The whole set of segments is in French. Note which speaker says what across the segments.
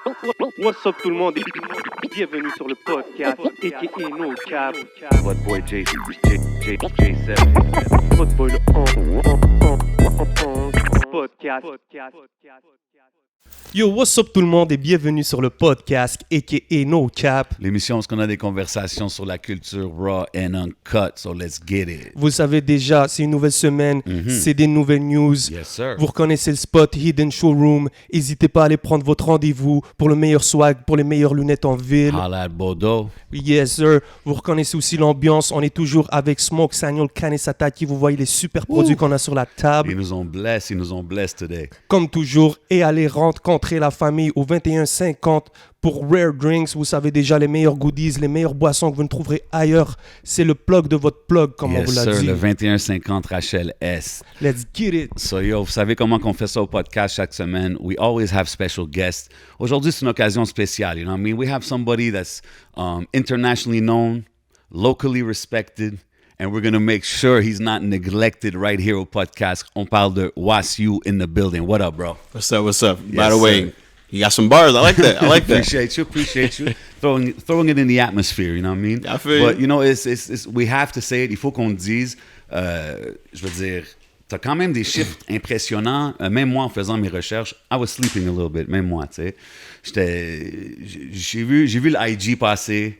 Speaker 1: What's up tout le monde et bienvenue sur le podcast a.k.a. No Cap.
Speaker 2: What boy J7.
Speaker 1: Votre boy le podcast. Yo, what's up tout le monde et bienvenue sur le podcast a.k.a. No Cap.
Speaker 2: L'émission où on a des conversations sur la culture raw and uncut, so let's get it.
Speaker 1: Vous savez déjà, c'est une nouvelle semaine, c'est des nouvelles news.
Speaker 2: Yes, sir.
Speaker 1: Vous reconnaissez le spot Hidden Showroom. N'hésitez pas à aller prendre votre rendez-vous pour le meilleur swag, pour les meilleures lunettes en ville.
Speaker 2: Holla at Bordeaux.
Speaker 1: Yes, sir. Vous reconnaissez aussi l'ambiance. On est toujours avec Smoke, Samuel, Kanesataki. Vous voyez les super produits qu'on a sur la table.
Speaker 2: Ils nous ont blessed today.
Speaker 1: Comme toujours. Et allez rencontrer la famille au 2150 pour Rare Drinks. Vous savez déjà les meilleurs goodies, les meilleures boissons que vous ne trouverez ailleurs. C'est le plug de votre plug, comme on
Speaker 2: Yes,
Speaker 1: vous l'a
Speaker 2: sir,
Speaker 1: dit.
Speaker 2: le 2150 Rachel S.
Speaker 1: Let's get it.
Speaker 2: So yo, vous savez comment qu'on fait ça au podcast chaque semaine? We always have special guests. Aujourd'hui, c'est une occasion spéciale, you know what I mean? We have somebody that's internationally known, locally respected, and we're going to make sure he's not neglected right here au podcast. On parle de Wasiu in the building. What up, bro?
Speaker 3: What's up? What's up?
Speaker 2: Yes,
Speaker 3: By the way,
Speaker 2: sir.
Speaker 3: you got some bars. I like that. I like that.
Speaker 2: Appreciate you. Throwing it in the atmosphere, you know what I mean?
Speaker 3: I feel
Speaker 2: But
Speaker 3: you.
Speaker 2: you know, it's we have to say it. Il faut qu'on le dise. Je veux dire, t'as quand même des chiffres impressionnants. Même moi, en faisant mes recherches, I was sleeping a little bit. Même moi, tu sais. J'ai vu le IG passer.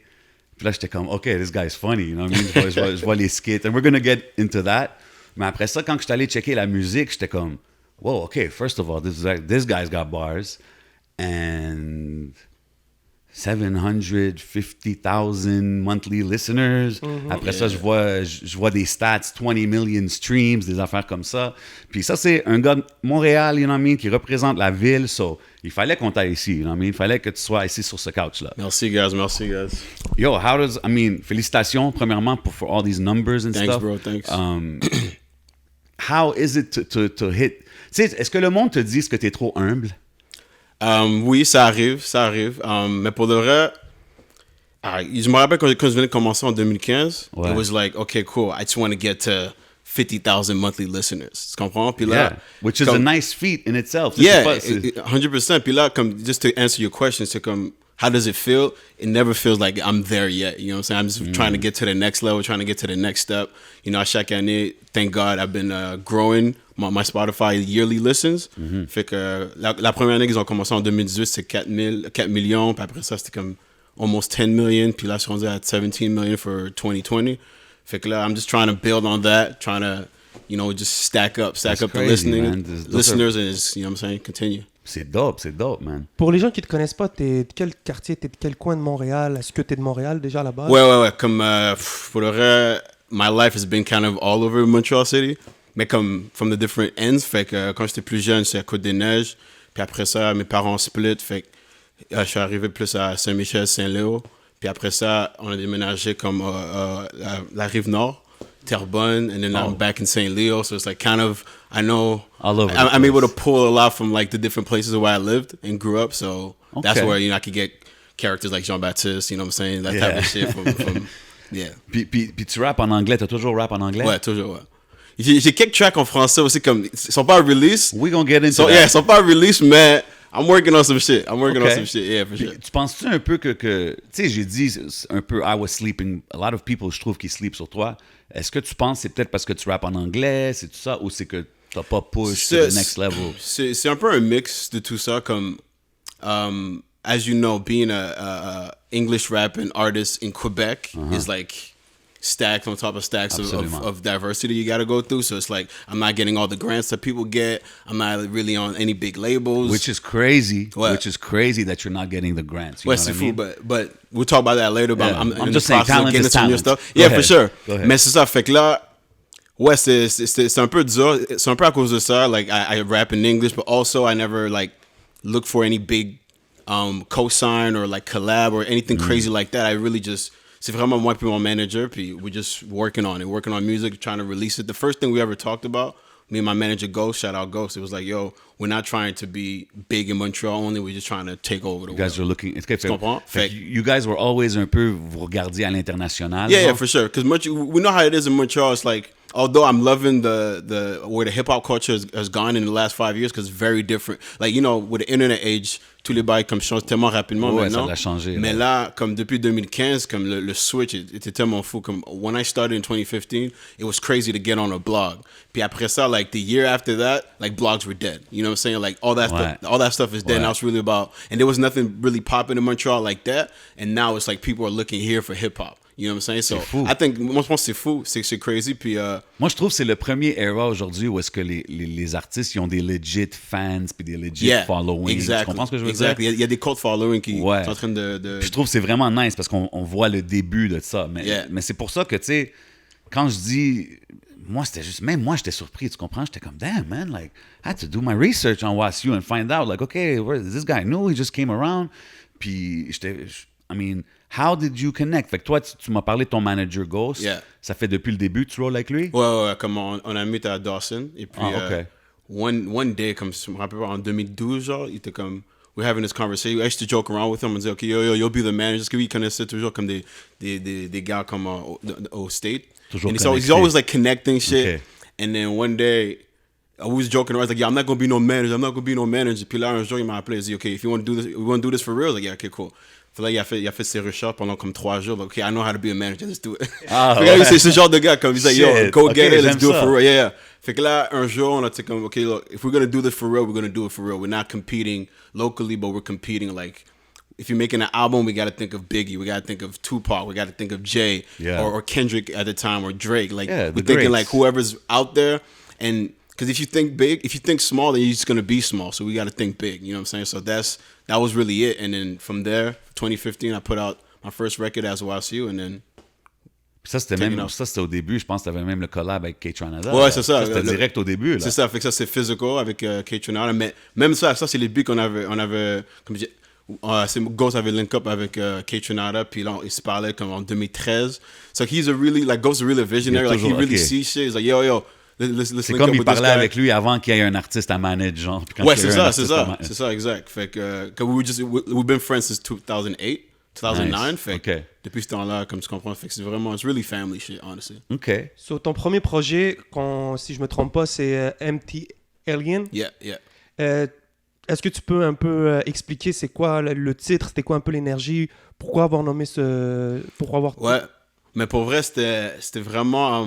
Speaker 2: Puis là, j'étais comme, OK, this guy's funny, you know what I mean? Je vois les skits. And we're gonna get into that. Mais après ça, quand je suis allé checker la musique, j'étais comme, whoa, OK, first of all, this guy's got bars. And 750,000 monthly listeners. Après ça, je vois des stats, 20 million streams, des affaires comme ça. Puis ça, c'est un gars de Montréal, you know what I mean, qui représente la ville. So, il fallait qu'on t'aille ici, you know what I mean? Il fallait que tu sois ici sur ce couch-là.
Speaker 3: Merci, guys. Merci, guys.
Speaker 2: Yo, félicitations, premièrement, for all these numbers and
Speaker 3: Thanks,
Speaker 2: stuff.
Speaker 3: bro. Thanks.
Speaker 2: How is it to hit... Tu sais, est-ce que le monde te dit que t'es trop humble?
Speaker 3: Oui, ça arrive. Mais pour de vrai, je me rappelle quand je venais de commencer en 2015,
Speaker 2: Ouais.
Speaker 3: it was like, okay, cool. I just want to get to 50,000 monthly listeners. Tu comprends? Puis là,
Speaker 2: Yeah, which is a nice feat in itself.
Speaker 3: Yeah,
Speaker 2: C'est pas-
Speaker 3: 100%. Puis là, comme, just to answer your question, c'est comme, how does it feel? It never feels like I'm there yet. You know what I'm saying? I'm just trying to get to the next level, trying to get to the next step. You know, à chaque année, thank God, I've been growing my Spotify yearly listens. Fait que la première année qu'ils ont commencé en 2018, c'est 4 millions. Puis après ça, c'était comme almost 10 million. Puis là, je suis rendu à 17 million for 2020. Fait que là, I'm just trying to build on that, trying to, you know, just stack up
Speaker 2: That's
Speaker 3: the
Speaker 2: crazy, man.
Speaker 3: listeners, and just, you know what I'm saying, continue.
Speaker 2: C'est dope, man.
Speaker 1: Pour les gens qui ne te connaissent pas, t'es de quel quartier, t'es de quel coin de Montréal? Est-ce que t'es de Montréal déjà à la base?
Speaker 3: Ouais. Comme, pour le vrai, my life has been kind of all over Montreal City. Mais comme, from the different ends. Fait que quand j'étais plus jeune, c'est à Côte-des-Neiges. Puis après ça, mes parents split. Fait que je suis arrivé plus à Saint-Michel, Saint-Léo. Puis après ça, on a déménagé comme la Rive-Nord, Terrebonne. And then I'm back in St. Leo. So it's like kind of, I know,
Speaker 2: All over the
Speaker 3: I'm able to
Speaker 2: place.
Speaker 3: pull a lot from like the different places where I lived and grew up. So that's
Speaker 2: Okay.
Speaker 3: where, you know, I could get characters like Jean-Baptiste, you know what I'm saying? That type of shit from yeah.
Speaker 2: Puis tu rappes en anglais, t'as toujours rap en anglais?
Speaker 3: Ouais, toujours, ouais. J'ai quelques tracks en français aussi, comme, ils sont pas release.
Speaker 2: We gonna get into
Speaker 3: So,
Speaker 2: that.
Speaker 3: yeah, ils sont pas release, mais I'm working on some shit.
Speaker 2: Okay.
Speaker 3: Yeah, for
Speaker 2: Puis,
Speaker 3: sure.
Speaker 2: tu penses-tu un peu que tu sais, j'ai dit c'est un peu I was sleeping. A lot of people, je trouve, qui sleep sur toi. Est-ce que tu penses que c'est peut-être parce que tu rappes en anglais, c'est tout ça, ou c'est que t'as pas push to the next level?
Speaker 3: C'est un peu un mix de tout ça, comme, as you know, being a English rapping artist in Quebec is like stacked on top of stacks of diversity you got to go through. So it's like, I'm not getting all the grants that people get. I'm not really on any big labels.
Speaker 2: Which is crazy.
Speaker 3: What?
Speaker 2: Which is crazy that you're not getting the grants. You
Speaker 3: Ouais,
Speaker 2: know
Speaker 3: c'est
Speaker 2: what I
Speaker 3: fou,
Speaker 2: mean?
Speaker 3: but we'll talk about that later. But
Speaker 2: Yeah.
Speaker 3: I'm
Speaker 2: I'm
Speaker 3: in
Speaker 2: just
Speaker 3: the
Speaker 2: saying,
Speaker 3: process of
Speaker 2: talent
Speaker 3: getting
Speaker 2: is
Speaker 3: some new
Speaker 2: talent.
Speaker 3: stuff.
Speaker 2: Go
Speaker 3: Yeah,
Speaker 2: ahead.
Speaker 3: for sure.
Speaker 2: Go ahead.
Speaker 3: Mais c'est ça, fait que là, ouais, c'est un peu dur. C'est un peu à cause de ça. Like, I rap in English, but also I never, like, look for any big cosign or, like, collab or anything crazy like that. I really just... C'est vraiment moi puis mon manager, puis we're just working on music, trying to release it. The first thing we ever talked about, me and my manager Ghost, shout out Ghost, it was like, yo, we're not trying to be big in Montreal only, we're just trying to take over the
Speaker 2: You guys are
Speaker 3: world.
Speaker 2: looking...
Speaker 3: Tu comprends?
Speaker 2: Fait que you guys were always un peu... Vous regardiez à l'international.
Speaker 3: Yeah,
Speaker 2: genre?
Speaker 3: for sure. Because we know how it is in Montreal. It's like although I'm loving the where the hip hop culture has gone in the last 5 years, because it's very different. Like, you know, with the internet age, tous les bails comme changent tellement rapidement
Speaker 2: Ouais,
Speaker 3: maintenant.
Speaker 2: ça l'a changé,
Speaker 3: Mais là, comme depuis 2015, comme le switch était tellement fou. Comme when I started in 2015, it was crazy to get on a blog. Puis après ça, like the year after that, like blogs were dead. You know what I'm saying? Like all that stuff is dead.
Speaker 2: Ouais.
Speaker 3: Now it's really about, and there was nothing really popping in Montreal like that. And now it's like people are looking here for hip hop. You know what I'm saying? So
Speaker 2: fou.
Speaker 3: I think, moi je pense que c'est fou, c'est crazy. Puis
Speaker 2: Moi, je trouve que c'est le premier era aujourd'hui où est-ce que les artistes ils ont des legit fans puis des legit following.
Speaker 3: Exactly.
Speaker 2: Tu comprends ce que je veux
Speaker 3: Exactly.
Speaker 2: dire?
Speaker 3: Il y a des cult following qui
Speaker 2: Ouais.
Speaker 3: sont en train de...
Speaker 2: Puis je trouve que c'est vraiment nice parce qu'on voit le début de ça. Mais c'est pour ça que, tu sais, quand je dis... Moi, c'était juste... Même moi, j'étais surpris, tu comprends? J'étais comme, damn, man, like, I had to do my research on WASU and find out, like, okay, where is this guy new? He just came around. Puis I mean, how did you connect? Fait que toi, tu m'as parlé de ton manager Ghost.
Speaker 3: Yeah.
Speaker 2: Ça fait depuis le début que tu rolls avec lui?
Speaker 3: Ouais, comme on a mis à Dawson. Et puis,
Speaker 2: OK.
Speaker 3: one day, comme je me rappelle pas, en 2012, genre, il était comme... We're having this conversation. I used to joke around with him and say, okay, yo, you'll be the manager. Parce que lui, il connaissait toujours comme des gars comme au State.
Speaker 2: Toujours
Speaker 3: and
Speaker 2: connecté.
Speaker 3: he's always like connecting shit.
Speaker 2: Okay.
Speaker 3: And then one day, I was joking around. I was like, yeah, I'm not going to be no manager. I'm not going to be no manager. Puis là, un jour, il m'a appelé. Il dit, okay, if you want to do this, we want to do this for real. I was like, yeah, okay, cool. Fait là, il a fait ses recherches pendant comme 3 jours. Like, okay, I know how to be a manager. Let's do it.
Speaker 2: Ah,
Speaker 3: Fait que là, c'est ce genre de gars. Comme, he's like, yo,
Speaker 2: Shit.
Speaker 3: go get
Speaker 2: Okay,
Speaker 3: it. Let's
Speaker 2: j'aime
Speaker 3: do it
Speaker 2: ça.
Speaker 3: for real. Yeah. Fait que là, un jour, on a été comme, okay, look, if we're going to do this for real, we're going to do it for real. We're not competing locally, but we're competing like... If you're making an album, we got to think of Biggie. We got to think of Tupac. We got to think of Jay or Kendrick at the time or Drake. Like,
Speaker 2: Yeah,
Speaker 3: we're
Speaker 2: the
Speaker 3: thinking
Speaker 2: greats.
Speaker 3: like whoever's out there. And because if you think big, if you think small, then you're just going to be small. So we got to think big. You know what I'm saying? So that was really it. And then from there, 2015, I put out my first record as WASU. And then...
Speaker 2: Puis ça, c'était au début. Je pense que tu avais même le collab avec K-Tronada.
Speaker 3: Ouais, c'est ça.
Speaker 2: C'était direct au début. Là.
Speaker 3: C'est ça. Fait que ça, c'est physical avec K-Tronada. Mais même ça, c'est les beats qu'on avait comme Ghost avait link up avec K-Tronada, puis là, il se parlait comme en 2013. So he's a really, like, Ghost is really a visionary. Like, he really sees shit. He's like, yo, let's
Speaker 2: C'est
Speaker 3: link
Speaker 2: comme
Speaker 3: up
Speaker 2: il
Speaker 3: with this
Speaker 2: parlait
Speaker 3: guy.
Speaker 2: avec lui avant qu'il y ait un artiste à manage, genre. Puis quand
Speaker 3: Ouais,
Speaker 2: il y a
Speaker 3: c'est
Speaker 2: eu un
Speaker 3: ça,
Speaker 2: artiste
Speaker 3: c'est ça, exact. Fait que we've been friends since 2008, 2009.
Speaker 2: Nice.
Speaker 3: Fait que depuis ce temps-là, comme tu comprends, fait que c'est vraiment, it's really family shit, honestly.
Speaker 2: OK.
Speaker 1: So, ton premier projet, si je me trompe pas, c'est MT Alien.
Speaker 3: Yeah.
Speaker 1: Est-ce que tu peux un peu expliquer c'est quoi le titre, c'était quoi un peu l'énergie, pourquoi avoir nommé pourquoi avoir...
Speaker 3: Ouais, mais pour vrai, c'était vraiment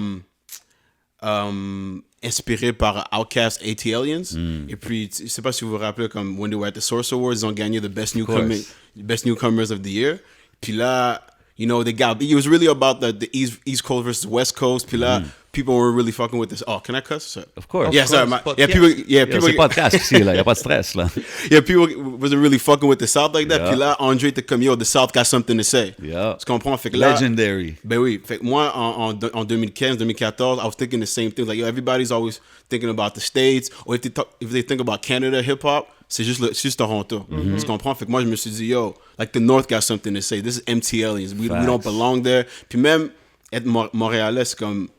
Speaker 3: inspiré par Outkast, AT Aliens. Et puis, je sais pas si vous vous rappelez, comme when they were at the Source Awards, ils ont gagné the best newcomers of the year. Puis là, you know, it was really about the East Coast versus West Coast. Puis là, people were really fucking with this. Oh, can I cuss? Sorry.
Speaker 2: Of course.
Speaker 3: Yeah, sorry. People.
Speaker 2: C'est podcast ici, là. Il n'y a pas de stress, là.
Speaker 3: Yeah, people wasn't really fucking with the South like that.
Speaker 2: Yeah.
Speaker 3: Puis là, Andre était comme, yo, the South got something to say.
Speaker 2: Yeah.
Speaker 3: Tu comprends? Fait que là,
Speaker 2: Legendary.
Speaker 3: ben oui. Fait que moi, en 2015, 2014, I was thinking the same thing. Like, yo, everybody's always thinking about the States. Or if they think about Canada hip-hop, c'est juste Toronto. Tu comprends? Fait que moi, je me suis dit, yo, like the North got something to say. This is MT Aliens. We don't belong there. Puis même, être Montréalais, c'est comme...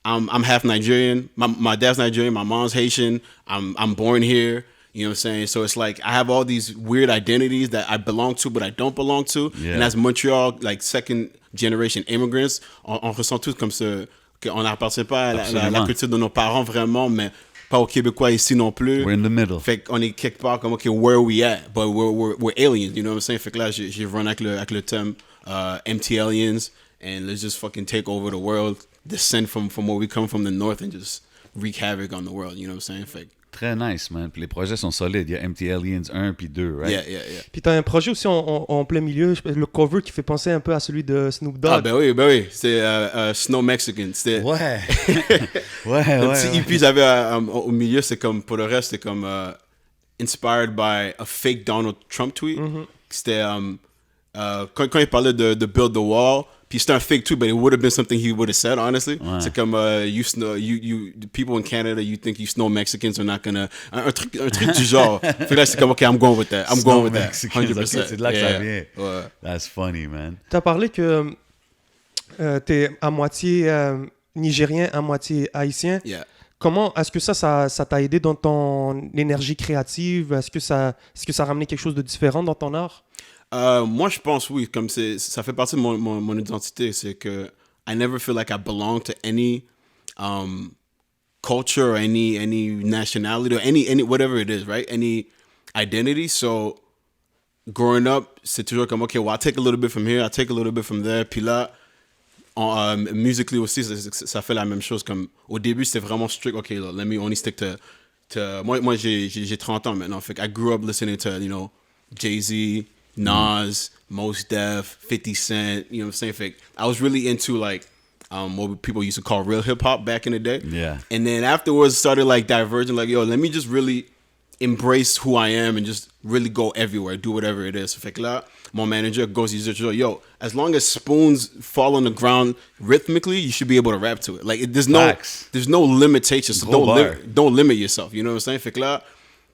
Speaker 3: I'm half Nigerian. My dad's Nigerian. My mom's Haitian. I'm born here. You know what I'm saying? So it's like I have all these weird identities that I belong to, but I don't belong to.
Speaker 2: Yeah.
Speaker 3: And as Montreal, like second generation immigrants, on ressent tous comme ça qu'on n'appartient pas à la culture de nos parents vraiment, mais pas aux Québécois ici non plus.
Speaker 2: We're in the middle.
Speaker 3: Fait qu'on est quelque part comme, okay, where are we at? But we're aliens, you know what I'm saying? Fait que là, j'ai run avec le thème MT Aliens, and let's just fucking take over the world, descend from where we come from the north, and just wreak havoc on the world, you know what I'm saying? Fait que,
Speaker 2: Très nice, man. Puis les projets sont solides. Il y a MT Aliens 1 puis 2, right?
Speaker 3: yeah.
Speaker 1: Puis t'as un projet aussi en plein milieu, le cover qui fait penser un peu à celui de Snoop Dogg.
Speaker 3: Ah, ben oui. C'est Snow Mexican. C'était...
Speaker 2: Ouais.
Speaker 3: Le petit EP j'avais au milieu, c'est comme, pour le reste, c'est comme inspired by a fake Donald Trump tweet. C'était quand il parlait de build the wall, puis c'était un fake tweet, but it would have been something he would have said, honestly.
Speaker 2: Ouais.
Speaker 3: C'est comme the people in Canada, you think you snow Mexicans are not gonna... Un truc du genre. Fait que là, c'est comme, okay, I'm going with that. I'm going with that. 100%.
Speaker 2: Okay, c'est de là que ça vient.
Speaker 3: Ouais.
Speaker 2: That's funny, man.
Speaker 1: T'as parlé que t'es à moitié nigérien, à moitié haïtien.
Speaker 3: Yeah.
Speaker 1: Comment est-ce que ça t'a aidé dans ton énergie créative? Est-ce que ça a ramené quelque chose de différent dans ton art?
Speaker 3: Moi, je pense, oui. Comme ça fait partie de mon identité. C'est que I never feel like I belong to any culture or any nationality or any whatever it is, right? Any identity. So growing up, c'est toujours comme, okay, well, I'll take a little bit from here, I'll take a little bit from there. Puis là, musically aussi, ça fait la même chose. Comme, au début, c'était vraiment strict. Okay, let me only stick to moi j'ai 30 ans maintenant. Fait que I grew up listening to, you know, Jay-Z, Nas, Mos Def, 50 Cent, you know what I'm saying? Fait que I was really into like what people used to call real hip hop back in the day.
Speaker 2: Yeah.
Speaker 3: And then afterwards started like diverging, like, yo, let me just really embrace who I am and just really go everywhere, do whatever it is. Fait que là, mon manager goes, he's just, yo, as long as spoons fall on the ground rhythmically, you should be able to rap to it. Like, there's no limitations. So don't limit yourself. You know what I'm saying? Fait que là,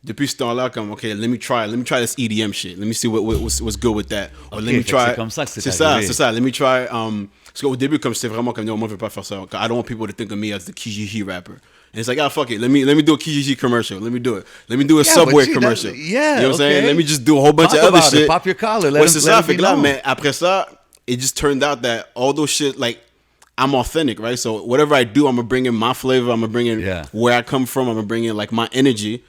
Speaker 3: depuis ce temps-là, comme, okay, let me try this EDM shit. Let me see what's good with that. Or let me try.
Speaker 2: C'est comme ça que c'est
Speaker 3: ça. Let me try. Parce qu'au début, comme c'était vraiment comme, yo, moi, je veux pas faire ça. I don't want people to think of me as the Kijiji rapper. And it's like, fuck it. Let me do a Kijiji commercial. Let me do it. Let me do a Subway commercial. You know what I'm saying? Let me just do a whole bunch of other shit.
Speaker 2: Pop your collar.
Speaker 3: C'est ça. Fait que là, mais après ça, it just turned out that all those shit, like, I'm authentic, right? So whatever I do, I'm gonna bring in my flavor. I'm gonna bring in where I come from. I'm gonna bring in like my energy.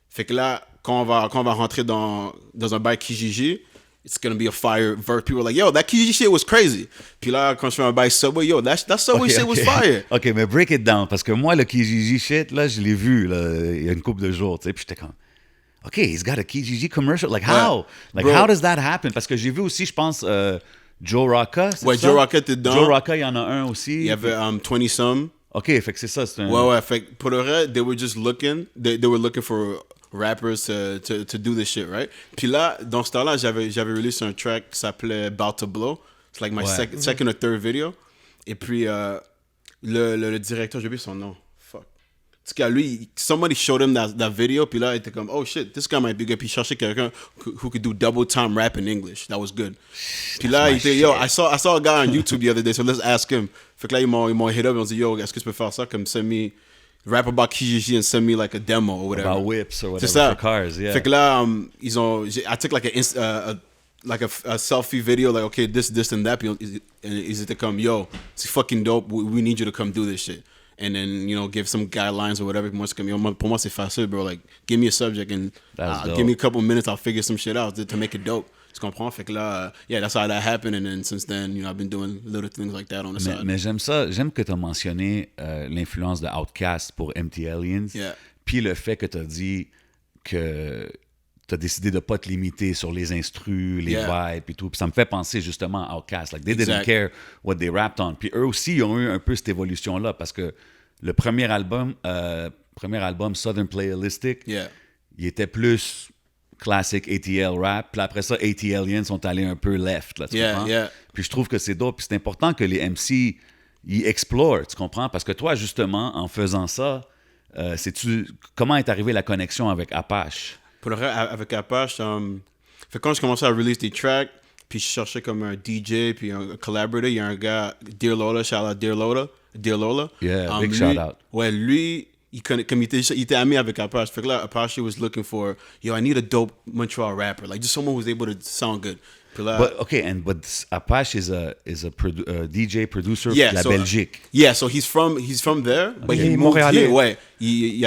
Speaker 3: Fait que là, quand on va rentrer dans un bail Kijiji, it's gonna be a fire verse. People are like, yo, that Kijiji shit was crazy. Puis là, quand je fais un bail Subway, yo, that Subway shit was fire.
Speaker 2: OK, mais break it down. Parce que moi, le Kijiji shit, là, je l'ai vu là, il y a une couple de jours, tu sais, puis j'étais comme, OK, he's got a Kijiji commercial. Like, how? Like, bro, how does that happen? Parce que j'ai vu aussi, je pense, Joe Rocca.
Speaker 3: Ouais, Joe Rocca était dedans.
Speaker 2: Joe Rocca, il y en a un aussi.
Speaker 3: Il y avait 20 some.
Speaker 2: OK, fait que c'est ça. C'est un...
Speaker 3: Ouais, fait que pour le reste, they were just looking. They were looking for rappers to do this shit, right? Puis là, dans ce temps-là, j'avais release un track qui s'appelait About to Blow. It's like my second or third video. Et puis, le directeur, j'ai oublié son nom. Fuck. Parce que lui, somebody showed him that video, puis là, il était comme, oh shit, this guy might be good. Puis il cherchait quelqu'un who could do double time rap in English. That was good. Puis là, il était, yo, I saw a guy on YouTube the other day, so let's ask him. Fait que là, ils m'ont hit up, ils m'ont dit, yo, est-ce que tu peux faire ça? Comme, send me... rap about Kijiji and send me like a demo or whatever.
Speaker 2: About whips or whatever for cars, yeah.
Speaker 3: Fait que là, I took like a selfie video, like, okay, this and that. And ils étaient comme, yo, c'est fucking dope. We need you to come do this shit. And then, you know, give some guidelines or whatever. Pour moi, c'est facile, bro. Like, give me a subject and give me a couple minutes, I'll figure some shit out to make it dope. Tu comprends? Fait que là, yeah, that's how that happened. And then since then, you know, I've been doing little things like that on the side.
Speaker 2: Mais j'aime ça. J'aime que tu as mentionné l'influence de Outkast pour MT Aliens.
Speaker 3: Yeah.
Speaker 2: Puis le fait que tu as dit que tu as décidé de ne pas te limiter sur les instrus, les vibes et tout. Puis ça me fait penser justement à Outkast. Like, they didn't care what they rapped on. Puis eux aussi, ils ont eu un peu cette évolution-là parce que le premier album, Southern Playalistic, il était plus classic ATL rap. Puis après ça, AT Aliens sont allés un peu left. Là, tu comprends? Puis je trouve que c'est dope. Puis c'est important que les MC ils explorent, tu comprends? Parce que toi, justement, en faisant ça, comment est arrivée la connexion avec Apache?
Speaker 3: Pour le reste, avec Apache, fait quand je commençais à release des tracks, puis je cherchais comme un DJ, puis un collaborator, il y a un gars, Dear Lola, shout out Dear Lola.
Speaker 2: Yeah, big shout out.
Speaker 3: Ouais, lui, il était ami avec Apache. Fait que là, Apache was looking for, yo, I need a dope Montreal rapper, like just someone who's able to sound good.
Speaker 2: But Apache is a DJ producer de la Belgique.
Speaker 3: Yeah, so he's from there, but he moved here. Ouais, il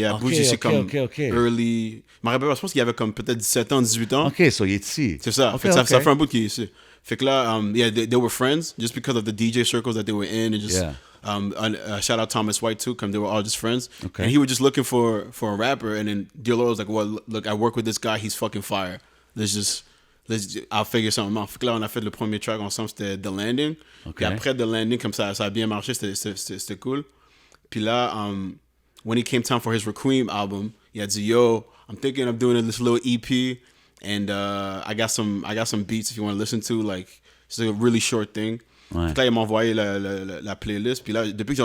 Speaker 3: a bougé ici comme early. Je me rappelle, je pense qu'il avait comme peut-être 17 ans, 18 ans.
Speaker 2: OK, so il est ici.
Speaker 3: C'est ça. Fait que ça fait un bout qu'il est ici. Fait que là, they were friends just because of the DJ circles that they were in, and just shout out Thomas White too, because they were all just friends. Okay. And he was just looking for a rapper, and then Dilo was like, well, look, I work with this guy, he's fucking fire. I'll figure something out. Fait que là, on a fait le premier track ensemble, c'était The Landing. Okay. Et après The Landing, comme ça a bien marché, c'était cool. Puis là, when it came time for his Requiem album, he a dit, yo, I'm thinking of doing this little EP, and I got some beats if you want to listen to, like, it's a really short thing. Ouais. Puis là, il m'a envoyé la playlist. Puis là, depuis que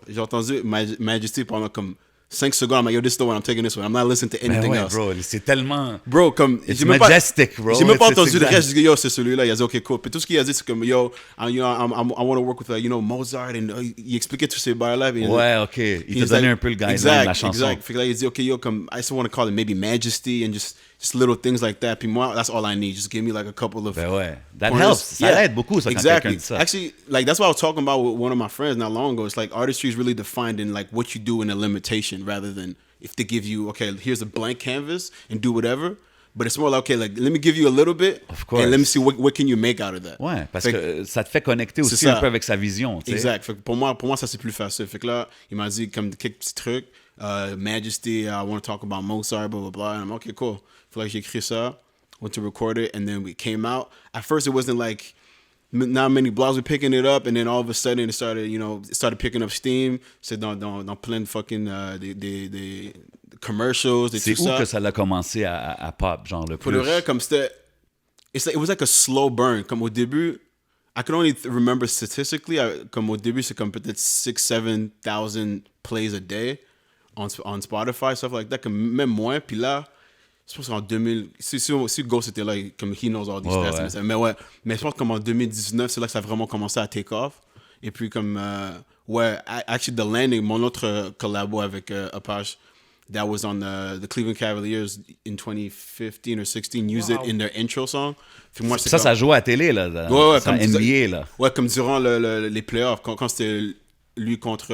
Speaker 3: j'ai entendu Majesty pendant comme 5 secondes, I'm like, yo, this is the one, I'm taking this one. I'm not listening to anything else.
Speaker 2: Bro, c'est tellement...
Speaker 3: Bro, comme...
Speaker 2: It's majestic, bro.
Speaker 3: J'ai même pas entendu le reste. J'ai dit, yo, c'est celui-là. Il a dit, OK, cool. Puis tout ce qu'il a dit, c'est comme, yo, I want to work with, Mozart. Et il expliquait tous ces bails-là.
Speaker 2: Ouais, OK. Il t'a donné un peu le guideline de la chanson.
Speaker 3: Exact. Fait que là, il dit, OK, yo, comme, I just want to call it maybe Majesty and just just little things like that. Puis moi, that's all I need. Just give me like a couple of.
Speaker 2: Ben ouais. That
Speaker 3: pointers.
Speaker 2: helps. Ça aide beaucoup, ça, quand
Speaker 3: exactly.
Speaker 2: quelqu'un dit ça.
Speaker 3: Actually, like that's what I was talking about with one of my friends not long ago. It's like artistry is really defined in like what you do in a limitation rather than if they give you, okay, here's a blank canvas and do whatever. But it's more like, okay, like let me give you a little bit,
Speaker 2: Of course.
Speaker 3: and let me see what can you make out of that.
Speaker 2: Ouais, parce
Speaker 3: Fait
Speaker 2: que ça te fait connecter aussi
Speaker 3: ça.
Speaker 2: un peu avec sa vision. Tu sais.
Speaker 3: Exact. Fait que pour moi, ça c'est plus facile. Fait que là, il m'a dit comme quelques petits trucs. Majesty, I want to talk about Mozart, blah blah blah. And I'm okay, cool. Feel like j'ai écrit ça, went to record it, and then we came out. At first, it wasn't like not many blogs were picking it up, and then all of a sudden, it started picking up steam. C'est dans plein de fucking des commercials, des
Speaker 2: C'est
Speaker 3: tout
Speaker 2: où
Speaker 3: ça.
Speaker 2: que ça a commencé à pop, genre le
Speaker 3: Pour
Speaker 2: plus?
Speaker 3: le vrai, comme c'était, it was like a slow burn. Comme au début, I can only remember statistically, comme au début, c'est comme peut-être 6,000-7,000 plays a day on Spotify, stuff like that, comme même moins. Puis là, je pense qu'en 2000, si Ghost était là, comme he knows all these stats.
Speaker 2: Ouais.
Speaker 3: Mais je pense que comme en 2019, c'est là que ça a vraiment commencé à take off. Et puis comme, actually The Landing, mon autre collabo avec Apache, that was on the Cleveland Cavaliers in 2015 or 16, used it in their intro song. Fait que moi, c'est
Speaker 2: Ça jouait à télé, là.
Speaker 3: Ouais,
Speaker 2: ça
Speaker 3: comme
Speaker 2: NBA, là.
Speaker 3: Ouais, comme durant les playoffs, quand c'était lui contre...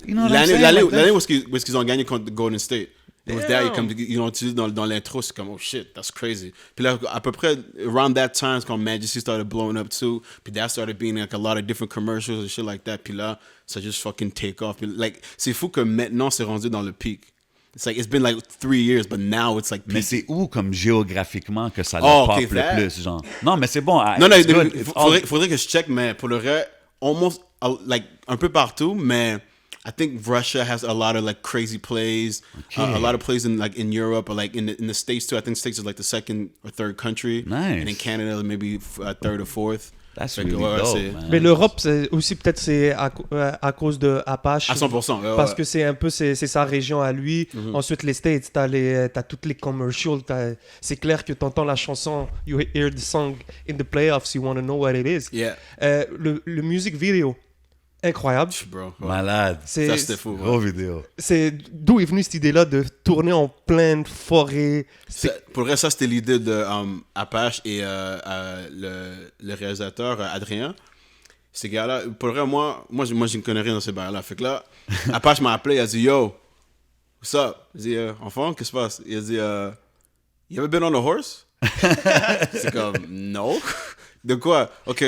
Speaker 2: You know what I'm saying?
Speaker 3: L'année où est-ce qu'ils ont gagné contre Golden State. It was that, comme, ils ont utilisé dans l'intro, c'est comme, oh shit, that's crazy. Puis là, à peu près, around that time, quand Majesty started blowing up too, puis that started being like a lot of different commercials and shit like that, puis là, ça just fucking take off. Puis, like, c'est fou que maintenant, c'est rendu dans le pic. It's like, it's been like 3 years, but now it's like peak.
Speaker 2: Mais c'est où, comme géographiquement, que ça le pop
Speaker 3: okay,
Speaker 2: le plus, genre? Non, mais c'est bon.
Speaker 3: Non,
Speaker 2: it's good. It's all-
Speaker 3: faudrait que je check, mais pour le reste, almost, like, un peu partout, mais I think Russia has a lot of like crazy plays, a lot of plays in Europe or like in the States too. I think States is like the second or third country.
Speaker 2: Nice.
Speaker 3: And in Canada, maybe third or fourth.
Speaker 2: That's
Speaker 3: Fait que,
Speaker 2: really
Speaker 3: ouais,
Speaker 2: dope,
Speaker 3: c'est-
Speaker 2: man.
Speaker 1: Mais l'Europe, c'est aussi peut-être c'est à cause de Apache.
Speaker 3: À 100%.
Speaker 1: Parce que c'est un peu c'est sa région à lui. Ensuite, les States, t'as toutes les commercials. C'est clair que t'entends la chanson, you hear the song in the playoffs, you want to know what it is.
Speaker 3: Yeah.
Speaker 1: Le music video, incroyable.
Speaker 3: Bro.
Speaker 2: Malade.
Speaker 3: Ça, c'était fou.
Speaker 2: Gros vidéo.
Speaker 1: C'est d'où est venue cette idée-là de tourner en pleine forêt.
Speaker 3: Pour le reste, ça, c'était l'idée de Apache et le réalisateur Adrien. Ces gars-là, pour le reste, moi, je ne connais rien dans ces bails-là. Fait que là, Apache m'a appelé, il a dit, yo, what's up? J'ai dit, enfant, qu'est-ce qui se passe? Il a dit, you ever been on a horse? C'est comme, no. De quoi? OK.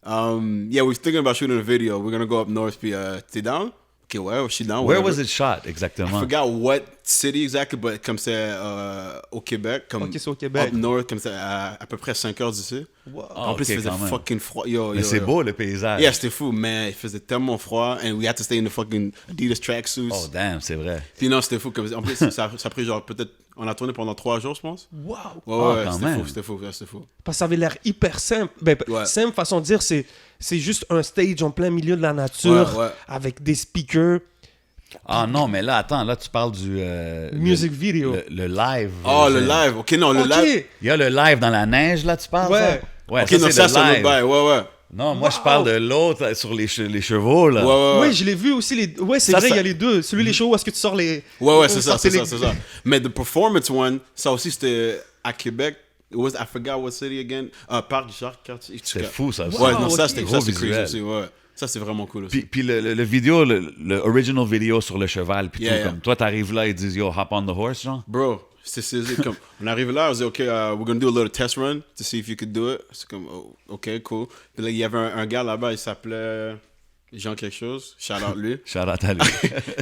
Speaker 3: Yeah, we're thinking about shooting a video. We're going to go up north. Puis, t'es down? OK, ouais, je suis down.
Speaker 2: Where
Speaker 3: whatever.
Speaker 2: was it shot,
Speaker 3: I
Speaker 2: exactement?
Speaker 3: forgot what city exactly, but comme c'est au Québec, comme
Speaker 1: Ok, c'est au Québec.
Speaker 3: up north, comme c'est à peu près 5 heures d'ici. En plus,
Speaker 2: ok,
Speaker 3: il faisait
Speaker 2: quand même.
Speaker 3: fucking froid. Yo,
Speaker 2: Mais c'est beau, le paysage.
Speaker 3: Yeah, c'était fou, mais il faisait tellement froid, and we had to stay in the fucking Adidas tracksuits.
Speaker 2: Oh, damn, c'est vrai.
Speaker 3: Puis non, c'était fou. En plus, ça a pris genre peut-être, on a tourné pendant 3 jours, je pense.
Speaker 1: Wow!
Speaker 3: Ouais,
Speaker 2: quand
Speaker 3: c'était
Speaker 2: même.
Speaker 3: fou, c'était fou.
Speaker 1: Parce que ça avait l'air hyper simple.
Speaker 3: Ouais.
Speaker 1: Simple façon de dire, c'est juste un stage en plein milieu de la nature,
Speaker 3: Ouais.
Speaker 1: avec des speakers,
Speaker 2: Ah non, mais là, attends, là, tu parles du...
Speaker 1: music video.
Speaker 2: Le live.
Speaker 3: Oh, le
Speaker 2: version.
Speaker 3: live. OK, non, le
Speaker 1: Ok!
Speaker 3: live.
Speaker 2: Il y a le live dans la neige, là, tu parles?
Speaker 1: Ouais.
Speaker 2: Ça? Ouais,
Speaker 3: OK, non, ça,
Speaker 2: c'est
Speaker 3: c'est
Speaker 2: le
Speaker 3: un autre
Speaker 2: live.
Speaker 3: bail. Ouais.
Speaker 2: Non, moi, je parle de l'autre sur les chevaux, là.
Speaker 3: Ouais.
Speaker 1: Oui, je l'ai vu aussi. Ouais, c'est
Speaker 2: Ça,
Speaker 1: vrai, il y
Speaker 2: ça-
Speaker 1: a les deux. Celui, les shows, où est-ce que tu sors les.
Speaker 3: Ouais, c'est ça,
Speaker 1: sortez
Speaker 3: c'est
Speaker 1: les-
Speaker 3: ça. Mais the performance one, ça aussi, c'était à Québec. I forgot what city again. Parc du Jacques-Cartier.
Speaker 2: C'est fou, ça aussi.
Speaker 3: Ouais, non,
Speaker 1: ok.
Speaker 3: ça, c'était
Speaker 2: Gros
Speaker 3: crazy
Speaker 2: visuel.
Speaker 3: aussi, ouais. Ça, c'est vraiment cool aussi.
Speaker 2: Puis le vidéo, le original vidéo sur le cheval, puis
Speaker 3: Yeah,
Speaker 2: tout,
Speaker 3: yeah.
Speaker 2: comme toi, t'arrives là, ils disent, yo, hop on the horse, genre.
Speaker 3: Bro, c'est comme, on arrive là, on dit, OK, we're gonna do a little test run to see if you could do it. C'est comme, oh, OK, cool. Puis là, il y avait un gars là-bas, il s'appelait Jean quelque chose. Shout out lui.
Speaker 2: Shout out à lui.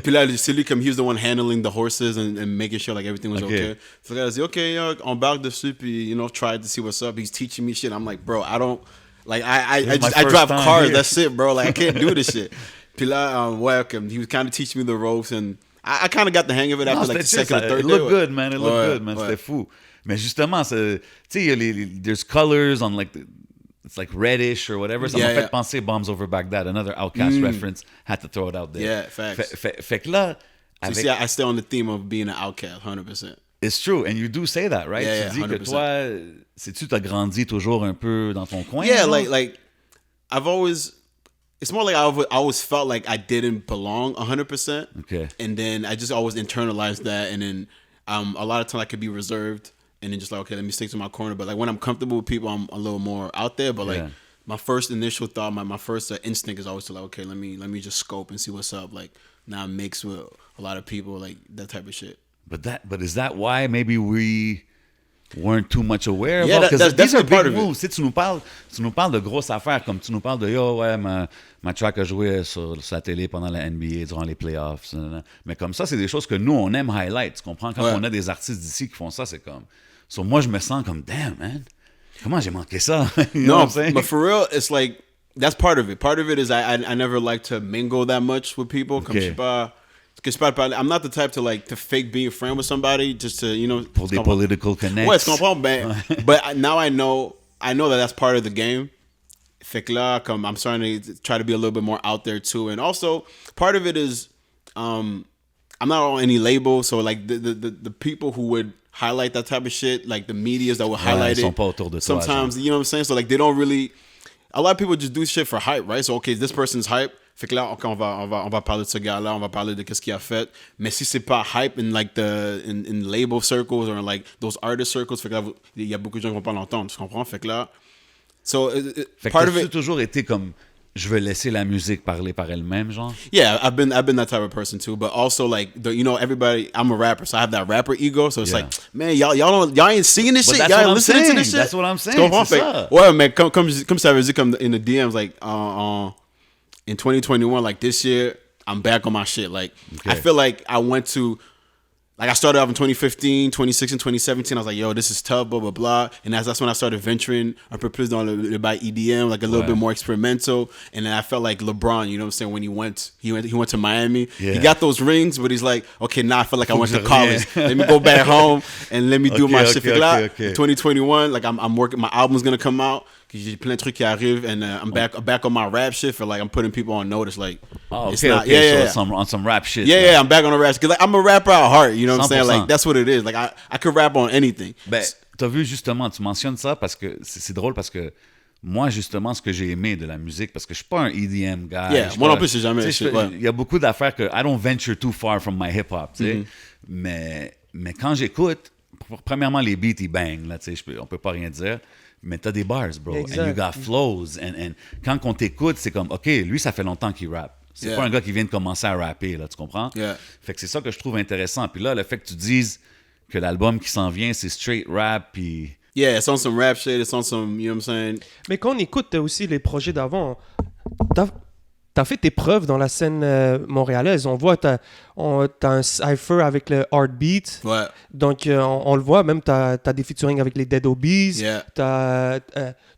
Speaker 3: Puis là, c'est lui comme he was the one handling the horses and making sure like everything was okay. So là, il dit, OK, embarque dessus, puis, try to see what's up. He's teaching me shit. I'm like, bro, I don't, like, I
Speaker 2: This is my
Speaker 3: drive
Speaker 2: first time
Speaker 3: cars.
Speaker 2: here.
Speaker 3: That's it, bro. Like, I can't do this shit. Puis là, welcome. He was kind of teaching me the ropes, and I kind of got the hang of it
Speaker 2: Non,
Speaker 3: after like the
Speaker 2: c'était chill,
Speaker 3: second or
Speaker 2: ça-
Speaker 3: third
Speaker 2: It
Speaker 3: day.
Speaker 2: looked good, man. It looked
Speaker 3: Ouais,
Speaker 2: good, man.
Speaker 3: ouais.
Speaker 2: C'était fou. Mais justement, tu sais, il y a there's colors on like, it's like reddish or whatever. Ça m'a
Speaker 3: Yeah,
Speaker 2: fait
Speaker 3: yeah.
Speaker 2: penser Bombs Over Baghdad, another Outkast reference. Had to throw it out there.
Speaker 3: Yeah, facts.
Speaker 2: Fait que là,
Speaker 3: So
Speaker 2: avec,
Speaker 3: see, I stay on the theme of being an outcast, 100%.
Speaker 2: it's true, and you do say that, right?
Speaker 3: Yeah,
Speaker 2: Tu
Speaker 3: yeah,
Speaker 2: dis que
Speaker 3: 100%.
Speaker 2: toi, sais-tu, t'as grandi toujours un peu dans ton coin?
Speaker 3: Yeah,
Speaker 2: genre?
Speaker 3: like I've always. It's more like I always felt like I didn't belong 100%.
Speaker 2: Okay.
Speaker 3: And then I just always internalized that, and then A lot of times I could be reserved and then just like, okay, let me stick to my corner. But like when I'm comfortable with people, I'm a little more out there. But like my first initial thought, my first instinct is always to like, okay, let me just scope and see what's up. Like now I'm mixed with a lot of people, like that type of shit.
Speaker 2: But is that why maybe we weren't too much aware?
Speaker 3: Yeah,
Speaker 2: Because
Speaker 3: that's
Speaker 2: these are
Speaker 3: a part
Speaker 2: big
Speaker 3: of it.
Speaker 2: moves. Tu nous parles de grosses affaires, comme tu nous parles de yo, ouais, ma track a joué sur la télé pendant la NBA, durant les playoffs. Mais comme ça, c'est des choses que nous, on aime highlight. Tu comprends? Quand on a des artistes d'ici qui font ça, c'est comme... So moi, je me sens comme, damn, man, comment j'ai manqué ça? You know what I'm saying?
Speaker 3: But for real, it's like, that's part of it. Part of it is I never like to mingle that much with people. Comme je sais pas... I'm not the type to fake being a friend with somebody just to, you know...
Speaker 2: Pour des political connects.
Speaker 3: Ouais, tu comprends? But now I know that that's part of the game. Fait que là, comme I'm starting to try to be a little bit more out there too. And also, part of it is, I'm not on any label, so like the people who would highlight that type of shit, like the medias that would highlight
Speaker 2: ils sont
Speaker 3: it.
Speaker 2: pas autour de toi,
Speaker 3: Sometimes, you know what I'm saying? So like they don't really... A lot of people just do shit for hype, right? So okay, this person's hype. Fait que là, okay, on va parler de ce gars-là, on va parler de qu'est-ce qu'il a fait. Mais si c'est pas hype in like in label circles or in like those artist circles, fait que là, il y a beaucoup de gens qui vont pas l'entendre, tu comprends? Fait que là, so
Speaker 2: fait
Speaker 3: part
Speaker 2: que
Speaker 3: of it,
Speaker 2: toujours été comme, je veux laisser la musique parler par elle-même, genre?
Speaker 3: yeah, I've been that type of person too. But also like you know, everybody, I'm a rapper, so I have that rapper ego. So it's like, man, y'all ain't seeing this
Speaker 2: But
Speaker 3: shit,
Speaker 2: that's
Speaker 3: y'all
Speaker 2: what
Speaker 3: ain't
Speaker 2: I'm
Speaker 3: listening to
Speaker 2: saying.
Speaker 3: this shit.
Speaker 2: That's what I'm saying.
Speaker 3: Tu comprends?
Speaker 2: C'est
Speaker 3: Fait
Speaker 2: ça.
Speaker 3: ouais, mais comme ça veut dire comme in the DMs like in 2021, like this year, I'm back on my shit. Like, I feel like I started off in 2015, 2016, 2017. I was like, yo, this is tough, blah, blah, blah. And that's when I started venturing un peu plus dans le by EDM, like a little bit more experimental. And then I felt like LeBron, you know what I'm saying, when he went to Miami.
Speaker 2: Yeah.
Speaker 3: He got those rings, but he's like, okay, now I feel like I went to college. Let me go back home and let me do my shit.
Speaker 2: Okay.
Speaker 3: 2021, like I'm working, my album's gonna come out. J'ai plein de trucs qui arrivent, and I'm back on my rap shit. For like I'm putting people on notice. Like,
Speaker 2: it's not, yeah. So on some rap shit.
Speaker 3: Yeah, I'm back on the rap. Cause like I'm a rapper at heart. You know what I'm saying?
Speaker 2: 100%.
Speaker 3: Like that's what it is. Like I could rap on anything.
Speaker 2: Ben, t'as vu justement, tu mentionnes ça parce que c'est drôle parce que moi justement ce que j'ai aimé de la musique parce que je suis pas un EDM guy.
Speaker 3: Yeah, moi non plus j'ai jamais.
Speaker 2: Il y a beaucoup d'affaires que I don't venture too far from my hip hop, tu sais. Mais quand j'écoute, premièrement les beats ils bang là, tu sais, on peut pas rien dire. Mais t'as des bars, bro.
Speaker 1: Exact.
Speaker 2: And you got flows. And quand on t'écoute, c'est comme, OK, lui, ça fait longtemps qu'il rappe. C'est pas un gars qui vient de commencer à rapper, là, tu comprends?
Speaker 3: Yeah.
Speaker 2: Fait que c'est ça que je trouve intéressant. Puis là, le fait que tu dises que l'album qui s'en vient, c'est straight rap, puis...
Speaker 3: Yeah, it's on some rap shit. It's on some, you know what I'm saying?
Speaker 1: Mais quand on écoute aussi les projets d'avant, t'as fait tes preuves dans la scène montréalaise. On voit, t'as un cypher avec le Heartbeat.
Speaker 3: Ouais.
Speaker 1: Donc, on le voit, même t'as des featuring avec les Dead Obies.
Speaker 3: Yeah.
Speaker 1: T'as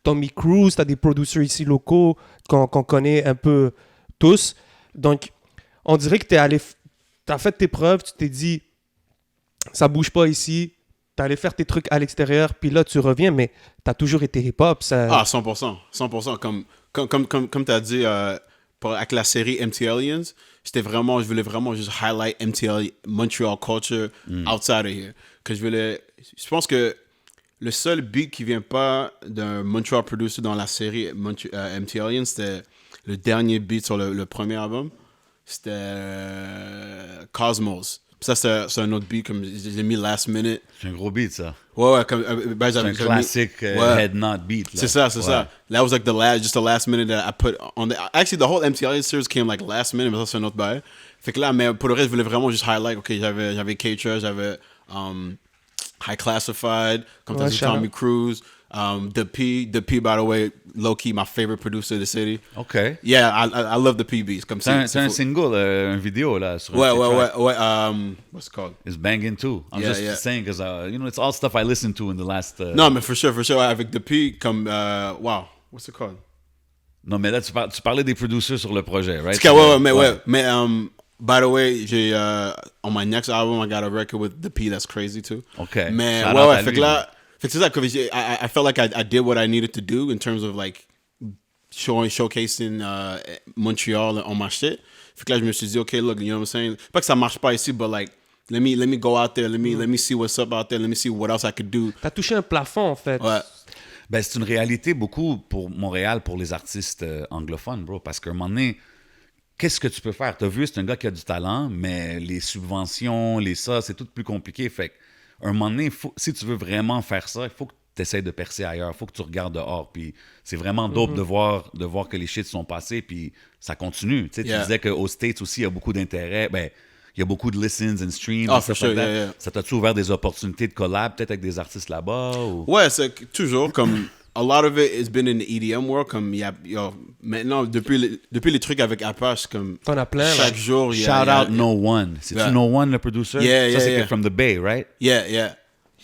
Speaker 1: Tommy Cruise, t'as des producers ici locaux qu'on connaît un peu tous. Donc, on dirait que t'as fait tes preuves, tu t'es dit, ça bouge pas ici. T'es allé faire tes trucs à l'extérieur, puis là, tu reviens, mais t'as toujours été hip-hop. Ça...
Speaker 3: Ah, 100%. 100%. Comme t'as dit... avec la série MT Aliens, je voulais vraiment juste highlight MT Montreal culture outside of here. Que je pense que le seul beat qui vient pas d'un Montreal producer dans la série MT Aliens, c'était le dernier beat sur le premier album. C'était Cosmos. Ça, c'est un autre beat, comme j'ai mis last minute.
Speaker 2: C'est un gros beat, ça.
Speaker 3: Ouais, comme...
Speaker 2: c'est un classique head nod beat. Là.
Speaker 3: C'est ça. That was like just the last minute that I put on actually, the whole MTL series came like last minute, mais ça, c'est un autre bail. Fait que là, mais pour le reste, je voulais vraiment juste highlight, OK, j'avais K-Trust, j'avais High Classified, comme t'as dit, Tommy Cruise, The P, by the way, low-key, my favorite producer of the city.
Speaker 2: OK.
Speaker 3: Yeah, I love The P beats.
Speaker 2: C'est un single, une vidéo, là, sur
Speaker 3: ouais. What's it called?
Speaker 2: It's banging, too. I'm just saying, because, you know, it's all stuff I listened to in the last...
Speaker 3: No, mais for sure. Avec The P, comme... wow, what's it called?
Speaker 2: Non, mais là, tu parlais des producers sur le projet, right?
Speaker 3: Mais by the way, j'ai on my next album, I got a record with The P that's crazy too.
Speaker 2: Okay.
Speaker 3: Mais fait que là, c'est ça que I felt like I did what I needed to do in terms of like showcasing Montreal on my shit. Fait que là, je me suis dit, okay, look, you know what I'm saying? Pas que ça marche pas ici, but like, let me go out there, let me see what's up out there, let me see what else I could do.
Speaker 1: T'as touché un plafond, en fait.
Speaker 3: Ouais.
Speaker 2: Ben, c'est une réalité beaucoup pour Montréal, pour les artistes anglophones, bro. Parce qu'à un moment donné, qu'est-ce que tu peux faire? T'as vu, c'est un gars qui a du talent, mais les subventions, c'est tout plus compliqué. Fait qu'à un moment donné, si tu veux vraiment faire ça, il faut que tu essaies de percer ailleurs. Il faut que tu regardes dehors. Puis c'est vraiment dope de voir que les shit sont passés, puis ça continue. Tu sais, tu disais qu'aux States aussi, il y a beaucoup d'intérêt. Ben, il y a beaucoup de listens and streams.
Speaker 3: Oh, for sure, yeah.
Speaker 2: Ça t'a-tu ouvert des opportunités de collab, peut-être avec des artistes là-bas? Ou...
Speaker 3: Ouais, c'est toujours comme... A lot of it has been in the EDM world. Comme, maintenant, depuis les trucs avec Apache, comme...
Speaker 1: T'en as plein,
Speaker 3: chaque
Speaker 1: là.
Speaker 3: jour,
Speaker 2: Shout out No One. C'est-tu No One, le producer?
Speaker 3: Yeah,
Speaker 2: ça, c'est
Speaker 3: yeah.
Speaker 2: From the Bay, right?
Speaker 3: Yeah.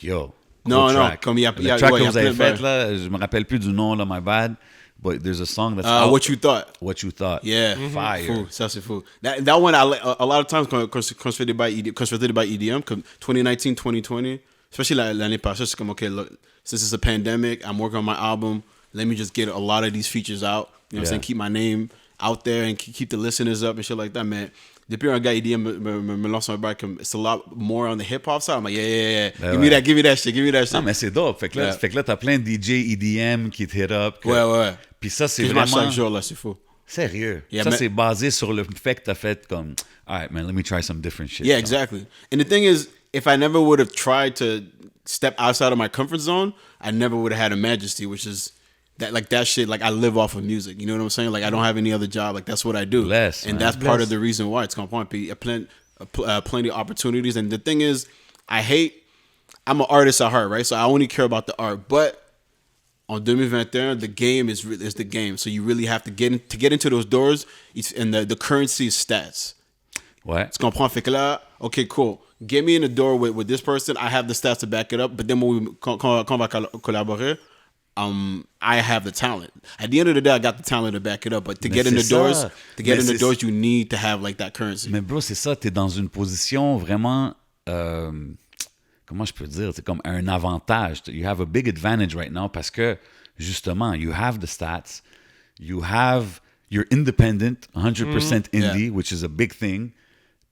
Speaker 2: Yo.
Speaker 3: Non,
Speaker 2: track.
Speaker 3: comme il y a...
Speaker 2: Le track que vous avez
Speaker 3: plein
Speaker 2: fait, là, je me rappelle plus du nom, là, my bad. But there's a song that's out.
Speaker 3: What You Thought.
Speaker 2: What You Thought.
Speaker 3: Yeah.
Speaker 2: Fire.
Speaker 3: Fou, ça c'est fou. That one, a lot of times, quand je fais des bails EDM, comme 2019, 2020, especially l'année passée, c'est comme, okay, look, since it's a pandemic, I'm working on my album, let me just get a lot of these features out. You know what I'm saying? Keep my name out there and keep the listeners up and shit like that, man. Depuis un gars EDM me lance un bail comme, it's a lot more on the hip-hop side. I'm like, yeah. Give me that shit.
Speaker 2: Non, mais c'est dope. Fait que là, t'as plein de DJ EDM qui te hit up.
Speaker 3: Ouais.
Speaker 2: Puis ça, c'est
Speaker 3: vraiment...
Speaker 2: vraiment...
Speaker 3: chaque jour, là, c'est fou.
Speaker 2: Sérieux.
Speaker 3: Yeah,
Speaker 2: ça,
Speaker 3: mais...
Speaker 2: c'est basé sur le fait que t'as fait comme, all right, man, let me try some different shit.
Speaker 3: Yeah, exactly. And the thing is, if I never would have tried to step outside of my comfort zone, I never would have had a Majesty, which is that shit. Like, I live off of music. You know what I'm saying? Like, I don't have any other job. Like, that's what I do.
Speaker 2: Bless,
Speaker 3: and
Speaker 2: man.
Speaker 3: that's part of the reason why it's comprends. Puis plenty of opportunities. And the thing is, I'm an artist at heart, right? So I only care about the art. But en 2021, the game is the game. So you really have to get into those doors. And the currency is stats.
Speaker 2: Ouais.
Speaker 3: Tu comprends? Fait que là, okay, cool. Get me in the door with this person. I have the stats to back it up. But then quand on va collaborer, I have the talent. At the end of the day, I got the talent to back it up. But to get in the doors, you need to have like that currency.
Speaker 2: Mais bro, c'est ça. T'es dans une position vraiment... comment je peux dire? C'est comme un avantage. You have a big advantage right now parce que, justement, you have the stats. You're independent, 100% indie, which is a big thing.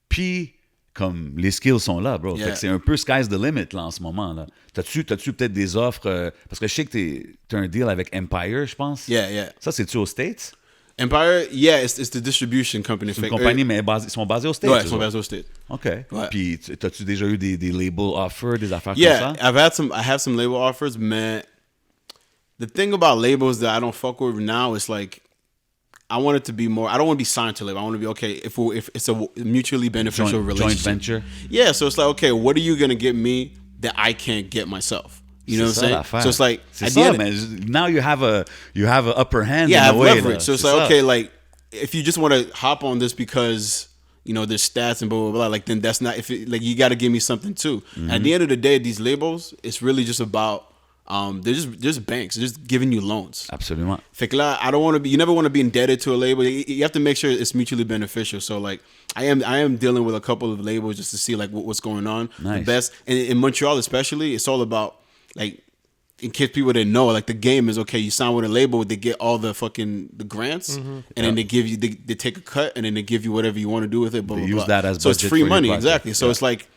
Speaker 2: Puis, comme les skills sont là, bro. Fait que c'est un peu sky's the limit, là, en ce moment, là. T'as-tu peut-être des offres... parce que je sais que t'as un deal avec Empire, je pense.
Speaker 3: Yeah.
Speaker 2: Ça, c'est-tu aux States?
Speaker 3: Empire, yeah, it's the distribution company.
Speaker 2: C'est une compagnie, mais ils sont basés aux States?
Speaker 3: Ouais, ils sont basés aux States.
Speaker 2: OK.
Speaker 3: Ouais.
Speaker 2: Puis, t'as-tu déjà eu des label offers, des affaires
Speaker 3: Yeah,
Speaker 2: comme ça?
Speaker 3: I have some label offers, man. The thing about labels that I don't fuck with now is like, I want it to be more. I don't want to be signed to a label. I want to be okay if it's a mutually beneficial relationship.
Speaker 2: Joint venture.
Speaker 3: Yeah, so it's like, okay, what are you gonna get me that I can't get myself? You know what I'm saying? So it's like,
Speaker 2: c'est ça, man. Now you have a upper hand.
Speaker 3: Yeah, I have
Speaker 2: in a way,
Speaker 3: leverage.
Speaker 2: Là.
Speaker 3: So it's like, okay, like if you just want to hop on this because you know there's stats and blah blah blah, like then that's not like you got to give me something too. Mm-hmm. At the end of the day, these labels, it's really just about. They're just banks. They're just giving you loans.
Speaker 2: Absolument.
Speaker 3: Fait que là, I don't want to be. You never want to be indebted to a label. You have to make sure it's mutually beneficial. So like, I am dealing with a couple of labels just to see like what's going on.
Speaker 2: Nice.
Speaker 3: The best, and in Montreal especially, it's all about like. In case people didn't know, like the game is okay. You sign with a label, they get all the grants, and then they give you they take a cut, and then they give you whatever you want to do with it. Blah,
Speaker 2: they
Speaker 3: blah,
Speaker 2: use
Speaker 3: blah.
Speaker 2: that as
Speaker 3: so it's
Speaker 2: budget
Speaker 3: free
Speaker 2: for your
Speaker 3: money,
Speaker 2: project.
Speaker 3: exactly. So it's like,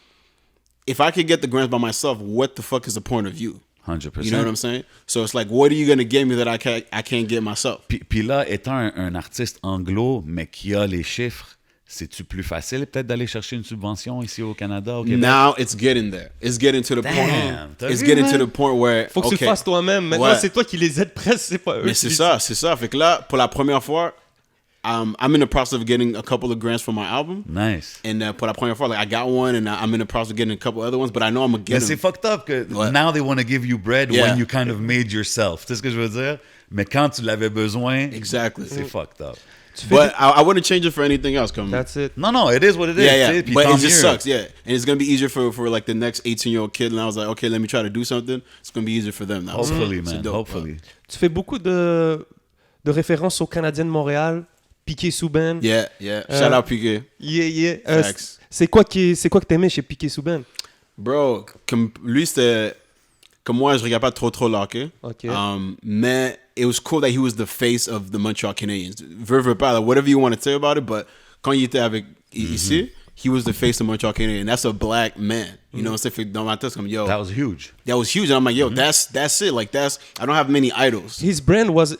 Speaker 3: if I could get the grants by myself, what the fuck is the point of you?
Speaker 2: 100%.
Speaker 3: You know what I'm saying? So it's like, what are you gonna give me that I can't get myself?
Speaker 2: Puis là, étant un artiste anglo, mais qui a les chiffres, c'est-tu plus facile peut-être d'aller chercher une subvention ici au Canada, au Québec?
Speaker 3: Now it's getting there. It's getting to the
Speaker 2: Damn,
Speaker 3: point. It's getting to the point where
Speaker 1: Faut que tu le fasses toi-même. Maintenant, c'est toi qui les aides presque, c'est pas eux.
Speaker 3: Mais c'est ça. Fait que là, pour la première fois, I'm in the process of getting a couple of grants for my album.
Speaker 2: Nice.
Speaker 3: And pour la première fois, like I got one, and I'm in the process of getting a couple other ones, but I know I'm gonna get
Speaker 2: Mais
Speaker 3: them.
Speaker 2: c'est fucked up que now they want to give you bread when you kind of made yourself. Tu sais ce que je veux dire? Mais quand tu l'avais besoin,
Speaker 3: exactly.
Speaker 2: C'est fucked up.
Speaker 3: But I wouldn't change it for anything else.
Speaker 1: That's it.
Speaker 2: No, it is what it is.
Speaker 3: Yeah.
Speaker 2: Puis
Speaker 3: But
Speaker 2: tant
Speaker 3: it just
Speaker 2: mieux.
Speaker 3: sucks, yeah. And it's going to be easier for like the next 18-year-old kid. And I was like, okay, let me try to do something. It's going to be easier for them now.
Speaker 2: Hopefully,
Speaker 3: So,
Speaker 2: man.
Speaker 3: dope,
Speaker 2: Hopefully.
Speaker 1: Tu fais beaucoup de références aux Canadiens de Montréal, Piqué Souben.
Speaker 3: Yeah. Shout out Piqué.
Speaker 1: Yeah.
Speaker 3: Facts.
Speaker 1: C'est quoi que t'aimais chez Piqué Souben?
Speaker 3: Bro, comme lui, c'était... Comme moi, je regarde pas trop le hockey.
Speaker 1: Okay.
Speaker 3: Mais it was cool that he was the face of the Montreal Canadiens. Veux pas, like, whatever you want to say about it, but quand il était avec ici, he was the face of Montreal Canadiens. And that's a black man. You know what I'm saying? Dans ma tête, comme, yo.
Speaker 2: That was huge.
Speaker 3: That was huge. And I'm like, yo, that's it. Like, I don't have many idols.
Speaker 1: His brand was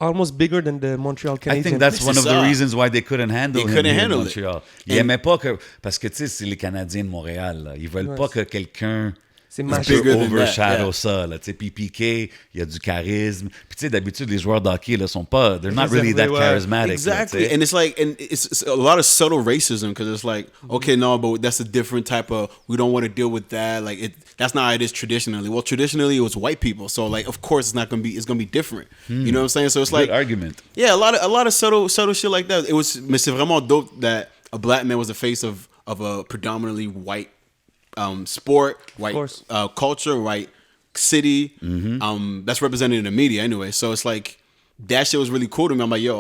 Speaker 1: almost bigger than the Montreal
Speaker 2: I
Speaker 1: Canadiens.
Speaker 2: think that's
Speaker 3: Mais
Speaker 2: one
Speaker 3: c'est
Speaker 2: of the
Speaker 3: ça.
Speaker 2: reasons why they couldn't handle
Speaker 3: They
Speaker 2: him
Speaker 3: couldn't
Speaker 2: here in
Speaker 3: handle it.
Speaker 2: Montreal. Ils
Speaker 3: And-
Speaker 2: aimaient pas que... Parce que, tu sais, c'est les Canadiens de Montréal, là. Ils veulent pas que quelqu'un...
Speaker 1: C'est
Speaker 2: peut
Speaker 1: magique.
Speaker 3: bigger than that,
Speaker 2: overshadow
Speaker 3: yeah.
Speaker 2: ça, là. Tu sais, puis Piqué, il y a du charisme. Puis tu sais, d'habitude, les joueurs d'hockey, là, sont pas... They're not really that
Speaker 1: Réservés, ouais.
Speaker 2: charismatic.
Speaker 3: Exactly,
Speaker 2: Là, tu sais.
Speaker 3: and it's like, and it's a lot of subtle racism because it's like, okay, no, but that's a different type of. We don't want to deal with that. Like that's not how it is traditionally. Well, traditionally it was white people, so like, of course, it's not gonna be. It's gonna be different. You know what I'm saying? So it's
Speaker 2: Good
Speaker 3: like,
Speaker 2: argument.
Speaker 3: yeah, a lot of subtle shit like that. It was, mais c'est vraiment dope that a black man was the face of a predominantly white sport, white
Speaker 1: course.
Speaker 3: culture, white city. That's represented in the media anyway. So it's like that shit was really cool to me. I'm like, yo,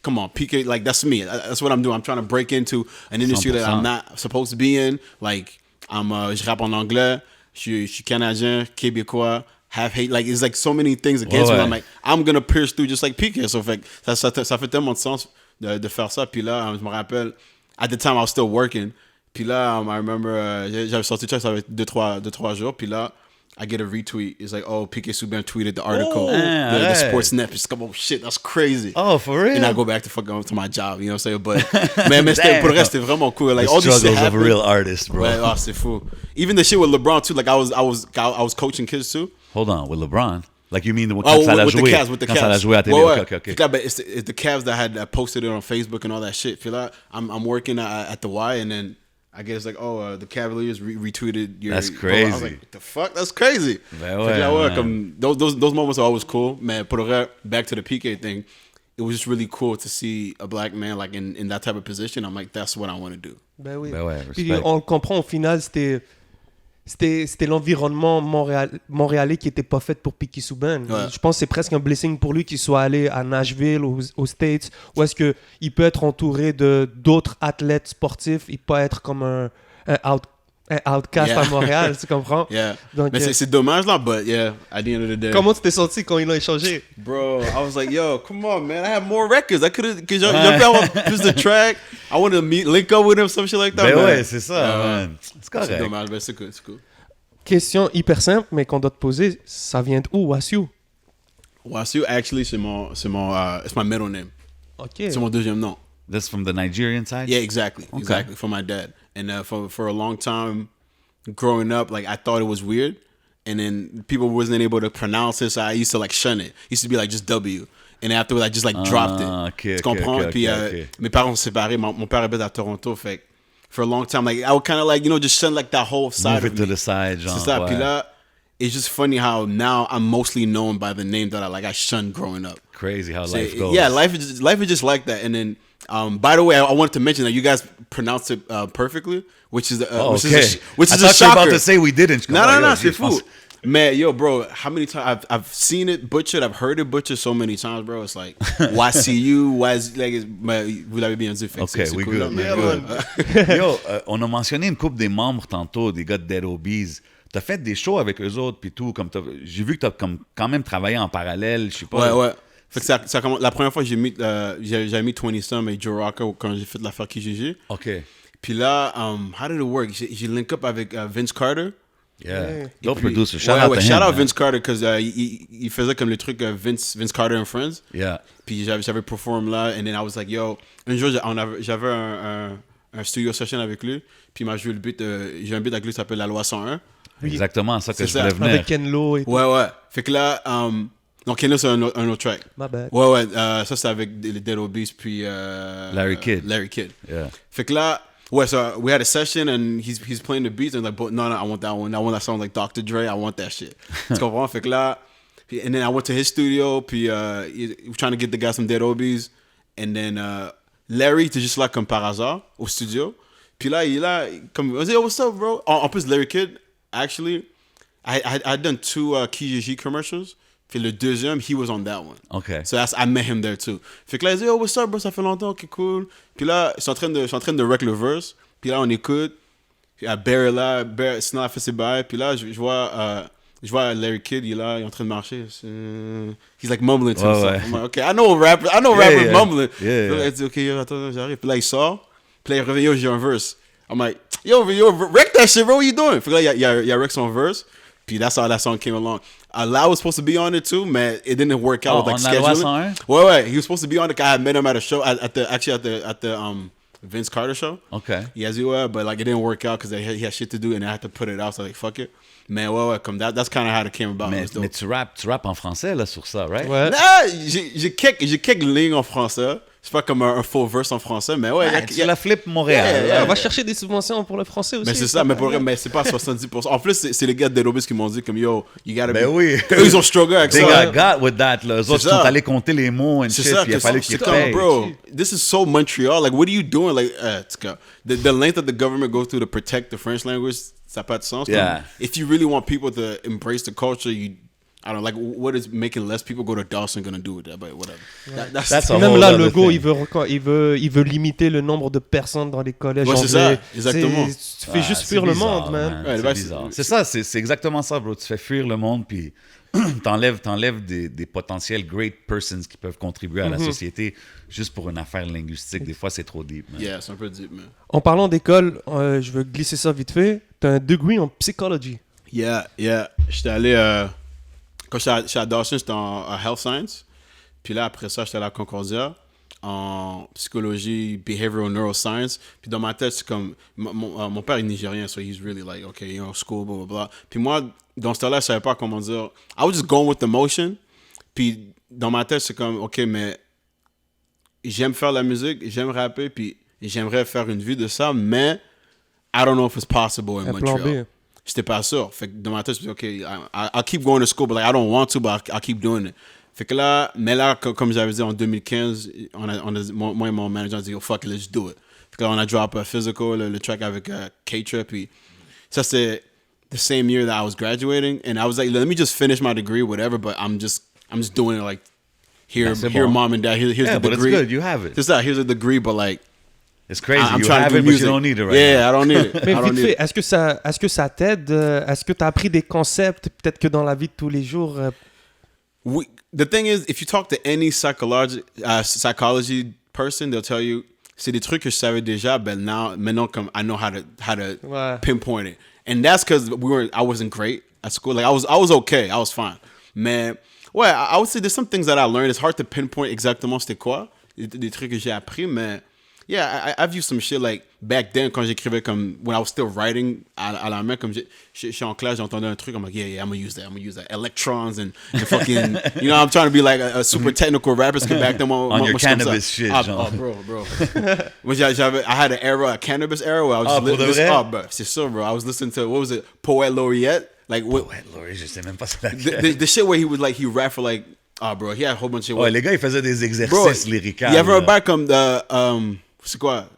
Speaker 3: come on, PK, like that's me. That's what I'm doing. I'm trying to break into an industry that I'm
Speaker 2: 100%.
Speaker 3: not supposed to be in. Like je rappe en anglais, je suis canadien, québécois. Half hate, like it's like so many things against
Speaker 2: Ouais,
Speaker 3: me.
Speaker 2: ouais.
Speaker 3: I'm like, I'm gonna pierce through just like PK. So fait, ça fait tellement de sens de faire ça. Puis là, je me rappelle, at the time I was still working. Puis là, I remember, j'avais sorti ça avec 2-3 jours. Puis là, I get a retweet. It's like, oh, PK Subban tweeted the article, the
Speaker 2: right.
Speaker 3: Sportsnet. It's like, oh shit, that's crazy.
Speaker 2: Oh, for real?
Speaker 3: And I go back to my job, you know what I'm saying? But man, c'était, pour le reste, c'était vraiment cool. Like
Speaker 2: The
Speaker 3: all this shit
Speaker 2: struggles of a
Speaker 3: happened.
Speaker 2: real artist, bro.
Speaker 3: Ouais, oh, c'est fou. Even the shit with LeBron too. Like I was coaching kids too.
Speaker 2: Hold on, with LeBron? Like you mean quand
Speaker 3: Oh,
Speaker 2: ça l'a
Speaker 3: with the
Speaker 2: joué?
Speaker 3: Cavs, with the
Speaker 2: Quand
Speaker 3: Cavs.
Speaker 2: ça l'a joué à télé,
Speaker 3: Ouais, ouais.
Speaker 2: ok.
Speaker 3: Fait que là, ben, it's the Cavs that had posted it on Facebook and all that shit. Puis là, I'm working at the Y, and then I guess like, oh, the Cavaliers retweeted your.
Speaker 2: That's
Speaker 3: I was
Speaker 2: crazy.
Speaker 3: like, what the fuck? That's crazy.
Speaker 2: Ben
Speaker 3: Fait que là,
Speaker 2: ouais,
Speaker 3: ouais,
Speaker 2: man.
Speaker 3: comme those moments are always cool. Man, pour le reste, back to the PK thing, it was just really cool to see a black man like in that type of position. I'm like, that's what I want to do.
Speaker 1: Ben oui.
Speaker 2: Ben ouais,
Speaker 1: Puis
Speaker 2: respect.
Speaker 1: on le comprend, au final, c'était l'environnement montréalais qui était pas fait pour Piqué Subban.
Speaker 3: Ouais.
Speaker 1: Je pense que c'est presque un blessing pour lui qu'il soit allé à Nashville, aux States, où est-ce qu'il peut être entouré d'autres athlètes sportifs, il peut être comme un outcast
Speaker 3: Yeah.
Speaker 1: à Montréal, tu comprends?
Speaker 3: Yeah.
Speaker 1: Donc,
Speaker 3: Mais c'est dommage là, but yeah, at the end of the day.
Speaker 1: comment tu t'es senti quand ils l'ont échangé?
Speaker 3: Bro, I was like, yo, come on, man. I have more records. I could have, because y'all want plus de track. I want to link up with him, some shit like that.
Speaker 2: Ben
Speaker 3: man.
Speaker 2: ouais, c'est ça, man. C'est
Speaker 3: C'est
Speaker 2: correct.
Speaker 3: dommage, mais c'est cool, c'est cool.
Speaker 1: Question hyper simple, mais qu'on doit te poser, ça vient d'où, Wassiu?
Speaker 3: Wasu, actually, it's my middle name.
Speaker 1: Ok.
Speaker 3: C'est mon deuxième nom.
Speaker 2: That's from the Nigerian side?
Speaker 3: Yeah, exactly.
Speaker 2: Okay.
Speaker 3: Exactly. For my dad. And for a long time growing up, like I thought it was weird. And then people wasn't able to pronounce it, so I used to like shun it. It used to be like just W. And afterwards, I just like dropped it.
Speaker 2: Okay,
Speaker 3: Tu comprends? Puis mes parents sont séparés. Mon père habite à Toronto. Fait que for a long time, like I would kind of like, just shun like that whole side
Speaker 2: Move
Speaker 3: of
Speaker 2: it to
Speaker 3: me.
Speaker 2: the side, genre.
Speaker 3: C'est ça.
Speaker 2: ouais.
Speaker 3: Puis là, it's just funny how now I'm mostly known by the name that I shunned growing up.
Speaker 2: Crazy how
Speaker 3: So,
Speaker 2: life goes.
Speaker 3: yeah, life is just like that. And then, by the way, I wanted to mention that you guys pronounce it perfectly, which is
Speaker 2: Oh,
Speaker 3: which
Speaker 2: okay.
Speaker 3: is which
Speaker 2: I
Speaker 3: is a
Speaker 2: thought you were about
Speaker 3: shocker.
Speaker 2: to say we didn't.
Speaker 3: No, c'est
Speaker 2: je pense-
Speaker 3: fou. Man, yo, bro, how many times I've seen it butchered, I've heard it butchered so many times, bro. It's like YCU, like, vous l'avez bien dit. Fait que
Speaker 2: Okay,
Speaker 3: c'est
Speaker 2: we
Speaker 3: cool,
Speaker 2: good.
Speaker 3: là,
Speaker 2: Yeah,
Speaker 3: man.
Speaker 2: Yo, on a mentionné une couple des membres tantôt, des gars de Dead Obies. T'as fait des shows avec eux autres, puis tout. J'ai vu que t'as quand même travaillé en parallèle, je sais pas.
Speaker 3: Ouais. Fait que ça commence, la première fois que j'avais mis 20 Some et Joe Rocca quand j'ai fait l'affaire KGG.
Speaker 2: OK.
Speaker 3: Puis là, how did it work? J'ai link up avec Vince Carter.
Speaker 2: Yeah.
Speaker 1: Et
Speaker 2: Dope
Speaker 3: Puis-
Speaker 2: producer. Shout
Speaker 3: ouais,
Speaker 2: out
Speaker 3: ouais,
Speaker 2: to
Speaker 3: shout
Speaker 2: him,
Speaker 3: out
Speaker 2: man.
Speaker 3: Vince Carter, because il faisait comme le truc Vince Carter and Friends.
Speaker 2: Yeah.
Speaker 3: Puis j'avais perform là, and then I was like, yo, un jour j'avais un studio session avec lui, puis il m'a joué le beat, j'ai un beat avec lui qui s'appelle La Loi 101.
Speaker 2: Exactement, ça que
Speaker 3: C'est
Speaker 2: je
Speaker 3: ça.
Speaker 2: voulais venir.
Speaker 1: Avec Ken Lo et tout.
Speaker 3: Ouais. Fait que là, donc Kenlo c'est un autre track.
Speaker 1: My bad.
Speaker 3: Ouais, ça c'est avec les Dead Obies, puis
Speaker 2: Larry Kidd.
Speaker 3: Yeah. Fait que là, ouais, so we had a session and he's playing the beats and like, but no, I want that one. I want that song like Dr. Dre. I want that shit. Tu comprends? Fait que là, and then I went to his studio, puis he was trying to get the guy some Dead Obies, and then Larry était juste là comme par hasard au studio. Puis là, il est là, comme, I was like, yo, what's up, bro? En plus, Larry Kidd, actually, I done 2 KGG commercials. Puis le deuxième, he was on that one.
Speaker 2: OK.
Speaker 3: So I met him there too. Fait que là, il dit, oh, what's up, bro? Ça fait longtemps, ok, cool. Puis là, je suis en train de rec le verse. Puis là, on écoute. Puis à Barry là, sinon, elle fait ses bails. Puis là, je vois Larry Kidd, il est là, il est en train de marcher. He's like mumbling to himself.
Speaker 2: ouais.
Speaker 3: I'm like, okay, I know rappers
Speaker 2: yeah.
Speaker 3: mumbling.
Speaker 2: Yeah,
Speaker 3: Puis là,
Speaker 2: yeah.
Speaker 3: il dit, ok, yo, attends, j'arrive. Puis là, il sort. Puis là, il revient, yo, j'ai un verse. I'm like, yo, rec that shit, bro, what you doing? Fait que là, il y a rec son verse. Puis that's how that song came along. Lau was supposed to be on it too, man. It didn't work out with like
Speaker 2: on La Loi
Speaker 3: scheduling.
Speaker 2: 101?
Speaker 3: Ouais. He was supposed to be on it. I had met him at a show at the Vince Carter show.
Speaker 2: Okay.
Speaker 3: Yes, he was, but like it didn't work out because he had shit to do and I had to put it out. So like fuck it, man. Come that's kind of how it came about.
Speaker 2: Mais tu rappes en français là sur ça, right?
Speaker 1: Ouais.
Speaker 3: Nah, j'ai quelques lignes en français. C'est pas comme un faux verse en français, mais ouais.
Speaker 2: Ah, tu la flippes Montréal.
Speaker 3: Yeah,
Speaker 1: On va chercher des subventions pour le français aussi.
Speaker 3: Mais c'est ça, mais pour vrai, mais c'est pas 70%. En plus, c'est les gars de Delobis qui m'ont dit comme yo, you gotta
Speaker 2: Ben
Speaker 3: be.
Speaker 2: oui.
Speaker 3: Eux, ils ont struggle avec
Speaker 2: They
Speaker 3: ça.
Speaker 2: got with that, là. Eux autres, ils sont
Speaker 3: ça.
Speaker 2: allés compter les mots and
Speaker 3: C'est
Speaker 2: shit,
Speaker 3: ça,
Speaker 2: puis il a fallu qu'ils
Speaker 3: c'est comme,
Speaker 2: payent.
Speaker 3: bro, this is so Montreal. Like, what are you doing? Like, the length that the government goes through to protect the French language, ça n'a pas de sens.
Speaker 2: Yeah.
Speaker 3: Comme, if you really want people to embrace the culture, I don't know, like, what is making less people go to Dawson gonna do with that? But whatever.
Speaker 2: That's a
Speaker 1: Même
Speaker 2: whole
Speaker 1: là,
Speaker 2: other
Speaker 1: le go,
Speaker 2: thing.
Speaker 1: il veut limiter le nombre de personnes dans les collèges
Speaker 3: Ouais, c'est
Speaker 1: anglais.
Speaker 3: ça, exactement.
Speaker 1: Tu fais juste
Speaker 2: c'est
Speaker 1: fuir le
Speaker 2: bizarre,
Speaker 1: monde, man.
Speaker 3: Ouais,
Speaker 2: c'est
Speaker 3: bah,
Speaker 2: bizarre. C'est ça, c'est exactement ça, bro. Tu fais fuir le monde, puis t'enlèves des potentiels great persons qui peuvent contribuer à la société juste pour une affaire linguistique. Des fois, c'est trop deep, man.
Speaker 3: Yeah, c'est un peu deep, man.
Speaker 1: En parlant d'école, je veux glisser ça vite fait. T'as un degree en psychology.
Speaker 3: Yeah. J'étais allé, quand j'étais à Dawson, j'étais en health science. Puis là, après ça, j'étais allé à Concordia en psychologie, behavioral neuroscience. Puis dans ma tête, c'est comme, mon père est nigérien, so he's really like, okay, you know, school, blah, blah, blah. Puis moi, dans ce temps-là, je savais pas comment dire. I was just going with the motion. Puis dans ma tête, c'est comme, ok, mais j'aime faire la musique, j'aime rapper, puis j'aimerais faire une vie de ça, mais I don't know if it's possible in
Speaker 1: Un plan
Speaker 3: Montreal.
Speaker 1: B.
Speaker 3: J'étais pas sûr. Fait que dans ma tête, je me dis, OK, I'll keep going to school, but like, I don't want to, but I'll keep doing it. Fait que là, mais là, comme j'avais dit en 2015, moi et mon manager ont dit, oh, fuck it, let's do it. Fait que là, on a drop a physical, le track avec K-Trip, puis ça, c'est the same year that I was graduating, and I was like, let me just finish my degree, whatever, but I'm just doing it like, here,
Speaker 2: C'est
Speaker 3: here,
Speaker 2: bon.
Speaker 3: mom and dad, here's
Speaker 2: Yeah,
Speaker 3: the
Speaker 2: but
Speaker 3: degree.
Speaker 2: it's good. You have it.
Speaker 3: C'est ça, here's a degree, but like,
Speaker 2: It's crazy.
Speaker 3: I'm
Speaker 2: You
Speaker 3: trying
Speaker 2: have
Speaker 3: to do
Speaker 2: it, but
Speaker 3: music.
Speaker 2: you don't need it right
Speaker 3: yeah,
Speaker 2: now.
Speaker 3: I don't need it.
Speaker 1: Mais
Speaker 3: I don't
Speaker 1: vite
Speaker 3: need
Speaker 1: fait,
Speaker 3: it.
Speaker 1: est-ce que ça t'aide? Est-ce que tu as appris des concepts, peut-être que dans la vie de tous les jours?
Speaker 3: The thing is, if you talk to any psychology person, they'll tell you c'est des trucs que je savais déjà, but maintenant comme I know how to
Speaker 1: Ouais.
Speaker 3: pinpoint it, and that's because I wasn't great at school. Like I was okay, I was fine. Mais ouais, I would say there's some things that I learned. It's hard to pinpoint exactement c'était quoi, des trucs que j'ai appris, mais yeah, I've used some shit like back then quand j'écrivais comme when I was still writing à la main, comme je suis en classe, j'entendais un truc, I'm like yeah, I'm gonna use that. Electrons and fucking, you know, I'm trying to be like a super technical rapper. Parce que back then,
Speaker 2: On your cannabis shit, genre.
Speaker 3: Oh, bro. Moi, I had a cannabis era where I was
Speaker 2: pour de vrai?
Speaker 3: bro, c'est sûr, bro. I was listening to, what was it, Poet Laureate? Like, what,
Speaker 2: Ouais, Laurie, je sais même pas c'est laquelle.
Speaker 3: the shit where he rapped for like, bro, he had a whole bunch of shit.
Speaker 2: Ouais, les gars, ils faisaient des
Speaker 3: Bro,
Speaker 2: exercices lyricaux.
Speaker 3: il y avait un
Speaker 2: là.
Speaker 3: bac comme c'est quoi?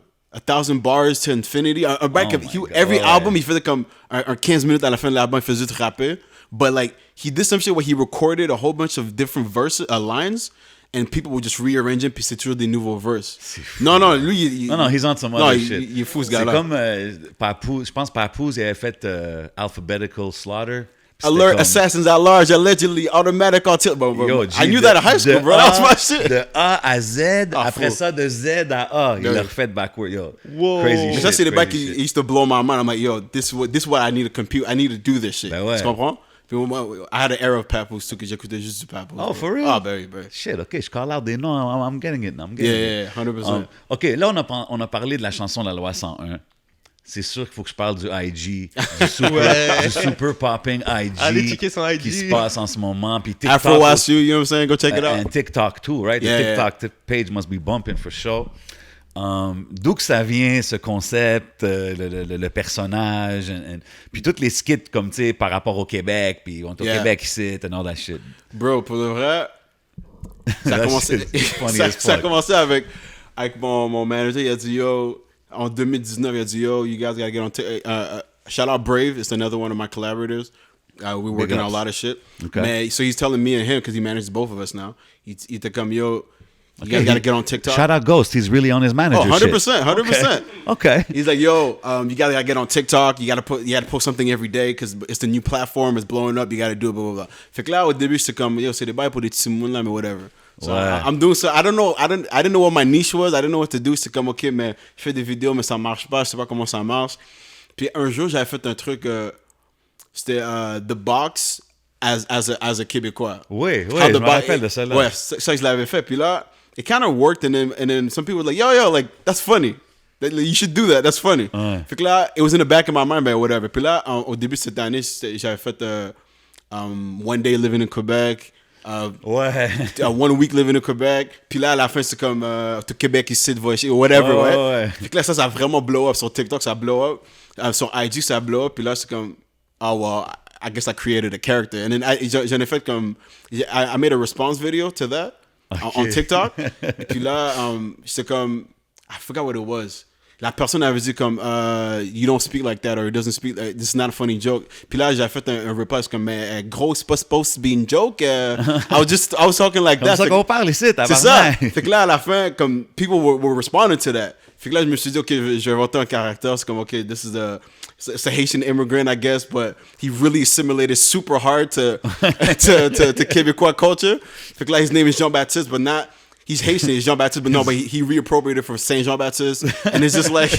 Speaker 3: 1,000 bars to infinity. Un bac
Speaker 2: Oh
Speaker 3: comme,
Speaker 2: my God,
Speaker 3: every
Speaker 2: ouais.
Speaker 3: album, il faisait comme un 15 minutes à la fin de l'album, il faisait juste rapper. But like, he did some shit where he recorded a whole bunch of different verses, lines, and people would just rearrange it, puis c'est toujours des nouveaux verses. Non, lui,
Speaker 2: Non, he's on some
Speaker 3: non,
Speaker 2: other shit.
Speaker 3: il est fou, ce
Speaker 2: C'est
Speaker 3: gars-là.
Speaker 2: comme Papoose, je pense Papoose, il avait fait Alphabetical Slaughter. Puis c'était
Speaker 3: Alert
Speaker 2: comme-
Speaker 3: assassins at large, allegedly, automatic on tilt. Bro,
Speaker 2: Yo,
Speaker 3: I knew that in high school,
Speaker 2: de
Speaker 3: bro. That was
Speaker 2: A-
Speaker 3: my shit.
Speaker 2: De A à Z,
Speaker 3: Ah,
Speaker 2: après
Speaker 3: fou.
Speaker 2: ça, de Z à A. Il
Speaker 3: Yeah.
Speaker 2: l'a refait backward, yo.
Speaker 1: Wow.
Speaker 2: Crazy
Speaker 1: Mais
Speaker 2: shit.
Speaker 3: Ça, c'est les bacs
Speaker 2: crazy
Speaker 3: qui
Speaker 2: shit.
Speaker 3: used to blow my mind. I'm like, yo, this is what I need to compute. I need to do this shit.
Speaker 2: Ben ouais.
Speaker 3: Tu comprends? Puis moi, I had an era of Papoose too, que j'écoutais juste du Papoose.
Speaker 2: Oh,
Speaker 3: bro.
Speaker 2: for real?
Speaker 3: Ah, very.
Speaker 2: Shit, OK, je call out des noms. I'm getting it. I'm getting
Speaker 3: Yeah,
Speaker 2: it.
Speaker 3: 100%.
Speaker 2: OK, là, on a parlé de la chanson de la loi 101. C'est sûr qu'il faut que je parle du IG, du super popping IG,
Speaker 1: Allez checker son IG.
Speaker 2: qui se passe en ce moment. Puis TikTok,
Speaker 3: Afro Wasu, you know what I'm saying? Go check it
Speaker 2: and
Speaker 3: out.
Speaker 2: TikTok too, right?
Speaker 3: Yeah,
Speaker 2: The TikTok page must be bumping for sure. D'où que ça vient, ce concept, le personnage, puis toutes les skits comme, tu sais, par rapport au Québec, puis on est au
Speaker 3: Yeah.
Speaker 2: Québec ici, and all that shit.
Speaker 3: Bro, pour le vrai, ça a
Speaker 2: That
Speaker 3: commencé,
Speaker 2: shit is funny
Speaker 3: ça,
Speaker 2: as
Speaker 3: ça a
Speaker 2: fuck.
Speaker 3: commencé avec mon manager. Il a dit, yo, en 2019, il a dit, yo, you guys gotta get on shout out Brave, it's another one of my collaborators. We're working on a
Speaker 2: ups.
Speaker 3: lot of shit.
Speaker 2: Okay.
Speaker 3: Mais, so he's telling me and him, because he manages both of us now. Il était comme, yo, you guys gotta get on TikTok.
Speaker 2: Shout out Ghost, he's really on his manager
Speaker 3: Oh, 100%,
Speaker 2: shit.
Speaker 3: 100%.
Speaker 2: Okay.
Speaker 3: He's like, yo, you gotta get on TikTok. You gotta post something every day because it's the new platform. It's blowing up. You gotta do it, blah, blah, blah. Fait que là, au début, j'étais comme, yo, c'est des bails pour des petits mouns là, mais whatever. So
Speaker 2: Ouais.
Speaker 3: I'm doing so. I didn't know what my niche was. I didn't know what to do. C'est comme, ok, mais je fais des vidéos, mais ça marche pas. Je sais pas comment ça marche. Puis un jour, j'avais fait un truc C'était The Box as a Québécois.
Speaker 2: Oui,
Speaker 3: How
Speaker 2: je
Speaker 3: the
Speaker 2: me
Speaker 3: Bo-
Speaker 2: rappelle de celle-là.
Speaker 3: Ouais, ça, je l'avais fait. Puis là, it kind of worked, and then some people were like, yo, like, that's funny. You should do that, that's funny.
Speaker 2: Ouais.
Speaker 3: Fait que là, it was in the back of my mind, but whatever. Puis là, au début de cette année, j'avais fait One Day Living in Quebec,
Speaker 2: Ouais.
Speaker 3: 1 week living in Quebec. Puis là, à la fin, c'est comme to Québec ici, voici, whatever, ouais. Fait que là, ça a vraiment blow up. Sur TikTok, ça blow up. Sur IG, ça blow up. Puis là, c'est comme, oh, well, I guess I created a character. And then j'en ai fait comme, I made a response video to that on TikTok. Et puis là, j'étais comme, I forgot what it was. La personne avait dit comme, you don't speak like that, or it doesn't speak, this is not a funny joke. Puis là, j'ai fait un reply, c'est comme, mais gros, c'est pas supposed to be a joke. I was talking like
Speaker 2: Comme
Speaker 3: that.
Speaker 2: ça qu'on parle ici,
Speaker 3: C'est ça.
Speaker 2: tabarnak.
Speaker 3: Fait que là, à la fin, comme, people were responding to that. Fait que là, je me suis dit, OK, je vais inventer un caractère. C'est comme, OK, this is it's a Haitian immigrant, I guess, but he really assimilated super hard to Québécois culture. Fait que là, his name is Jean-Baptiste, but not... He's Haitian, he's Jean-Baptiste, but no, but he reappropriated from Saint Jean-Baptiste. And it's just like...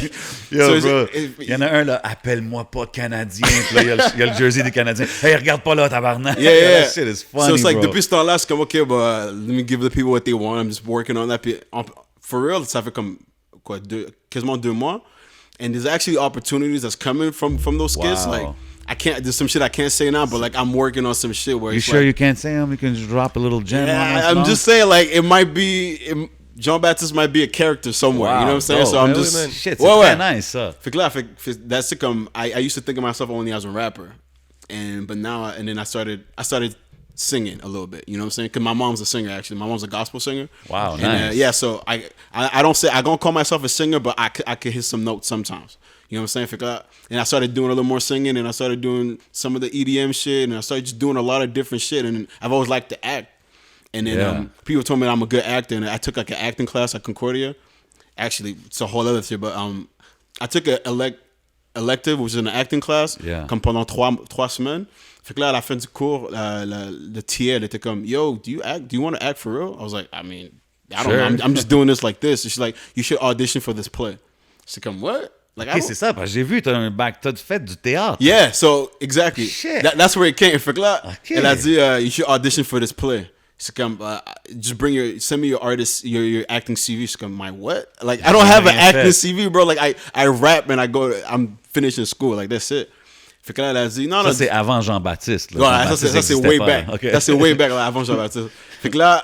Speaker 2: Yo,
Speaker 3: so
Speaker 2: bro, il y en a un, là, appelle-moi pas Canadien. Puis là, il y a le jersey des Canadiens. Hey, regarde pas là, tabarnak.
Speaker 3: Yeah.
Speaker 2: That shit is funny,
Speaker 3: So it's like,
Speaker 2: bro.
Speaker 3: depuis ce temps-là, c'est comme, OK, but let me give the people what they want. I'm just working on that. Puis, for real, ça fait comme, quoi, quasiment 2 mois. And there's actually opportunities that's coming from those skits.
Speaker 2: Wow.
Speaker 3: Like, there's some shit I can't say now, but like, I'm working on some shit where
Speaker 2: You
Speaker 3: it's
Speaker 2: sure
Speaker 3: like,
Speaker 2: you can't say them? You can just drop a little gem on us,
Speaker 3: I'm
Speaker 2: no?
Speaker 3: just saying, like, it might be... Jean-Baptiste might be a character somewhere, you know what I'm saying?
Speaker 2: dope.
Speaker 3: So I'm
Speaker 1: Ben oui,
Speaker 3: just...
Speaker 1: man.
Speaker 2: Shit, c'est
Speaker 3: Ouais,
Speaker 2: très
Speaker 3: ouais.
Speaker 2: nice, ça.
Speaker 3: Fait que là, that's it. I used to think of myself only as a rapper, but now then I started singing a little bit. You know what I'm saying? Because my mom's a singer. Actually, my mom's a gospel singer.
Speaker 2: Wow,
Speaker 3: And,
Speaker 2: nice.
Speaker 3: yeah, so I don't call myself a singer, but I could hit some notes sometimes. You know what I'm saying? Fait que là, and I started doing a little more singing, and I started doing some of the EDM shit, and I started just doing a lot of different shit. And I've always liked to act. And then
Speaker 2: Yeah.
Speaker 3: people told me I'm a good actor, and I took like an acting class at Concordia. Actually, it's a whole other thing, but I took a elective, which is an acting class,
Speaker 2: Yeah.
Speaker 3: comme pendant 3 semaines. Fait que là, à la fin du cours, le TA, elle était comme, yo, do you want to act for real? I was like, I mean, I don't know, I'm just doing this like this. And she's like, you should audition for this play. She's comme, what? Like,
Speaker 2: Ok, c'est ça, parce que j'ai vu, t'as fait du théâtre.
Speaker 3: yeah, so exactly.
Speaker 2: Shit.
Speaker 3: That's where it came. Fait que là,
Speaker 2: Ok.
Speaker 3: elle a dit, you should audition for this play. C'est comme, just send me your artist, your acting CV. C'est comme, my what? Like, I don't have an acting CV, bro. Like, I rap and I'm finishing school. Like, that's it. Fait que là, elle a dit, non,
Speaker 2: Ça,
Speaker 3: non.
Speaker 2: c'est avant Jean-Baptiste. là.
Speaker 3: Ouais,
Speaker 2: Jean-Baptiste
Speaker 3: ça c'est
Speaker 2: existait
Speaker 3: way
Speaker 2: pas,
Speaker 3: back.
Speaker 2: là. Ok.
Speaker 3: Ça c'est way back, là, avant Jean-Baptiste. Fait que là,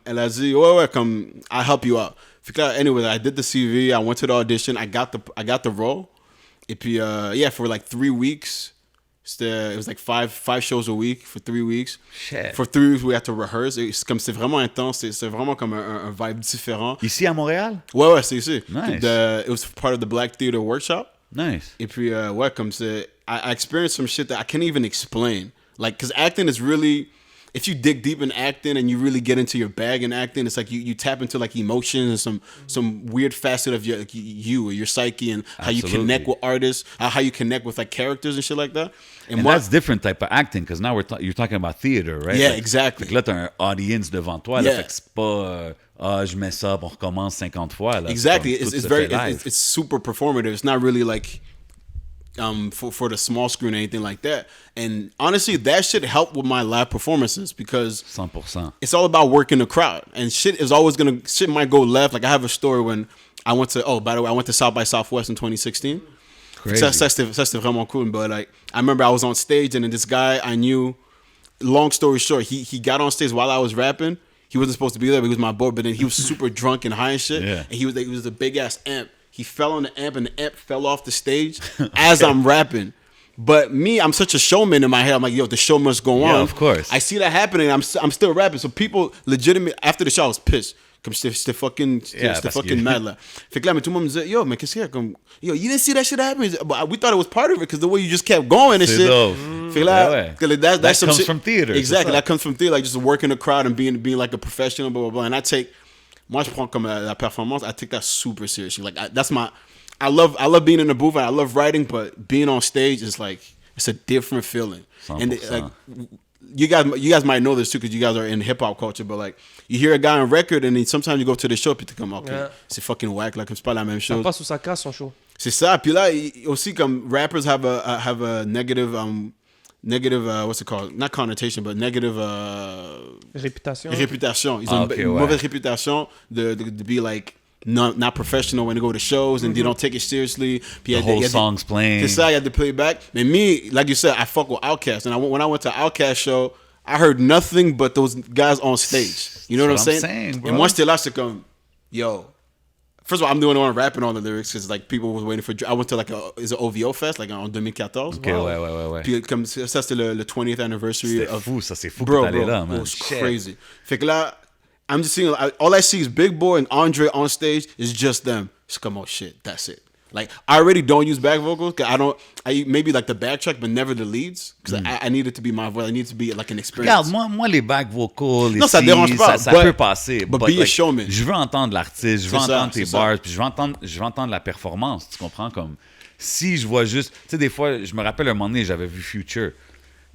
Speaker 3: elle a dit, ouais, comme, I'll help you out. Fait que là, anyway, I did the CV, I went to the audition, I got the role. Et puis, yeah, for like 3 weeks, it was like five shows a week for 3 weeks.
Speaker 2: Shit.
Speaker 3: For 3 weeks, we had to rehearse. C'est vraiment intense, c'est vraiment comme un vibe différent.
Speaker 2: Ici à Montréal?
Speaker 3: Ouais, c'est ici.
Speaker 2: Nice.
Speaker 3: It was part of the Black Theater Workshop.
Speaker 2: Nice.
Speaker 3: Et puis, ouais, comme c'est... I experienced some shit that I can't even explain. Like, because acting is really... If you dig deep in acting and you really get into your bag in acting, it's like you tap into like emotions and some weird facet of you or your psyche and how you
Speaker 2: Absolutely.
Speaker 3: connect with artists, how you connect with like characters and shit like that.
Speaker 2: And
Speaker 3: moi-
Speaker 2: that's different type of acting, because now you're talking about theater, right?
Speaker 3: Yeah,
Speaker 2: Like,
Speaker 3: exactly.
Speaker 2: Fait que là, t'as un audience devant toi, là,
Speaker 3: Yeah.
Speaker 2: fait que c'est pas je mets ça, puis on recommence 50 fois. Là.
Speaker 3: Exactly.
Speaker 2: C'est comme,
Speaker 3: It's
Speaker 2: tout se
Speaker 3: very
Speaker 2: fait live.
Speaker 3: it's super performative. It's not really like for the small screen or anything like that. And honestly, that shit helped with my live performances because
Speaker 2: 100%.
Speaker 3: it's all about working the crowd. And shit might go left. Like I have a story when I went to South by Southwest in 2016.
Speaker 2: Crazy.
Speaker 3: Ça c'était vraiment cool. But like I remember I was on stage and then this guy I knew, long story short, he got on stage while I was rapping. He wasn't supposed to be there, but he was my boy. But then he was super drunk and high and shit.
Speaker 2: Yeah.
Speaker 3: And he was a big ass amp. He fell on the amp and the amp fell off the stage as I'm rapping. But me, I'm such a showman in my head. I'm like, yo, the show must go on.
Speaker 2: Yeah, of course.
Speaker 3: I see that happening. I'm still rapping. So people legitimate after the show, I was pissed. Comme j'étais fucking
Speaker 2: parce que-
Speaker 3: mad là. Fait que là, mais tout le monde me disait, yo, mais qu'est-ce qu'il y a? Comme, yo, you didn't see that shit happen? But we thought it was part of it because the way you just kept going and
Speaker 2: C'est
Speaker 3: shit.
Speaker 2: dope.
Speaker 3: Fait que là,
Speaker 2: Ouais, ouais.
Speaker 3: que that's
Speaker 2: That
Speaker 3: some
Speaker 2: comes
Speaker 3: shit.
Speaker 2: from theater,
Speaker 3: Exactly,
Speaker 2: c'est ça.
Speaker 3: that comes from theater, like just working the crowd and being like a professional, blah, blah, blah. And moi je prends comme la performance, I take that super seriously. Like I love being in the booth and I love writing, but being on stage is like, it's a different feeling. And
Speaker 2: 100%.
Speaker 3: like, you guys might know this too because you guys are in hip hop culture, but like you hear a guy on record and then sometimes you go to the show puis tu comme okay,
Speaker 1: Yeah.
Speaker 3: c'est fucking whack, like c'est pas la même
Speaker 1: Ça
Speaker 3: chose.
Speaker 1: passe sous sa casse, son show.
Speaker 3: C'est ça. Puis là aussi comme rappers have a negative what's it called? Not connotation, but negative
Speaker 1: Réputation.
Speaker 3: réputation. Ils
Speaker 2: Ah,
Speaker 3: ont
Speaker 2: ok,
Speaker 3: une
Speaker 2: ouais.
Speaker 3: mauvaise réputation de be like not professional when they go to shows and they don't take it seriously. Puis
Speaker 2: The whole song's playing.
Speaker 3: C'est ça, you had to play it back. And me, like you said, I fuck with Outkast. And when I went to Outkast show, I heard nothing but those guys on stage. You know what I'm
Speaker 2: That's what
Speaker 3: saying?
Speaker 2: I'm saying, bro.
Speaker 3: And moi, j'étais là, c'est comme, yo. First of all, I'm the only one rapping all the lyrics because like people was waiting for. I went to like is it OVO Fest like en 2014.
Speaker 2: Ok, ouais.
Speaker 3: Puis comme ça c'était le 20th anniversary
Speaker 2: C'était
Speaker 3: of.
Speaker 2: fou, ça, c'est fou que
Speaker 3: Bro,
Speaker 2: t'allais
Speaker 3: bro,
Speaker 2: là, man.
Speaker 3: it was
Speaker 2: Shit.
Speaker 3: crazy. Fait que là, I'm just seeing all I see is Big Boy and Andre on stage. It's just them. It's come on, shit. That's it. Like I already don't use back vocals. Cause I maybe like the backtrack, but never the leads. Because I need it to be my voice. I need it to be like an experience.
Speaker 2: Regarde, moi les back vocals, les
Speaker 3: Non, ça
Speaker 2: scenes,
Speaker 3: dérange pas,
Speaker 2: ça
Speaker 3: but-
Speaker 2: peut passer.
Speaker 3: but be a showman.
Speaker 2: Je veux entendre l'artiste, je veux
Speaker 3: C'est ça,
Speaker 2: entendre tes
Speaker 3: c'est ça.
Speaker 2: bars, puis je veux entendre la performance, tu comprends? Comme, si je vois juste... Tu sais, des fois, je me rappelle un moment donné, j'avais vu Future,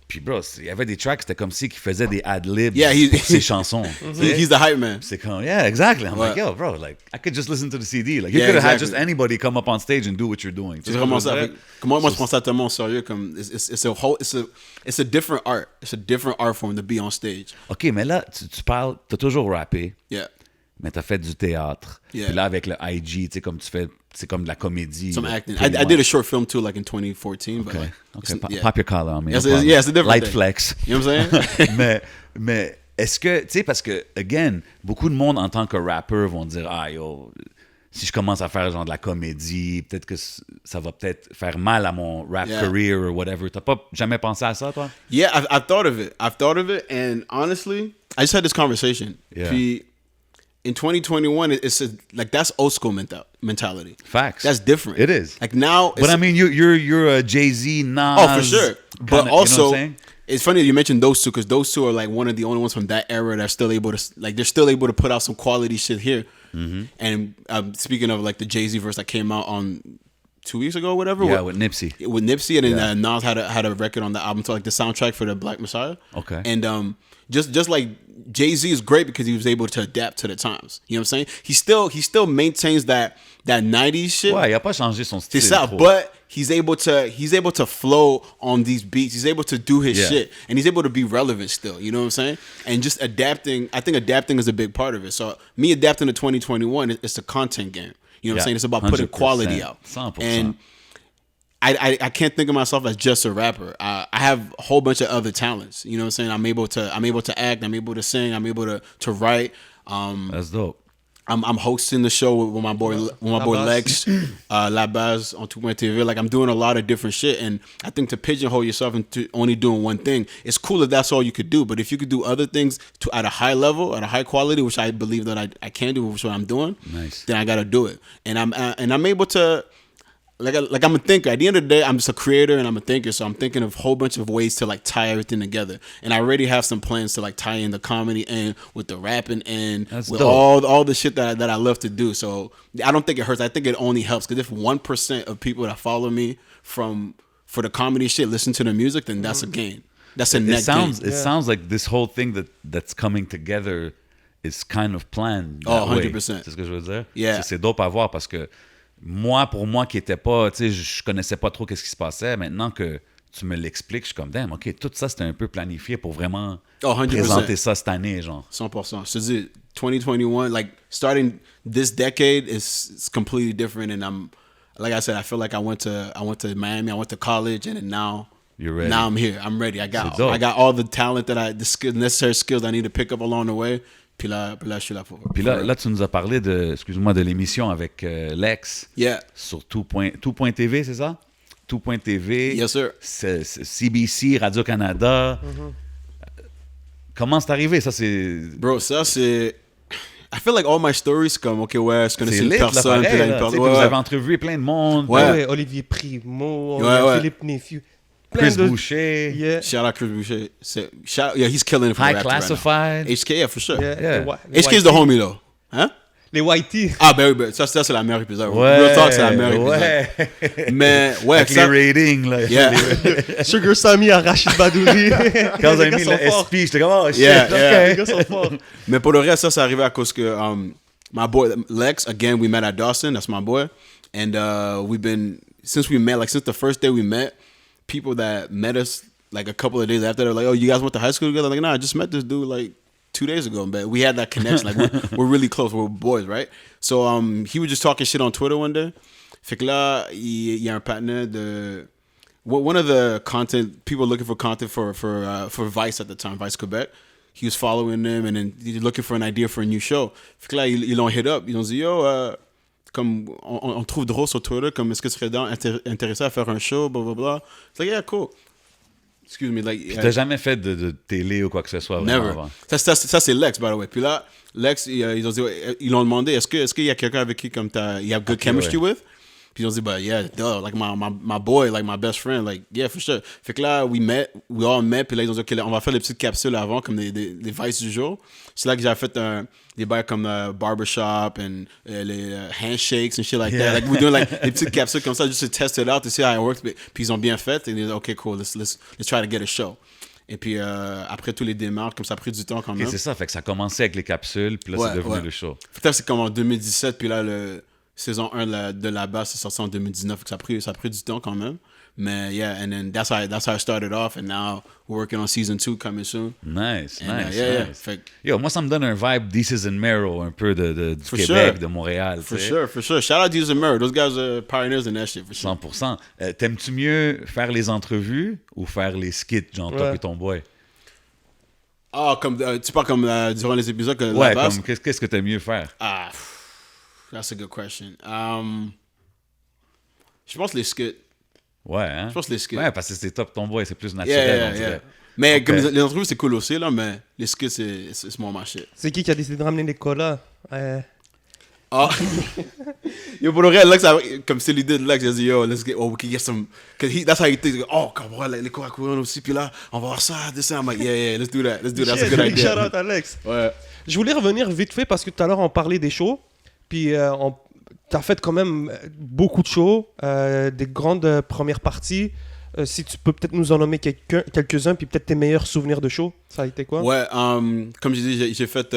Speaker 2: puis bro, il y avait des tracks, c'était comme si qu'il faisait des ad-libs
Speaker 3: Yeah,
Speaker 2: pour ses chansons. tu sais.
Speaker 3: He's the hype man.
Speaker 2: C'est comme, yeah, exactly. I'm like,
Speaker 3: Ouais.
Speaker 2: yo, bro, like, I could just listen to the CD. Like, you
Speaker 3: Yeah,
Speaker 2: could have had
Speaker 3: exactly.
Speaker 2: just anybody come up on stage and do what you're doing.
Speaker 3: C'est vraiment ça. Fait que moi je prends ça tellement au sérieux comme it's a different art. It's a different art form to be on stage.
Speaker 2: OK, mais là, tu parles, t'as toujours rappé,
Speaker 3: Yeah.
Speaker 2: mais t'as fait du théâtre.
Speaker 3: Yeah.
Speaker 2: Puis là, avec le IG, tu sais, comme tu fais, c'est comme de la comédie.
Speaker 3: Some
Speaker 2: là,
Speaker 3: acting.
Speaker 2: pretty
Speaker 3: I did a
Speaker 2: much.
Speaker 3: short film too, like in 2014. But
Speaker 2: OK,
Speaker 3: like,
Speaker 2: OK.
Speaker 3: it's- yeah.
Speaker 2: Pop your collar on me.
Speaker 3: Yes,
Speaker 2: no problem.
Speaker 3: yeah, it's a different
Speaker 2: Light
Speaker 3: thing.
Speaker 2: flex.
Speaker 3: You know what I'm saying?
Speaker 2: mais est-ce que, tu sais, parce que, again, beaucoup de monde en tant que rapper vont dire, ah, yo, si je commence à faire genre de la comédie, peut-être que ça va peut-être faire mal à mon rap
Speaker 3: Yeah.
Speaker 2: career or whatever. T'as pas jamais pensé à ça, toi?
Speaker 3: Yeah, I've thought of it. I've thought of it, and honestly, I just had this conversation.
Speaker 2: Yeah.
Speaker 3: Puis, in 2021, it's like that's old school mentality.
Speaker 2: Facts.
Speaker 3: That's different.
Speaker 2: It is.
Speaker 3: Like now,
Speaker 2: But
Speaker 3: it's,
Speaker 2: I mean, you're a Jay-Z, Nas.
Speaker 3: oh for sure. But
Speaker 2: kinda, you know
Speaker 3: also,
Speaker 2: what I'm saying?
Speaker 3: it's funny that you mentioned those two because those two are like one of the only ones from that era that are still able to like they're still able to put out some quality shit here.
Speaker 2: Mm-hmm.
Speaker 3: And speaking of like the Jay-Z verse that came out on 2 weeks ago, or whatever.
Speaker 2: Yeah, with Nipsey.
Speaker 3: With Nipsey, and then
Speaker 2: Yeah.
Speaker 3: Nas had a record on the album, so like the soundtrack for the Black Messiah.
Speaker 2: Okay.
Speaker 3: And just like Jay-Z is great because he was able to adapt to the times. You know what I'm saying? He still maintains that 90s shit.
Speaker 2: Ouais, il a pas changé son style.
Speaker 3: C'est ça,
Speaker 2: trop.
Speaker 3: but he's able to flow on these beats. He's able to do his
Speaker 2: Yeah.
Speaker 3: shit, and he's able to be relevant still. You know what I'm saying? And just adapting. I think adapting is a big part of it. So me adapting to 2021, it's a content game. You know what
Speaker 2: Yeah,
Speaker 3: I'm saying? It's about putting
Speaker 2: 100%,
Speaker 3: quality out.
Speaker 2: 100%.
Speaker 3: And I can't think of myself as just a rapper. I have a whole bunch of other talents. You know what I'm saying? I'm able to act. I'm able to sing. I'm able to write.
Speaker 2: That's dope.
Speaker 3: I'm hosting the show with my boy
Speaker 1: Base.
Speaker 3: Lex, La Base on 2.tv. Like I'm doing a lot of different shit, and I think to pigeonhole yourself into only doing one thing, it's cool if that's all you could do. But if you could do other things at a high level, at a high quality, which I believe that I can do, which is what I'm doing,
Speaker 2: Nice.
Speaker 3: then I got to do it. And I'm able to. Like I'm a thinker. At the end of the day, I'm just a creator and I'm a thinker. So I'm thinking of a whole bunch of ways to like tie everything together. And I already have some plans to like tie in the comedy end with the rapping end,
Speaker 2: That's
Speaker 3: with
Speaker 2: dope.
Speaker 3: all the shit that I love to do. So I don't think it hurts. I think it only helps because if 1% of people that follow me for the comedy shit listen to the music, then that's a gain. That's a net gain.
Speaker 2: It sounds like this whole thing that's coming together is kind of planned.
Speaker 3: Oh,
Speaker 2: that way.
Speaker 3: 100%.
Speaker 2: C'est ce que je veux dire?
Speaker 3: Yeah.
Speaker 2: C'est dope à voir parce que pour moi qui était pas, tu sais, je connaissais pas trop qu'est-ce qui se passait. Maintenant que tu me l'expliques, je suis comme, damn, OK, tout ça, c'était un peu planifié pour vraiment
Speaker 3: Oh, 100%.
Speaker 2: présenter ça cette année, genre.
Speaker 3: 100%. So 2021, like starting this decade is completely different. And I'm, like I said, I feel like I went to Miami, I went to college, and then now
Speaker 2: You're ready.
Speaker 3: I'm here. I'm ready. I got
Speaker 2: C'est dope.
Speaker 3: all the talent necessary skills I need to pick up along the way. Puis là, je suis là pour.
Speaker 2: Puis là, tu nous as parlé de l'émission avec Lex
Speaker 3: Yeah.
Speaker 2: sur Tout.tv, c'est ça? Tout.tv.
Speaker 3: Yes, sir.
Speaker 2: C'est CBC, Radio-Canada. Comment c'est arrivé? Ça, c'est...
Speaker 3: Bro, ça c'est. I feel like all my stories comme OK ouais, je connaissais
Speaker 2: C'est
Speaker 3: une
Speaker 2: lit, là,
Speaker 3: personne, puis
Speaker 2: pareil.
Speaker 3: là, une
Speaker 2: Là. Tu sais,
Speaker 3: personne.
Speaker 2: puis
Speaker 3: Ouais,
Speaker 2: vous
Speaker 3: ouais.
Speaker 2: avez entrevu plein de monde.
Speaker 3: Ouais.
Speaker 1: Ouais, Olivier Primo,
Speaker 3: Ouais.
Speaker 1: Philippe Nephew.
Speaker 2: Chris Boucher.
Speaker 1: Yeah.
Speaker 3: Shout out Chris Boucher. Yeah, he's killing it for
Speaker 2: High
Speaker 3: the rap right now.
Speaker 2: Classified.
Speaker 3: HK, yeah, for sure.
Speaker 1: Yeah.
Speaker 2: Yeah.
Speaker 1: Les
Speaker 3: HK is the homie though. Hein?
Speaker 1: Les Whitey.
Speaker 3: Ah, ben oui, ça c'est la meilleure épisode.
Speaker 2: Ouais,
Speaker 3: Real Talk, c'est la meilleure épisode.
Speaker 2: ouais.
Speaker 3: Mais, ouais,
Speaker 2: Avec
Speaker 3: ça...
Speaker 2: les ratings, là.
Speaker 3: Yeah.
Speaker 1: Sugar Sammy à Rachid Badouri.
Speaker 2: Quand
Speaker 1: Les
Speaker 2: j'ai
Speaker 1: gars
Speaker 2: mis
Speaker 1: sont
Speaker 2: le
Speaker 1: forts.
Speaker 2: SP, j'étais comme, oh shit,
Speaker 3: Yeah,
Speaker 2: ok.
Speaker 3: yeah.
Speaker 1: Les gars sont forts.
Speaker 3: Mais pour le reste, ça c'est arrivé à cause que my boy Lex, again, we met at Dawson. That's my boy. And we've been, since the first day we met, people that met us like a couple of days after, they're like, "Oh, you guys went to high school together?" I'm like, "Nah, I just met this dude like 2 days ago." But we had that connection. Like we're really close. We're boys, right? So he was just talking shit on Twitter one day. Fait que là, il y a un partner de one of the content people looking for content for Vice at the time, Vice Quebec. He was following them and then he's looking for an idea for a new show. Fait que là, ils l'ont hit up. Ils ont dit, yo, comme on trouve drôle sur Twitter, comme est-ce que tu serais intéressé à faire un show, blah blah blah. It's like, yeah, cool. Excuse me, like.
Speaker 2: Puis t'as jamais fait de télé ou quoi que ce soit vraiment
Speaker 3: Never.
Speaker 2: avant?
Speaker 3: Ça c'est Lex, by the way. Puis là, Lex, ils l'ont demandé, est-ce qu'il y a quelqu'un avec qui comme you have good chemistry with? Puis ils ont dit, bah, yeah, duh, like my boy, like my best friend, like, yeah, for sure. Fait que là, we all met, puis là, ils ont dit, OK, là, on va faire les petites capsules avant, comme des Vice du jour. C'est là que j'ai fait des bails comme barbershop and les handshakes and shit like that. Like, we're doing like des petites capsules comme ça, just to test it out, to see how it works. Puis ils ont bien fait, et ils ont dit, OK, cool, let's try to get a show. Et puis après tous les démarches, comme ça a pris du temps quand même.
Speaker 2: Okay, c'est ça, fait que ça a commencé avec les capsules, puis là, c'est devenu le show.
Speaker 3: Peut-être c'est comme en 2017, puis là, saison 1 de la base, c'est sorti en 2019. Ça a pris du temps quand même. Mais yeah, and then that's how I started off. And now we're working on season 2 coming soon.
Speaker 2: Nice,
Speaker 3: and,
Speaker 2: nice.
Speaker 3: Yeah.
Speaker 2: Yo, moi, ça me donne un vibe Deezus and Mero, un peu du Québec,
Speaker 3: sure.
Speaker 2: de Montréal.
Speaker 3: For sure. Shout out Deezus and Mero. Those guys are pioneers in that shit, for sure.
Speaker 2: 100%. T'aimes-tu mieux faire les entrevues ou faire les skits, genre toi et ton boy?
Speaker 3: Ah, comme tu parles comme durant les épisodes que
Speaker 2: ouais,
Speaker 3: la base?
Speaker 2: Comme qu'est-ce que t'aimes mieux faire?
Speaker 3: That's a good question. Je pense les skits.
Speaker 2: Ouais, hein?
Speaker 3: Je pense les skits.
Speaker 2: Ouais, parce que c'est top ton boy, c'est plus naturel.
Speaker 3: Yeah. Mais okay. Comme les entrevues, c'est cool aussi, là, mais les skits, c'est more my shit.
Speaker 1: C'est qui a décidé de ramener les colas?
Speaker 3: Yo, pour le réel, Lex, comme c'est l'idée de Lex, il a dit, yo, we can get some, that's how he thinks, oh, come on, les colas aussi, puis là, on va voir ça, I'm like, yeah, let's do that, that's a good idea.
Speaker 1: Shout out Alex.
Speaker 3: Ouais.
Speaker 1: Je voulais revenir vite fait, parce que tout à l'heure, on parlait des shows, puis t'as fait quand même beaucoup de shows, des grandes premières parties. Si tu peux peut-être nous en nommer quelques-uns, puis peut-être tes meilleurs souvenirs de shows, ça a été quoi?
Speaker 3: Ouais, comme je dis, j'ai fait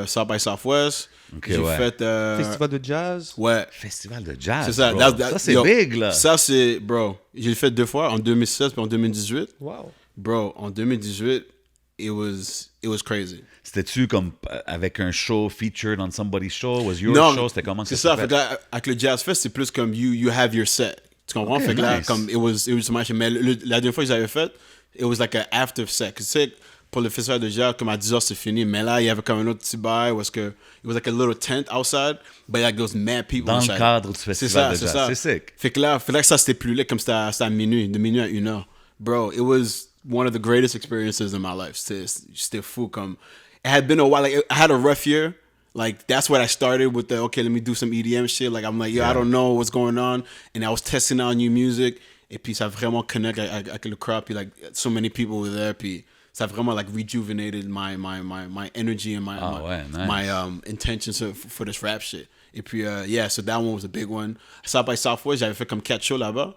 Speaker 3: South by Southwest.
Speaker 2: Okay,
Speaker 3: j'ai fait...
Speaker 1: Festival de jazz.
Speaker 3: Ouais.
Speaker 2: Festival de jazz,
Speaker 3: c'est ça.
Speaker 2: Ça, c'est big, là.
Speaker 3: Ça, c'est... Bro, j'ai fait 2 fois, en 2016 puis en 2018.
Speaker 1: Wow.
Speaker 3: Bro, en 2018, it was crazy.
Speaker 2: C'était-tu comme avec un show featured on somebody's show? Was your show? C'était comment
Speaker 3: c'est ça? Fait que là, avec le Jazz Fest, c'est plus comme you have your set. Tu comprends?
Speaker 2: Okay,
Speaker 3: fait que là,
Speaker 2: nice.
Speaker 3: comme it was much. Mais la dernière fois que j'avais fait, it was like an after set. Tu sais, pour le festival de jazz, comme à 10h, c'est fini. Mais là, il y avait comme un autre petit bail où it was like a little tent outside, but like those mad people
Speaker 2: Dans
Speaker 3: inside.
Speaker 2: le cadre du festival de jazz. C'est sick.
Speaker 3: Fait que là, ça, c'était plus laid, comme c'était à minuit, de minuit à 1h. Bro, it was one of the greatest experiences in my life. C'était fou. Comme, it had been a while. Like, I had a rough year. Like, that's what I started with okay, let me do some EDM shit. Like, I'm like, I don't know what's going on. And I was testing out new music. Et puis, ça a vraiment connecté avec le crowd. Puis, like, so many people were there. Puis, ça a vraiment, like, rejuvenated my energy and my intentions for this rap shit. Et puis, so that one was a big one. South by Southwest, j'avais fait comme 4 shows là-bas.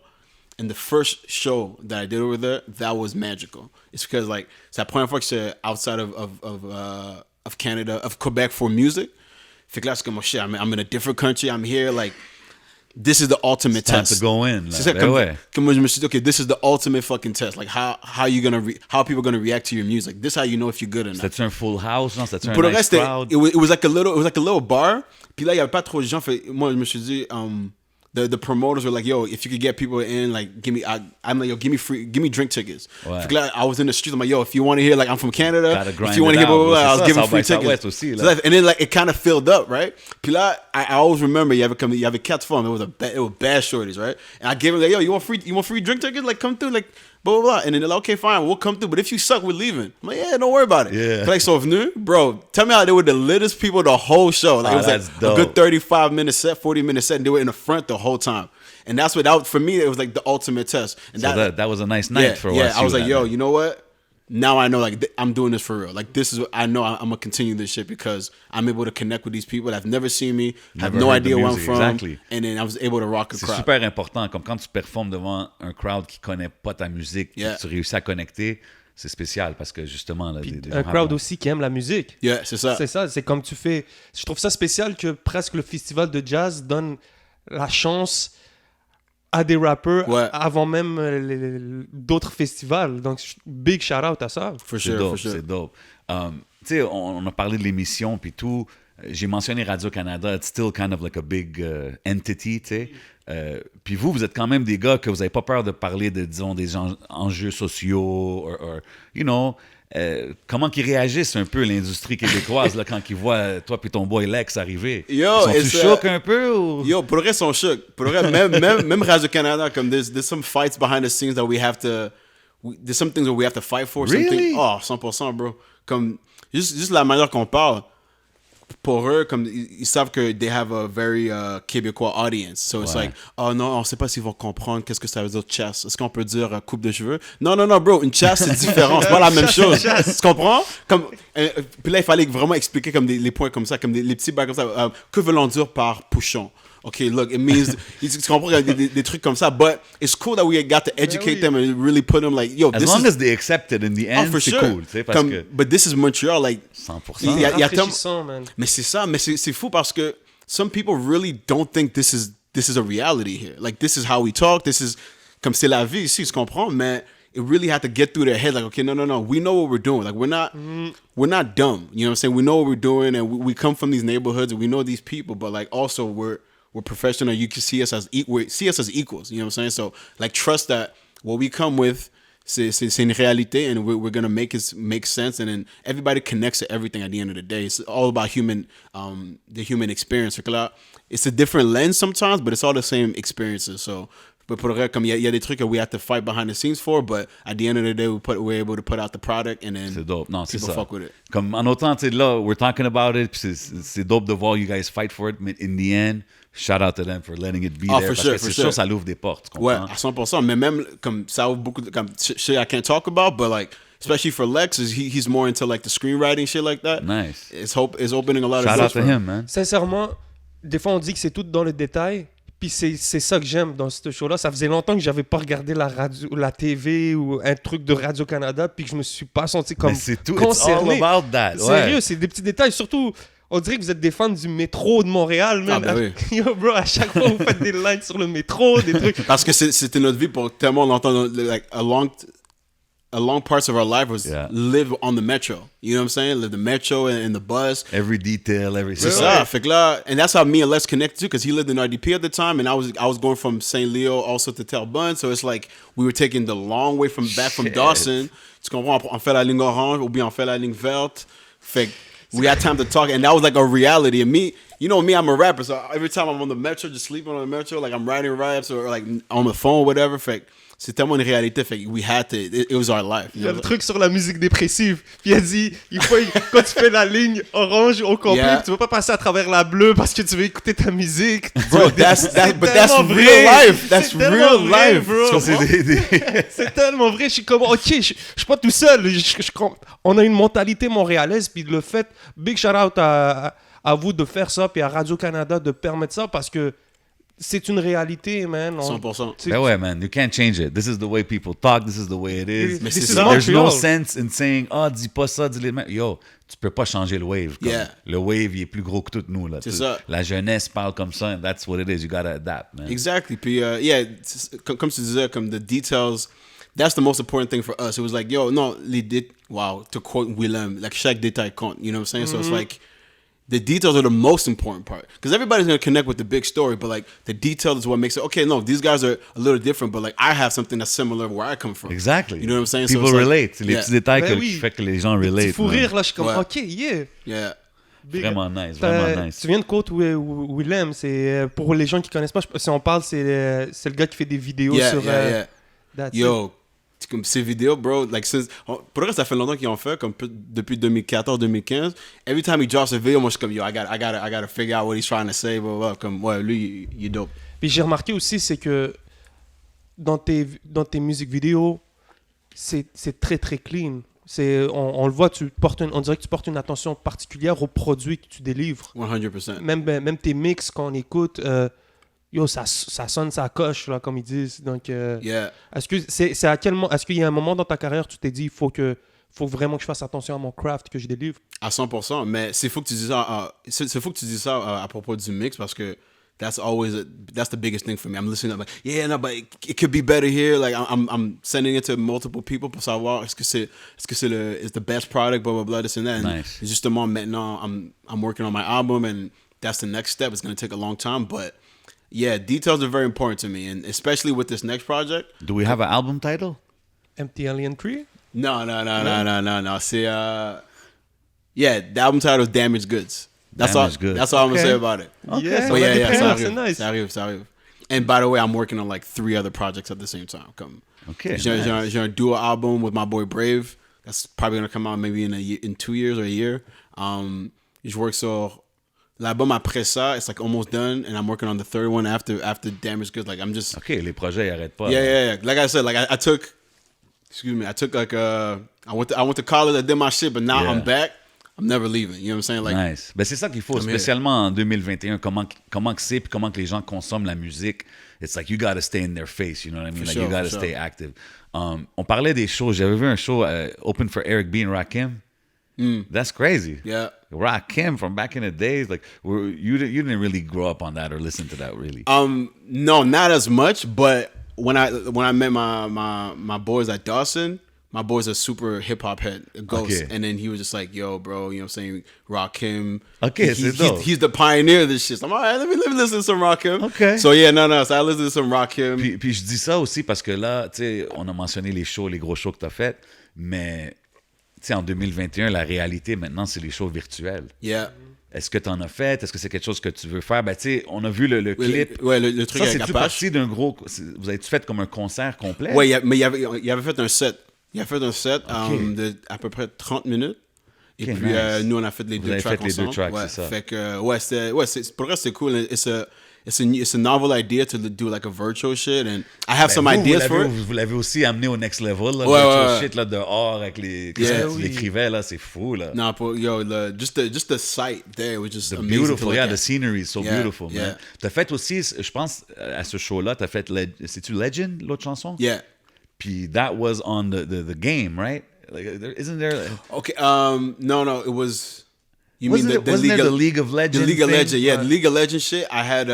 Speaker 3: And the first show that I did over there, that was magical. It's because, like, c'est la première fois que j'étais outside of Canada, of Quebec for music. Fait que là, c'est comme, oh shit, I'm in a different country, I'm here, like, this is the ultimate
Speaker 2: Time
Speaker 3: test.
Speaker 2: to go in.
Speaker 3: C'est ça, comme moi, je me suis dit, okay, this is the ultimate fucking test. Like, how are people gonna react to your music? This is how you know if you're good or not.
Speaker 2: C'était-tu un full house? Non, c'était-tu un
Speaker 3: Pour le
Speaker 2: nice
Speaker 3: reste,
Speaker 2: crowd?
Speaker 3: it was like a little bar. Puis là, il y avait pas trop de gens. Fait, moi, je me suis dit, the promoters were like, yo, if you could get people in, like, I'm like, yo, give me drink tickets.
Speaker 2: Ouais.
Speaker 3: Like, I was in the streets, I'm like, yo, if you want to hear, like, I'm from Canada,
Speaker 2: Gotta grind
Speaker 3: if you want to
Speaker 2: it
Speaker 3: hear, blah, blah,
Speaker 2: out.
Speaker 3: blah, I was
Speaker 2: C'est
Speaker 3: giving
Speaker 2: ça,
Speaker 3: free
Speaker 2: South by
Speaker 3: tickets.
Speaker 2: Southwest aussi, là.
Speaker 3: So and then, like, it kind of filled up, right? Puis là, I always remember, il y avait 4 femmes, it was bad shorties, right? And I gave them, like, yo, you want free drink tickets? Like, come through, like, blah, blah, blah. And then they're like, okay, fine, we'll come through. But if you suck, we're leaving. I'm like, yeah, don't worry about it.
Speaker 2: Yeah.
Speaker 3: Like, so venu, bro, tell me how they were the littest people the whole show. Like, it was
Speaker 2: that's
Speaker 3: like
Speaker 2: dope.
Speaker 3: a good 35-minute set, 40-minute set, and they were in the front the whole time. And that's for me, it was like the ultimate test. And
Speaker 2: So that was a nice night for us.
Speaker 3: Yeah, I was like, yo, you know what? Now I know, like, I'm doing this for real. Like, this is, I know I'm going to continue this shit because I'm able to connect with these people that have never seen me, have no idea where I'm from.
Speaker 2: Exactly.
Speaker 3: And then I was able to rock a crowd.
Speaker 2: C'est super important. Comme quand tu performes devant un crowd qui connaît pas ta musique,
Speaker 3: Yeah.
Speaker 2: tu réussis à connecter, c'est spécial parce que justement... Là,
Speaker 1: Un crowd aussi qui aime la musique.
Speaker 3: Yeah, c'est ça.
Speaker 1: C'est ça, c'est comme tu fais... Je trouve ça spécial que presque le festival de jazz donne la chance à des rappers
Speaker 3: Ouais.
Speaker 1: avant même d'autres festivals. Donc, big shout-out à ça.
Speaker 3: For
Speaker 2: C'est
Speaker 3: sure,
Speaker 2: dope,
Speaker 3: for sure.
Speaker 2: c'est dope. Tu sais, on a parlé de l'émission puis tout. J'ai mentionné Radio-Canada, it's still kind of like a big entity, tu sais. Puis vous êtes quand même des gars que vous n'avez pas peur de parler de, disons, des enjeux sociaux, or, you know, comment qu'ils réagissent un peu l'industrie québécoise là, quand ils voient toi puis ton boy Lex arriver.
Speaker 3: Yo,
Speaker 2: Sont-tu chocs un peu ou...
Speaker 3: Yo, pour le reste, ils sont chocs. Pour le reste, même Radio-Canada, comme there's some fights behind the scenes that we have to... there's some things that we have to fight for.
Speaker 2: Really?
Speaker 3: Something, oh, 100%, bro. Comme, juste la manière qu'on parle, pour eux, comme, ils savent que they have a very Québécois audience. So it's like, oh non, on sait pas s'ils vont comprendre qu'est-ce que ça veut dire chasse. Est-ce qu'on peut dire coupe de cheveux? Non, bro, une chasse, c'est différent. C'est pas la même chose. Tu comprends? Comme, puis là, il fallait vraiment expliquer comme les points comme ça, comme les petits bacs comme ça. Que veut-on dire par pouchon? Okay, look, it means, tu comprends, des trucs comme ça, but it's cool that we got to educate them and really put them like, yo,
Speaker 2: As
Speaker 3: this
Speaker 2: long
Speaker 3: is...
Speaker 2: as they accept it in the end,
Speaker 3: for
Speaker 2: c'est
Speaker 3: sure.
Speaker 2: cool, tu sais, parce
Speaker 3: Comme,
Speaker 2: que...
Speaker 3: But this is Montreal, like...
Speaker 2: 100%.
Speaker 3: Il y a
Speaker 1: Rafraîchissant, man.
Speaker 3: Mais c'est ça, mais c'est fou parce que some people really don't think this is a reality here. Like, this is how we talk, this is... Comme c'est la vie ici, tu comprends? Mais it really had to get through their head, like, okay, no, we know what we're doing. Like, we're not dumb, you know what I'm saying? We know what we're doing, and we come from these neighborhoods, and we know these people, but, like, also, we're professional. You can see us as equals. You know what I'm saying? So like trust that what we come with, c'est une réalité, and we're gonna make it make sense. And then everybody connects to everything at the end of the day. It's all about the human experience. Fait que là, it's a different lens sometimes, but it's all the same experiences. So. But pour le reste, comme il y a des trucs que we have to fight behind the scenes for, but at the end of the day, we're able to put out the product, and then
Speaker 2: C'est dope. Non, c'est
Speaker 3: people
Speaker 2: ça.
Speaker 3: fuck with it.
Speaker 2: Comme en autant, tu sais, là, we're talking about it, puis c'est dope de voir you guys fight for it, mais in the end, shout out to them for letting it be there.
Speaker 3: For
Speaker 2: parce
Speaker 3: sure,
Speaker 2: que
Speaker 3: for
Speaker 2: c'est
Speaker 3: sure.
Speaker 2: sûr, ça l'ouvre des portes, tu
Speaker 3: Ouais,
Speaker 2: comprends?
Speaker 3: à 100%. Mais même, comme, ça ouvre beaucoup de, comme, shit I can't talk about, but like, especially for Lex, he's more into like the screenwriting shit like that.
Speaker 2: Nice.
Speaker 3: It's opening a lot of
Speaker 2: Shout
Speaker 3: doors
Speaker 2: out to
Speaker 3: for
Speaker 2: him, man.
Speaker 1: Sincèrement, des fois, on dit que c'est tout dans le détail. Puis c'est ça que j'aime dans ce show-là. Ça faisait longtemps que j'avais pas regardé la radio, la TV ou un truc de Radio-Canada, puis que je me suis pas senti comme
Speaker 2: Mais c'est tout.
Speaker 1: concerné.
Speaker 2: It's all about that.
Speaker 1: Sérieux,
Speaker 2: Ouais.
Speaker 1: c'est des petits détails. Surtout, on dirait que vous êtes des fans du métro de Montréal, man.
Speaker 3: Ah, ben oui.
Speaker 1: Yo, bro, à chaque fois, vous faites des lines sur le métro, des trucs.
Speaker 3: Parce que c'était notre vie pour tellement longtemps, like, a long parts of our life was live on the metro. You know what I'm saying? Live the metro and the bus.
Speaker 2: Every detail, every
Speaker 3: C'est ça. Fait que là, and that's how me and Les connected too, because he lived in RDP at the time, and I was going from St. Leo also to Terrebonne, so it's like we were taking the long way back from Dawson. Tu comprends? On fait la ligne orange, ou bien on fait la ligne verte. Fait que we had time to talk, and that was like a reality. And me, you know me, I'm a rapper, so every time I'm on the metro, just sleeping on the metro, like I'm writing raps or like on the phone, whatever. Fait que c'est tellement une réalité, fait que we had to, it was our life.
Speaker 1: Il y a le truc sur la musique dépressive. Puis il a dit, quand tu fais la ligne orange au complet, tu vas pas passer à travers la bleue parce que tu veux écouter ta musique.
Speaker 3: Bro, that's
Speaker 1: tellement
Speaker 3: real
Speaker 1: vrai.
Speaker 3: life. That's
Speaker 1: C'est tellement
Speaker 3: real
Speaker 1: vrai,
Speaker 3: life.
Speaker 1: bro. C'est tellement vrai. Je suis comme, ok, je suis pas tout seul. On a une mentalité montréalaise. Puis le fait, big shout out à vous de faire ça, puis à Radio-Canada de permettre ça parce que c'est une réalité, man.
Speaker 3: 100%.
Speaker 2: Ben ouais, man, you can't change it. This is the way people talk. This is the way it is.
Speaker 3: Mais c'est
Speaker 1: This is
Speaker 3: ça.
Speaker 2: There's no
Speaker 1: Montreal.
Speaker 2: sense in saying, dis pas ça, dis les mêmes. Yo, tu peux pas changer le wave. Comme
Speaker 3: Yeah.
Speaker 2: Le wave, il est plus gros que tout nous. Là.
Speaker 3: C'est ça.
Speaker 2: La jeunesse parle comme ça, and that's what it is. You gotta adapt, man.
Speaker 3: Exactly. Puis, yeah, comme tu disais, comme the details, that's the most important thing for us. It was like, yo, no, wow, to quote Willem, like chaque détail compte, you know what I'm saying? So it's like, the details are the most important part. Because everybody's going to connect with the big story, but like the detail is what makes it, okay, no, these guys are a little different, but like I have something that's similar where I come from.
Speaker 2: Exactly.
Speaker 3: You know what I'm saying?
Speaker 2: People
Speaker 3: it's like-
Speaker 2: relate. C'est les
Speaker 3: Yeah.
Speaker 2: petits détails
Speaker 1: Ben
Speaker 2: qui
Speaker 1: oui.
Speaker 2: fait que les gens
Speaker 1: Petit
Speaker 2: relate.
Speaker 1: fou
Speaker 2: man.
Speaker 1: rire, là, je suis comme,
Speaker 3: Ouais.
Speaker 1: ok, yeah.
Speaker 3: Yeah.
Speaker 1: Big-
Speaker 2: Vraiment nice,
Speaker 1: T'as-
Speaker 2: vraiment nice.
Speaker 1: Tu viens de quote Willem, c'est pour les gens qui connaissent pas, si on parle, c'est le gars qui fait des vidéos
Speaker 3: Yeah,
Speaker 1: sur.
Speaker 3: yeah.
Speaker 1: That's it.
Speaker 3: Yo, comme ces vidéos, bro, like since, pour le reste, ça fait longtemps qu'ils ont fait, comme depuis 2014-2015. Every time he drops a video, moi je suis comme, yo, I gotta figure out what he's trying to say, blah, blah. Comme, ouais, lui, il est dope.
Speaker 1: Puis j'ai remarqué aussi, c'est que dans tes musiques vidéo, c'est très très clean. On le voit, on dirait que tu portes une attention particulière aux produits que tu délivres.
Speaker 3: 100%.
Speaker 1: Même tes mix, quand on écoute, yo, ça sonne, ça coche, là, comme ils disent. Donc,
Speaker 3: Yeah.
Speaker 1: est-ce que c'est à quel moment, est-ce qu'il y a un moment dans ta carrière où tu t'es dit, il faut vraiment que je fasse attention à mon craft que je délivre?
Speaker 3: À 100%, mais c'est fou que tu dis ça. C'est fou que tu dis ça à propos du mix parce que that's the biggest thing for me. I'm listening, I'm like, yeah, no, but it could be better here. Like I'm sending it to multiple people pour savoir est-ce que c'est it's the best product, blah blah blah, this and that. And
Speaker 2: Nice.
Speaker 3: it's just the moment maintenant I'm working on my album, and that's the next step. It's gonna take a long time, but yeah, details are very important to me, and especially with this next project.
Speaker 2: Do we have an album title?
Speaker 1: Empty Alien 3?
Speaker 3: No. See, yeah, the album title is Damaged Goods. That's
Speaker 2: Damaged
Speaker 3: all.
Speaker 2: Goods.
Speaker 3: That's all I'm gonna
Speaker 2: Okay.
Speaker 3: say about it.
Speaker 2: Okay.
Speaker 1: Yes,
Speaker 3: But
Speaker 1: on a
Speaker 3: yeah,
Speaker 1: des
Speaker 3: ça
Speaker 1: prénoms, c'est nice.
Speaker 3: arrive. And by the way, I'm working on like 3 other projects at the same time.
Speaker 2: Okay,
Speaker 3: J'ai
Speaker 2: nice.
Speaker 3: un duo album with my boy Brave. That's probably gonna come out maybe in 2 years or a year. Je work sur l'album après ça. It's like almost done, and I'm working on the 3rd one after Damaged Goods. Like I'm just
Speaker 2: OK, les projets, ils arrêtent pas.
Speaker 3: yeah. Like I said, like I took like I went to college, I did my shit, but now
Speaker 2: Yeah.
Speaker 3: I'm back. I'm never leaving. You know what I'm saying? Like
Speaker 2: Nice. Ben, c'est ça qu'il faut,
Speaker 3: I'm here.
Speaker 2: spécialement en 2021, comment que c'est, puis comment que les gens consomment la musique. It's like, you gotta stay in their face, you know what I mean?
Speaker 3: For
Speaker 2: Like,
Speaker 3: sure,
Speaker 2: you gotta
Speaker 3: for
Speaker 2: stay
Speaker 3: sure.
Speaker 2: active. On parlait des shows. J'avais vu un show open for Eric B. and Rakim. That's crazy.
Speaker 3: Yeah.
Speaker 2: Rakim from back in the days, like, you didn't really grow up on that or listen to that, really.
Speaker 3: No, not as much. But when I met my boys at Dawson, my boy's a super hip hop head, a Ghost,
Speaker 2: Okay.
Speaker 3: and then he was just like, "Yo, bro, you know what I'm saying? Rakim."
Speaker 2: Okay, c'est dope.
Speaker 3: he's the pioneer of this shit. So I'm all right. Let me listen to some Rakim.
Speaker 2: Okay.
Speaker 3: So yeah, no. So I listened to some Rakim.
Speaker 2: Puis je dis ça aussi parce que là, tu sais, on a mentionné les gros shows que tu as fait, mais tu sais, en 2021, la réalité maintenant, c'est les shows virtuels.
Speaker 3: Yeah.
Speaker 2: Est-ce que tu en as fait? Est-ce que c'est quelque chose que tu veux faire? Ben, tu sais, on a vu le clip.
Speaker 3: Le truc
Speaker 2: Ça,
Speaker 3: avec
Speaker 2: c'est-tu
Speaker 3: Apache.
Speaker 2: parti d'un gros... Vous avez-tu fait comme un concert complet?
Speaker 3: Ouais, mais il avait fait un set. Il a fait un set de à peu près 30 minutes. Et
Speaker 2: Ok,
Speaker 3: puis,
Speaker 2: nice.
Speaker 3: nous, on a fait les
Speaker 2: Vous
Speaker 3: deux
Speaker 2: avez
Speaker 3: tracks
Speaker 2: fait les deux
Speaker 3: ensemble.
Speaker 2: tracks,
Speaker 3: Ouais,
Speaker 2: c'est ça.
Speaker 3: fait que, pour le reste, c'était cool. It's a novel idea to do like a virtual shit. And I have some
Speaker 2: Ben,
Speaker 3: ideas for it.
Speaker 2: Vous l'avez aussi amené au next level, là,
Speaker 3: Ouais,
Speaker 2: virtual
Speaker 3: ouais.
Speaker 2: shit là, dehors avec les...
Speaker 3: Yeah.
Speaker 2: Qu'est-ce que tu l'écrivais, là? C'est fou, là.
Speaker 3: No, but just the sight there was just amazing to
Speaker 2: Beautiful,
Speaker 3: look
Speaker 2: yeah,
Speaker 3: at.
Speaker 2: the scenery is so
Speaker 3: Yeah,
Speaker 2: beautiful, man.
Speaker 3: yeah.
Speaker 2: T'as fait aussi, je pense, à ce show-là, t'as fait, c'est-tu Legend, l'autre chanson?
Speaker 3: Yeah.
Speaker 2: Puis that was on the game, right? Like, isn't there...
Speaker 3: Okay. No. It was. You mean
Speaker 2: Wasn't
Speaker 3: the
Speaker 2: there the League of Legends
Speaker 3: The League of
Speaker 2: thing?
Speaker 3: Legends. Yeah, the League of Legends shit. I had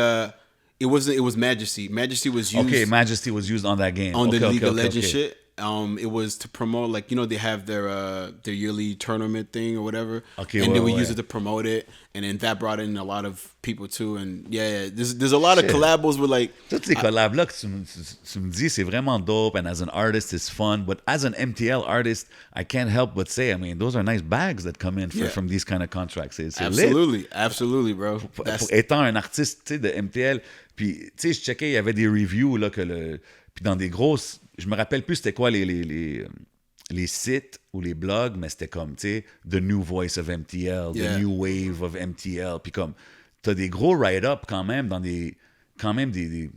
Speaker 3: It was Majesty. Majesty was used.
Speaker 2: Okay, Majesty was used on that game.
Speaker 3: On the
Speaker 2: Okay,
Speaker 3: League
Speaker 2: okay,
Speaker 3: of
Speaker 2: okay,
Speaker 3: Legends
Speaker 2: okay.
Speaker 3: shit. It was to promote, like, you know, they have their yearly tournament thing or whatever.
Speaker 2: Okay,
Speaker 3: and then we
Speaker 2: ouais.
Speaker 3: use it to promote it, and then that brought in a lot of people too. And yeah, there's a lot of
Speaker 2: Shit.
Speaker 3: collabos with like.
Speaker 2: Toutes ces collabs-là que tu me dis, c'est vraiment dope, and as an artist, it's fun. But as an MTL artist, I can't help but say, I mean, those are nice bags that come in
Speaker 3: Yeah.
Speaker 2: from these kind of contracts. C'est lit.
Speaker 3: Absolutely, bro.
Speaker 2: Pour étant un artiste, tu sais, de MTL, puis, tu sais, je checkais, il y avait des reviews, là, puis dans des grosses... Je me rappelle plus c'était quoi les sites ou les blogs, mais c'était comme, tu sais, The New Voice of MTL,
Speaker 3: Yeah.
Speaker 2: The New Wave of MTL, puis comme, t'as des gros write-up quand même dans des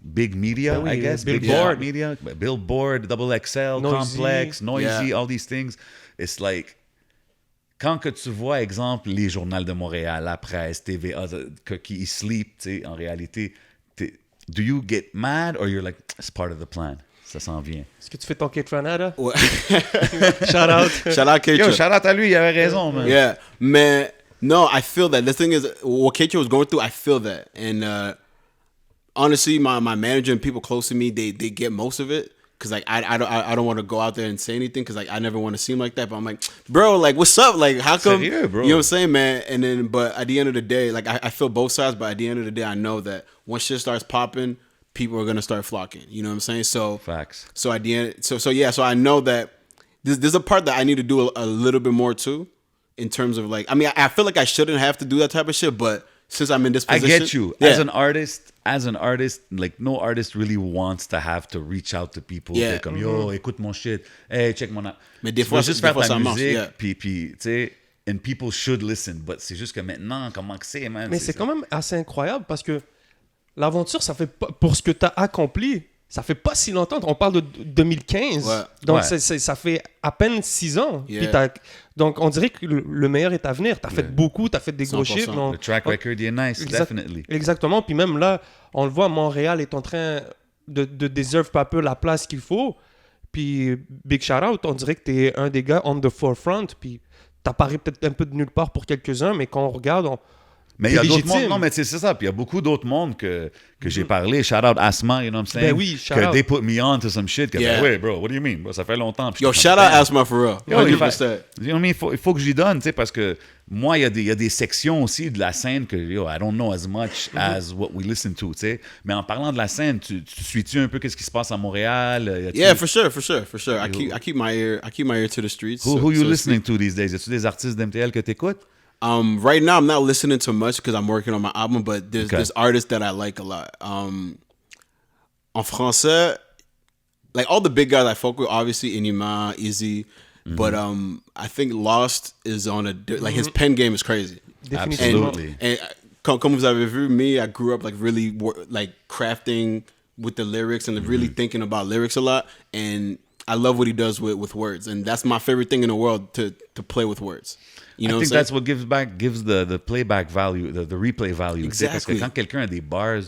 Speaker 2: big media,
Speaker 1: Ben oui,
Speaker 2: I guess,
Speaker 1: Billboard.
Speaker 2: big media, Billboard, Double XL,
Speaker 1: Noisy.
Speaker 2: Complex, Noisy,
Speaker 3: Yeah.
Speaker 2: all these things. It's like... Quand que tu vois, exemple, les journaux de Montréal, la presse, TVA, qui sleep, tu sais, en réalité, do you get mad or you're like, it's part of the plan? Ça s'en vient.
Speaker 1: Est-ce que tu fais ton K-Tranada?
Speaker 3: Ouais.
Speaker 1: Shout out.
Speaker 3: Shout out K-Tra.
Speaker 2: Yo, shout out à lui, il avait raison, man.
Speaker 3: Yeah, man. No, I feel that. The thing is, what K-Tra was going through, I feel that. And honestly, my manager and people close to me, they get most of it. Cause like I don't want to go out there and say anything. Cause like I never want to seem like that. But I'm like, bro, like what's up? Like how come?
Speaker 2: Serious, bro.
Speaker 3: You know what I'm saying, man? And then, but at the end of the day, like I feel both sides. But at the end of the day, I know that once shit starts popping, people are gonna start flocking. You know what I'm saying? So
Speaker 2: Facts.
Speaker 3: So at the end, so I know that there's a part that I need to do a little bit more too, in terms of like, I mean, I feel like I shouldn't have to do that type of shit, but since I'm in this
Speaker 2: I
Speaker 3: position,
Speaker 2: get you.
Speaker 3: Yeah.
Speaker 2: As an artist, like no artist really wants to have to reach out to people.
Speaker 3: Yeah.
Speaker 2: T'es comme, yo, écoute mon shit. Hey, check mon...
Speaker 3: Mais des
Speaker 2: Tu
Speaker 3: fois,
Speaker 2: veux juste
Speaker 3: des
Speaker 2: faire
Speaker 3: fois,
Speaker 2: ta
Speaker 3: ça marche,
Speaker 2: musique,
Speaker 3: yeah.
Speaker 2: puis tu sais, and people should listen. But c'est juste que maintenant, comment que c'est, man?
Speaker 1: Mais c'est quand même assez incroyable parce que l'aventure, ça fait pas, pour ce que tu as accompli, ça fait pas si longtemps. On parle de 2015.
Speaker 3: Ouais.
Speaker 1: Donc,
Speaker 2: Ouais.
Speaker 1: ça fait à peine 6 ans.
Speaker 3: Yeah.
Speaker 1: Puis donc, on dirait que le meilleur est à venir. Tu as fait beaucoup, tu as fait des gros
Speaker 3: 100%.
Speaker 1: chiffres.
Speaker 2: The track record, you're nice, definitely.
Speaker 1: Exactement. Puis même là, on le voit, Montréal est en train de deserve pas peu la place qu'il faut. Puis, big shout out, on dirait que tu es un des gars on the forefront. Puis, t'apparais peut-être un peu de nulle part pour quelques-uns, mais quand on regarde,
Speaker 2: Mais il y a d'autres
Speaker 1: légitime.
Speaker 2: mondes, non, mais c'est ça. Puis il y a beaucoup d'autres mondes que j'ai parlé. Shout out Asma, you know what I'm saying?
Speaker 1: Ben oui, shout
Speaker 2: que
Speaker 1: out.
Speaker 2: they put me on to some shit. Que
Speaker 3: Yeah.
Speaker 2: ben, wait, bro, what do you mean? Bro, ça fait longtemps. Puis
Speaker 3: Yo,
Speaker 2: j'étais
Speaker 3: shout
Speaker 2: comme,
Speaker 3: out
Speaker 2: damn.
Speaker 3: Asma for real.
Speaker 2: Yo, il
Speaker 3: 100%.
Speaker 2: you know what I mean? Il faut que j'y donne, tu sais, parce que moi, il y a des sections aussi de la scène que, yo, I don't know as much as what we listen to, tu sais. Mais en parlant de la scène, tu suis-tu un peu qu'est-ce qui se passe à Montréal? Y a-tu-
Speaker 3: Yeah, for sure. I keep my ear to the streets.
Speaker 2: Who you
Speaker 3: so to
Speaker 2: listening to these days? Y a-tu des artistes d'MTL que t'écoutes?
Speaker 3: Right now, I'm not listening to much because I'm working on my album, but
Speaker 2: Okay.
Speaker 3: there's artists that I like a lot. En français, like all the big guys I fuck with, obviously Inima, Easy, but I think Lost is on like his pen game is crazy.
Speaker 1: Définitivement.
Speaker 2: Absolutely.
Speaker 3: And comme vous avez vu, me, I grew up like really like crafting with the lyrics and really thinking about lyrics a lot, and I love what he does with words, and that's my favorite thing in the world to play with words. You know
Speaker 2: I
Speaker 3: what I'm
Speaker 2: think
Speaker 3: saying?
Speaker 2: that's what gives the playback value, the replay value. tu sais, Parce que
Speaker 3: Exactly.
Speaker 2: quand quelqu'un a des bars,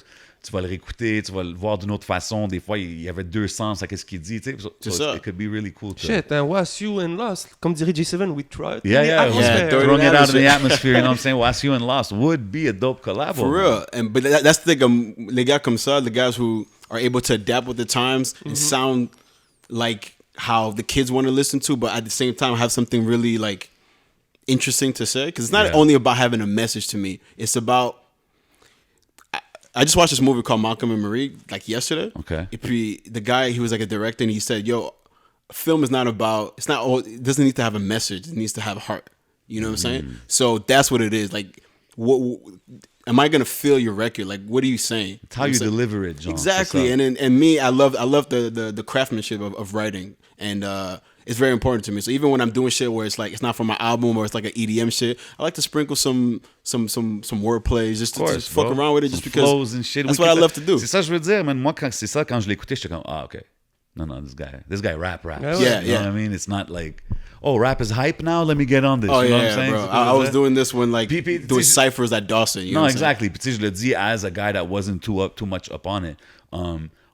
Speaker 2: tu vas le réécouter, tu vas le voir d'une autre façon. Des fois, il y avait deux sens à ce qu'il dit. Tu sais.
Speaker 3: C'est ça.
Speaker 2: It could be really cool.
Speaker 1: Shit, was you and Lost. Comme dirait J7, we tried.
Speaker 2: Yeah.
Speaker 1: Atmosphere.
Speaker 3: throw
Speaker 2: Throwing it out in the
Speaker 3: atmosphere.
Speaker 2: atmosphere, you know what I'm saying? Was You and Lost would be a dope collab.
Speaker 3: For real. But that's the thing. Les gars comme ça, the guys who are able to adapt with the times and sound like how the kids want to listen to, but at the same time have something really like interesting to say. Because it's not
Speaker 2: Yeah.
Speaker 3: only about having a message to me. It's about. I just watched this movie called Malcolm and Marie like yesterday.
Speaker 2: Okay.
Speaker 3: Et puis the guy, he was like a director, and he said, "Yo, film is not about. It's not. It doesn't need to have a message. It needs to have heart. You know what I'm saying? So that's what it is. Like, what am I gonna feel your record? Like, what are you saying?
Speaker 2: It's how you deliver it, John.
Speaker 3: Exactly.
Speaker 2: C'est ça.
Speaker 3: And me, I love the craftsmanship of writing, and it's very important to me. So even when I'm doing shit where it's like it's not from my album or it's like an EDM shit, I like to sprinkle some wordplay just to
Speaker 2: Of course,
Speaker 3: just fuck
Speaker 2: bro.
Speaker 3: around with it,
Speaker 2: Some
Speaker 3: just because
Speaker 2: flows and shit.
Speaker 3: that's
Speaker 2: We
Speaker 3: what I
Speaker 2: could-
Speaker 3: love to do.
Speaker 2: C'est ça que je veux dire, man. Moi, c'est ça, quand je l'écoutais, j'étais comme, OK. No, this guy rap.
Speaker 1: Ouais,
Speaker 3: Yeah,
Speaker 2: You know
Speaker 3: yeah.
Speaker 2: what I mean? It's not like, oh, rap is hype now, let me get on this.
Speaker 3: Oh
Speaker 2: you know what
Speaker 3: yeah,
Speaker 2: I'm saying?
Speaker 3: bro.
Speaker 2: C'est
Speaker 3: I
Speaker 2: quoi
Speaker 3: was
Speaker 2: ça?
Speaker 3: doing this when like
Speaker 2: Puis,
Speaker 3: doing
Speaker 2: tu sais,
Speaker 3: ciphers at Dawson. You know
Speaker 2: Non,
Speaker 3: what I'm saying?
Speaker 2: exactly. Puis tu sais, je le dis as a guy that wasn't too much up on it.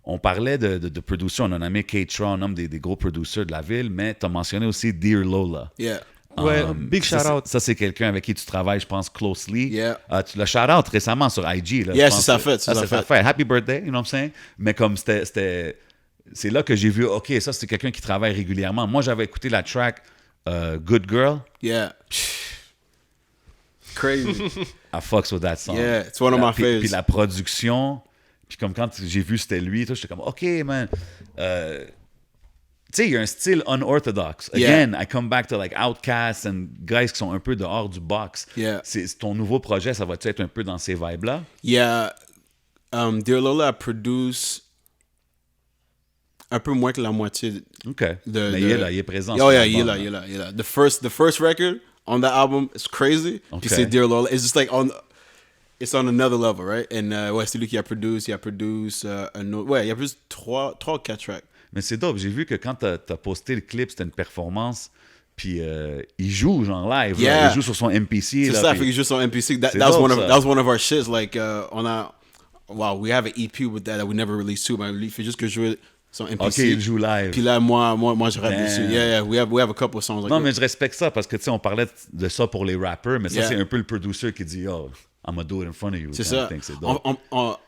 Speaker 2: On parlait de production, on a nommé K-Tra, on nomme des gros producers de la ville, mais tu as mentionné aussi Dear Lola.
Speaker 3: Yeah.
Speaker 1: Ouais, big
Speaker 2: Ça,
Speaker 1: shout-out.
Speaker 2: Ça, c'est quelqu'un avec qui tu travailles, je pense, closely.
Speaker 3: Yeah.
Speaker 2: Tu l'as shout-out récemment sur IG. Là,
Speaker 3: Yeah,
Speaker 2: je pense
Speaker 3: c'est sa
Speaker 2: que-
Speaker 3: fête, c'est
Speaker 2: Ah,
Speaker 3: sa
Speaker 2: c'est sa
Speaker 3: fête.
Speaker 2: fête. Happy birthday, you know what I'm saying? Mais comme c'est là que j'ai vu, OK, ça, c'est quelqu'un qui travaille régulièrement. Moi, j'avais écouté la track Good Girl.
Speaker 3: Yeah. Crazy.
Speaker 2: I fucks with that song.
Speaker 3: Yeah, it's one of my
Speaker 2: Puis
Speaker 3: favorites.
Speaker 2: la production, puis comme quand j'ai vu c'était lui, tout, j'étais comme, OK, man. Tu sais, il y a un style unorthodox.
Speaker 3: Yeah.
Speaker 2: Again, I come back to like Outkast and guys qui sont un peu dehors du box.
Speaker 3: Yeah.
Speaker 2: C'est ton nouveau projet, ça va-tu être un peu dans ces vibes-là?
Speaker 3: Yeah. Dear Lola, I produce un peu moins que la moitié.
Speaker 2: OK. Mais il est là, il est présent.
Speaker 3: Oh
Speaker 2: sur
Speaker 3: yeah,
Speaker 2: l'album,
Speaker 3: il est là. The first record on that album is crazy.
Speaker 2: Okay.
Speaker 3: Puis c'est Dear Lola. It's just like it's on another level, right? And ouais, c'est lui qui a produit, il a produit trois ou quatre tracks.
Speaker 2: Mais c'est dope. J'ai vu que quand t'as posté le clip, c'était une performance, puis il joue genre live. là.
Speaker 3: Yeah.
Speaker 2: Il joue sur son MPC.
Speaker 3: C'est
Speaker 2: là,
Speaker 3: ça,
Speaker 2: puis-
Speaker 3: fait que juste sur MPC. That
Speaker 2: C'est
Speaker 3: was
Speaker 2: dope,
Speaker 3: one of
Speaker 2: ça.
Speaker 3: that was one of our shits. Like we have an EP with that we never released too. Mais lui, il fait juste que jouer sur MPC.
Speaker 2: OK, il joue live.
Speaker 3: Puis là, moi, je rappe
Speaker 2: Damn.
Speaker 3: dessus. Yeah, we have a couple of songs like
Speaker 2: Non,
Speaker 3: that.
Speaker 2: mais je respecte ça parce que, tu sais, on parlait de ça pour les rappers, mais ça,
Speaker 3: Yeah.
Speaker 2: c'est un peu le producer qui dit, oh, I'm gonna do it in front of you.
Speaker 3: C'est
Speaker 2: kind of
Speaker 3: ça.
Speaker 2: thing. C'est dope.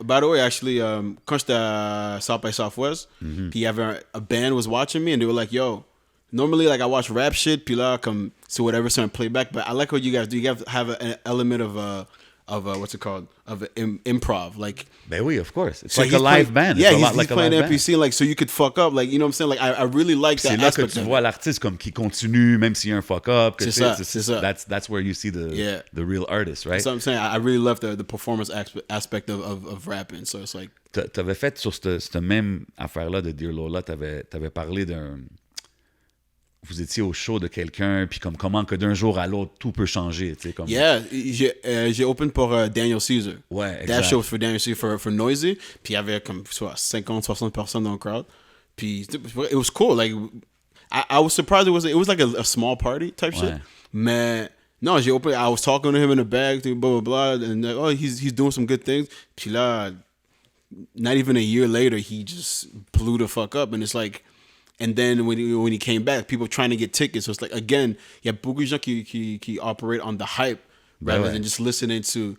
Speaker 3: By the way, actually, quand j'étais à South by Southwest,
Speaker 2: Mm-hmm.
Speaker 3: puis il y avait a band was watching me and they were like, yo, normally like I watch rap shit, puis là, comme, c'est whatever, c'est un playback, but I like what you guys do. You guys have an element of what's it called? Of improv. Like,
Speaker 2: Ben oui, of course. It's
Speaker 3: so
Speaker 2: like a
Speaker 3: he's
Speaker 2: live
Speaker 3: playing-
Speaker 2: band.
Speaker 3: Yeah,
Speaker 2: It's a
Speaker 3: he's,
Speaker 2: lot
Speaker 3: he's
Speaker 2: like a
Speaker 3: playing
Speaker 2: live band.
Speaker 3: NPC, like, so you could fuck up. Like, you know what I'm saying? Like, I really like
Speaker 2: C'est
Speaker 3: that
Speaker 2: là que
Speaker 3: aspect
Speaker 2: tu
Speaker 3: of it.
Speaker 2: vois l'artiste comme qui continue, même s'il y a un fuck-up. que
Speaker 3: C'est
Speaker 2: tu
Speaker 3: ça,
Speaker 2: sais,
Speaker 3: c'est ça.
Speaker 2: That's where you see
Speaker 3: Yeah.
Speaker 2: the real artist, right?
Speaker 3: So I'm saying I really love the performance aspect of rapping. So it's like,
Speaker 2: T'avais fait sur cette même affaire-là de Dear Lola, t'avais parlé d'un... Vous étiez au show de quelqu'un, puis comme comment que d'un jour à l'autre, tout peut changer, tu sais, comme...
Speaker 3: yeah, j'ai open pour Daniel Caesar.
Speaker 2: Ouais,
Speaker 3: That
Speaker 2: exact.
Speaker 3: show was for Daniel Caesar for Noisy. Puis il y avait comme soit 50-60 personnes dans le crowd. Puis it was cool. Like I was surprised it was like a small party type shit.
Speaker 2: Ouais.
Speaker 3: Mais no, j'ai open. I was talking to him in the back, blah blah blah, and like, oh, he's doing some good things. Puis là, not even a year later, he just blew the fuck up, and it's like. And then when he came back, people trying to get tickets. So it's like, again, il y a beaucoup de gens qui operate on the hype. rather than just listening to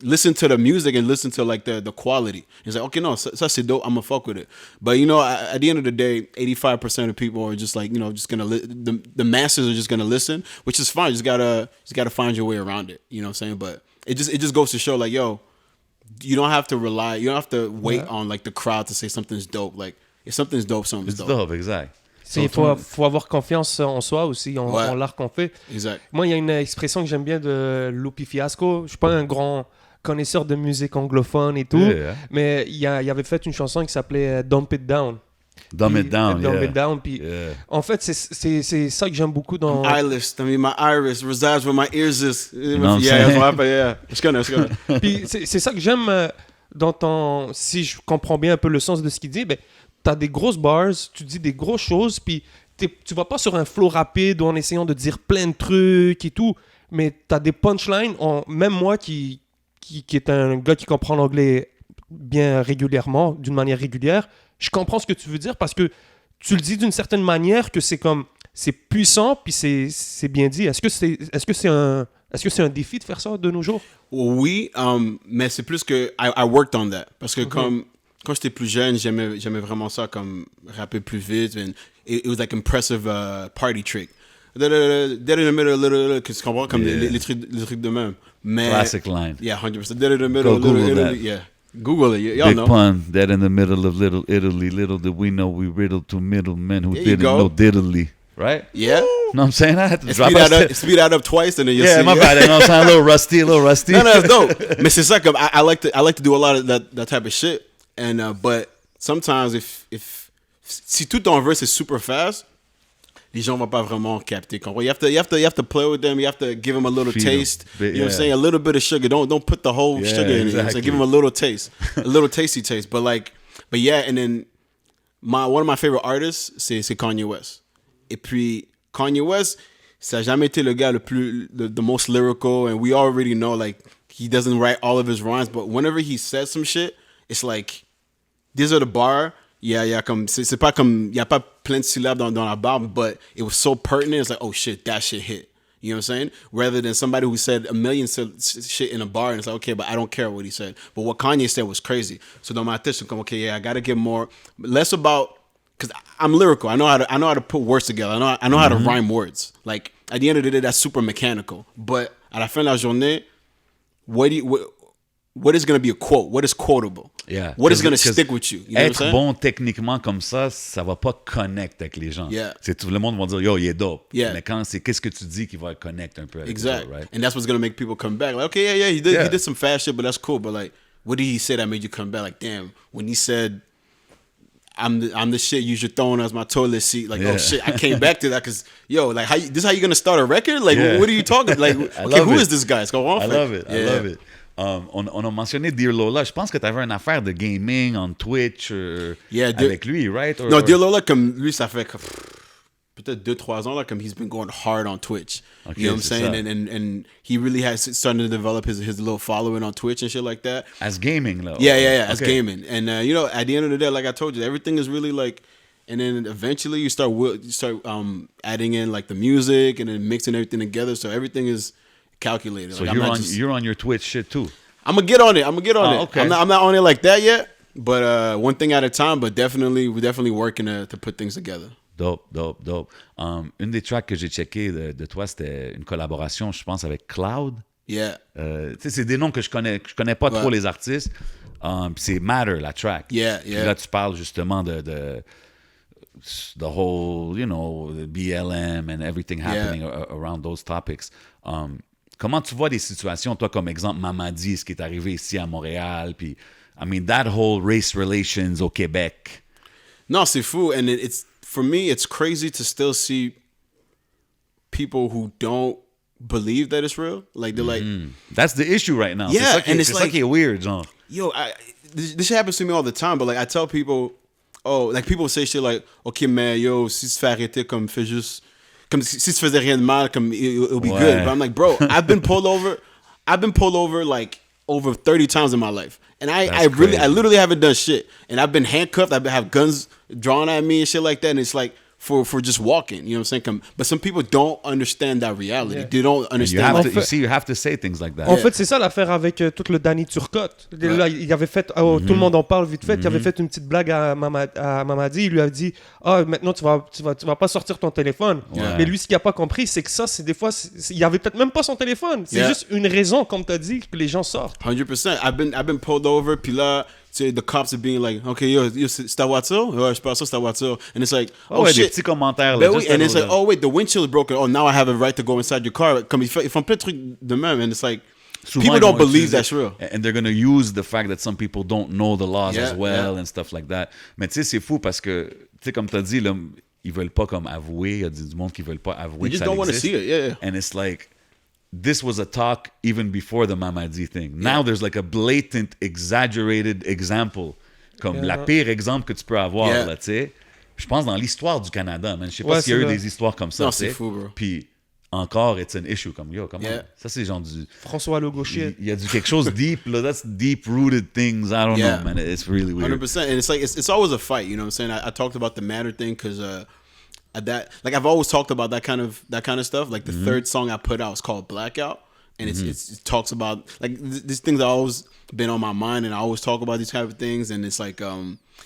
Speaker 3: listen to the music and listen to like the quality. It's like, okay, no, ça c'est dope, I'm gonna fuck with it. But you know, at the end of the day, 85% of people are just like, you know, just gonna the masses are just gonna listen, which is fine. You just gotta find your way around it. You know what I'm saying? But it just goes to show like, yo, you don't have to wait on like the crowd to say something's dope. Like if something's dope, something's
Speaker 2: It's
Speaker 3: dope.
Speaker 2: dope, exact.
Speaker 1: Il faut avoir confiance en soi aussi, en l'art qu'on fait.
Speaker 3: Exact.
Speaker 1: Moi, il y a une expression que j'aime bien de Lupe Fiasco. Je suis pas un grand connaisseur de musique anglophone et tout, mais il avait fait une chanson qui s'appelait Dump It Down.
Speaker 2: Dumb it down,
Speaker 1: Dump It Down. Puis, en fait, c'est ça que j'aime beaucoup dans...
Speaker 3: Eyeless. I mean, my iris resides where my ears is.
Speaker 2: know what I'm
Speaker 3: Yeah,
Speaker 2: saying?
Speaker 3: that's what yeah. It's gonna.
Speaker 1: Puis c'est ça que j'aime dans ton... Si je comprends bien un peu le sens de ce qu'il dit, ben, t'as des grosses bars, tu dis des grosses choses, puis tu vas pas sur un flow rapide ou en essayant de dire plein de trucs et tout, mais t'as des punchlines. Même moi qui est un gars qui comprend l'anglais bien régulièrement, d'une manière régulière, je comprends ce que tu veux dire parce que tu le dis d'une certaine manière que c'est comme... C'est puissant, puis c'est bien dit. Est-ce que c'est un défi de faire ça de nos jours?
Speaker 3: Oui, mais c'est plus que I worked on that. Parce que comme quand j'étais plus jeune, j'aimais vraiment ça, comme rapper plus vite. And it was like impressive party trick. Dead in the middle, que tu comprends, comme les trucs de même. Mais,
Speaker 2: Classic line.
Speaker 3: Yeah, 100%. Dead in the middle,
Speaker 2: Go Google
Speaker 3: Little
Speaker 2: that.
Speaker 3: Italy. Yeah. Google it. Y'all
Speaker 2: Big
Speaker 3: know.
Speaker 2: pun, dead in the middle of Little Italy. Little did we know we riddled to middlemen who
Speaker 3: There you
Speaker 2: didn't
Speaker 3: go.
Speaker 2: know diddly. Right?
Speaker 3: Yeah.
Speaker 2: Know what I'm saying? I had to
Speaker 3: And
Speaker 2: drop
Speaker 3: speed that up twice, and then you'll
Speaker 2: Yeah,
Speaker 3: see.
Speaker 2: my bad. You know what I'm saying? A little rusty.
Speaker 3: No, that's dope. Mais c'est ça, comme I like to do a lot of that type of shit. And but sometimes if si tout ton verse is super fast, les gens vont pas vraiment capter. You have to play with them. You have to give them a little
Speaker 2: Feed 'em.
Speaker 3: taste.
Speaker 2: Bit,
Speaker 3: You know what I'm
Speaker 2: yeah.
Speaker 3: saying? A little bit of sugar. Don't put the whole
Speaker 2: Yeah,
Speaker 3: sugar in it. You know what I'm saying?
Speaker 2: exactly.
Speaker 3: Give them a little taste, a little tasty taste. But yeah. And then one of my favorite artists, c'est Kanye West. Et puis Kanye West, ça a jamais été le gars the most lyrical, and we already know like he doesn't write all of his rhymes, but whenever he says some shit, it's like these are the bar. Yeah, comme c'est pas comme y a pas plein de syllabes dans la barre, but it was so pertinent. It's like, oh shit, that shit hit. You know what I'm saying? Rather than somebody who said a million shit in a bar and it's like, okay, but I don't care what he said. But what Kanye said was crazy. So dans ma tête, I'm okay, yeah, I gotta get more, less about, because I'm lyrical. I know how to put words together. I know how to rhyme words. Like at the end of the day, that's super mechanical. But à la fin de la journée, what is going to be a quote? What is quotable?
Speaker 2: Yeah.
Speaker 3: What is going to stick with you? You know what I'm
Speaker 2: Être
Speaker 3: saying?
Speaker 2: bon techniquement comme ça va pas connect avec les gens.
Speaker 3: Yeah.
Speaker 2: C'est tout le monde va dire yo, il est dope.
Speaker 3: Yeah.
Speaker 2: Mais quand c'est qu'est-ce que tu dis qui va connect un peu avec
Speaker 3: Exactly.
Speaker 2: les autres, right?
Speaker 3: And that's what's going to make people come back. Like, okay, yeah, he did some fast shit, but that's cool. But like, what did he say that made you come back? Like, damn, when he said, I'm the shit you should throw on as my toilet seat. Like, oh shit, I came back to that because, yo, like, this is how you gonna start a record? Like, what are you talking? Like, okay, who is this guy? It's going on.
Speaker 2: I love it. I love it. On a mentionné Dear Lola. Je pense que tu avais une affaire de gaming on Twitch avec lui, right?
Speaker 3: No, Dear Lola, comme lui, ça fait peut-être 2-3 ans, là, comme he's been going hard on Twitch.
Speaker 2: Okay,
Speaker 3: you know what I'm saying? And he really has started to develop his little following on Twitch and shit like that.
Speaker 2: As gaming, though.
Speaker 3: Yeah, as gaming. And, you know, at the end of the day, like I told you, everything is really like, and then eventually you start adding in like the music and then mixing everything together. So everything is calculated.
Speaker 2: So
Speaker 3: like,
Speaker 2: you're on your Twitch shit too.
Speaker 3: I'm gonna get on it.
Speaker 2: Okay.
Speaker 3: I'm not on it like that yet, but one thing at a time. But we're definitely working to put things together.
Speaker 2: Dope. Une des tracks que j'ai checké de toi, c'était une collaboration, je pense, avec Cloud.
Speaker 3: Yeah.
Speaker 2: Tu sais, c'est des noms que je connais pas trop les artistes. Puis c'est Matter, la track.
Speaker 3: Yeah.
Speaker 2: Puis là, tu parles justement de the whole, you know, the BLM and everything happening around those topics. Comment tu vois des situations, toi, comme exemple, Mamadi, ce qui est arrivé ici à Montréal, puis, I mean, that whole race relations au Québec.
Speaker 3: No, c'est fou. And it's, for me, it's crazy to still see people who don't believe that it's real. Like, they're like...
Speaker 2: That's the issue right now.
Speaker 3: Yeah,
Speaker 2: c'est ça qui est weird, genre.
Speaker 3: Yo, this shit happens to me all the time, but like, I tell people, like, people say shit like, OK, man, yo, si tu fais arrêter, comme, fais juste... Comme si tu faisais rien de mal, comme, it'll be good. But I'm like, bro, I've been pulled over, like, over 30 times in my life. And I literally haven't done shit. And I've been handcuffed. I've have guns drawn at me and shit like that. And it's like, for just walking. You know what I'm saying? But some people don't understand that reality.
Speaker 1: Yeah.
Speaker 3: They don't
Speaker 2: You
Speaker 3: understand.
Speaker 2: have
Speaker 3: Like,
Speaker 2: to, you have to say things like that.
Speaker 1: En fait, c'est ça l'affaire avec tout le Danny Turcotte. Là, il avait fait, tout le monde en parle vite fait, il avait fait une petite blague à Mamadi. Il lui a dit, maintenant tu vas pas sortir ton téléphone.
Speaker 2: Ouais.
Speaker 1: Mais lui, ce qu'il a pas compris, c'est que ça, c'est des fois, il avait peut-être même pas son téléphone. C'est juste une raison, comme tu as dit, que les gens sortent.
Speaker 3: 100%. I've been pulled over. Puis là, the cops are being like, okay, yo, c'est ta voiture? Ouais, je pense que c'est ta voiture. And it's like,
Speaker 2: Oh, ouais, des
Speaker 3: shit.
Speaker 2: petits commentaires.
Speaker 3: Ben
Speaker 2: Là,
Speaker 3: oui,
Speaker 2: juste
Speaker 3: and
Speaker 2: à
Speaker 3: it's like,
Speaker 2: l'autre.
Speaker 3: oh wait, the windshield is broken. Oh, now I have a right to go inside your car. Comme ils font plein de trucs de même, and it's like,
Speaker 2: Souvent,
Speaker 3: people
Speaker 2: ils
Speaker 3: don't
Speaker 2: vont
Speaker 3: believe
Speaker 2: utiliser-
Speaker 3: that's real.
Speaker 2: And they're going to use the fact that some people don't know the laws
Speaker 3: Yeah,
Speaker 2: as well
Speaker 3: yeah.
Speaker 2: and stuff like that. Mais tu sais, c'est fou parce que, tu sais, comme tu as dit, là, ils veulent pas comme avouer. Il y a du monde qui veulent pas avouer
Speaker 3: They
Speaker 2: que
Speaker 3: just
Speaker 2: ça
Speaker 3: don't want to
Speaker 2: existe.
Speaker 3: see it. Yeah.
Speaker 2: And it's like, this was a talk even before the Mamadi thing. Now there's like a blatant, exaggerated example. Comme
Speaker 1: Yeah.
Speaker 2: la pire exemple que tu peux avoir,
Speaker 3: Yeah.
Speaker 2: là, tu sais. Je pense dans l'histoire du Canada, man. Je sais
Speaker 1: Ouais,
Speaker 2: pas s'il y a
Speaker 1: c'est
Speaker 2: eu
Speaker 1: vrai.
Speaker 2: des histoires comme ça,
Speaker 3: Non,
Speaker 2: tu sais.
Speaker 3: c'est fou, bro.
Speaker 2: Puis encore, it's an issue. Comme, yo, comment?
Speaker 3: Yeah.
Speaker 2: Ça, c'est genre du...
Speaker 1: François Legault shit.
Speaker 2: Il y a du quelque chose deep, là. That's deep-rooted things. I don't
Speaker 3: Yeah.
Speaker 2: know, man. It's really weird.
Speaker 3: 100%. And it's like, it's always a fight. You know what I'm saying? I talked about the matter thing because that, like, I've always talked about that kind of stuff. Like the third song I put out is called Blackout. And it talks about like these things have always been on my mind, and I always talk about these type of things. And it's like,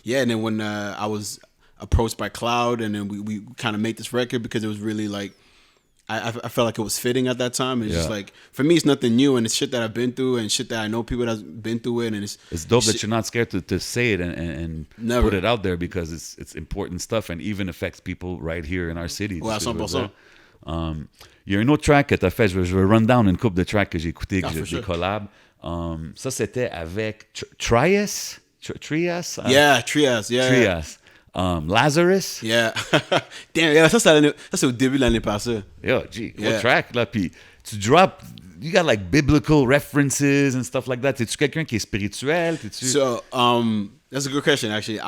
Speaker 3: yeah. And then when I was approached by Cloud, and then we kind of made this record because it was really like I felt like it was fitting at that time. It's just
Speaker 2: Yeah.
Speaker 3: like for me, it's nothing new, and it's shit that I've been through, and shit that I know people that's been through it, and
Speaker 2: It's dope that
Speaker 3: shit-
Speaker 2: you're not scared to say it and
Speaker 3: Never.
Speaker 2: put it out there because it's important stuff and even affects people right here in our city.
Speaker 3: Ouais, à
Speaker 2: Tu sais, je veux
Speaker 3: 100%.
Speaker 2: dire. Il y a un autre track que tu as fait, je vais run down une couple de tracks que j'ai écouté, que
Speaker 3: Ah,
Speaker 2: j'ai
Speaker 3: for
Speaker 2: des
Speaker 3: sure.
Speaker 2: collabs. Ça, c'était avec Trias? Trias?
Speaker 3: Yeah, Trias. Yeah.
Speaker 2: Trias. Lazarus?
Speaker 3: Yeah. Damn, yeah, ça c'est au début de l'année passée.
Speaker 2: Yo, gee, what
Speaker 3: Yeah.
Speaker 2: track, là? Puis tu drop, you got like biblical references and stuff like that. T'es-tu quelqu'un qui est spirituel? T'es-tu...
Speaker 3: So, that's a good question, actually.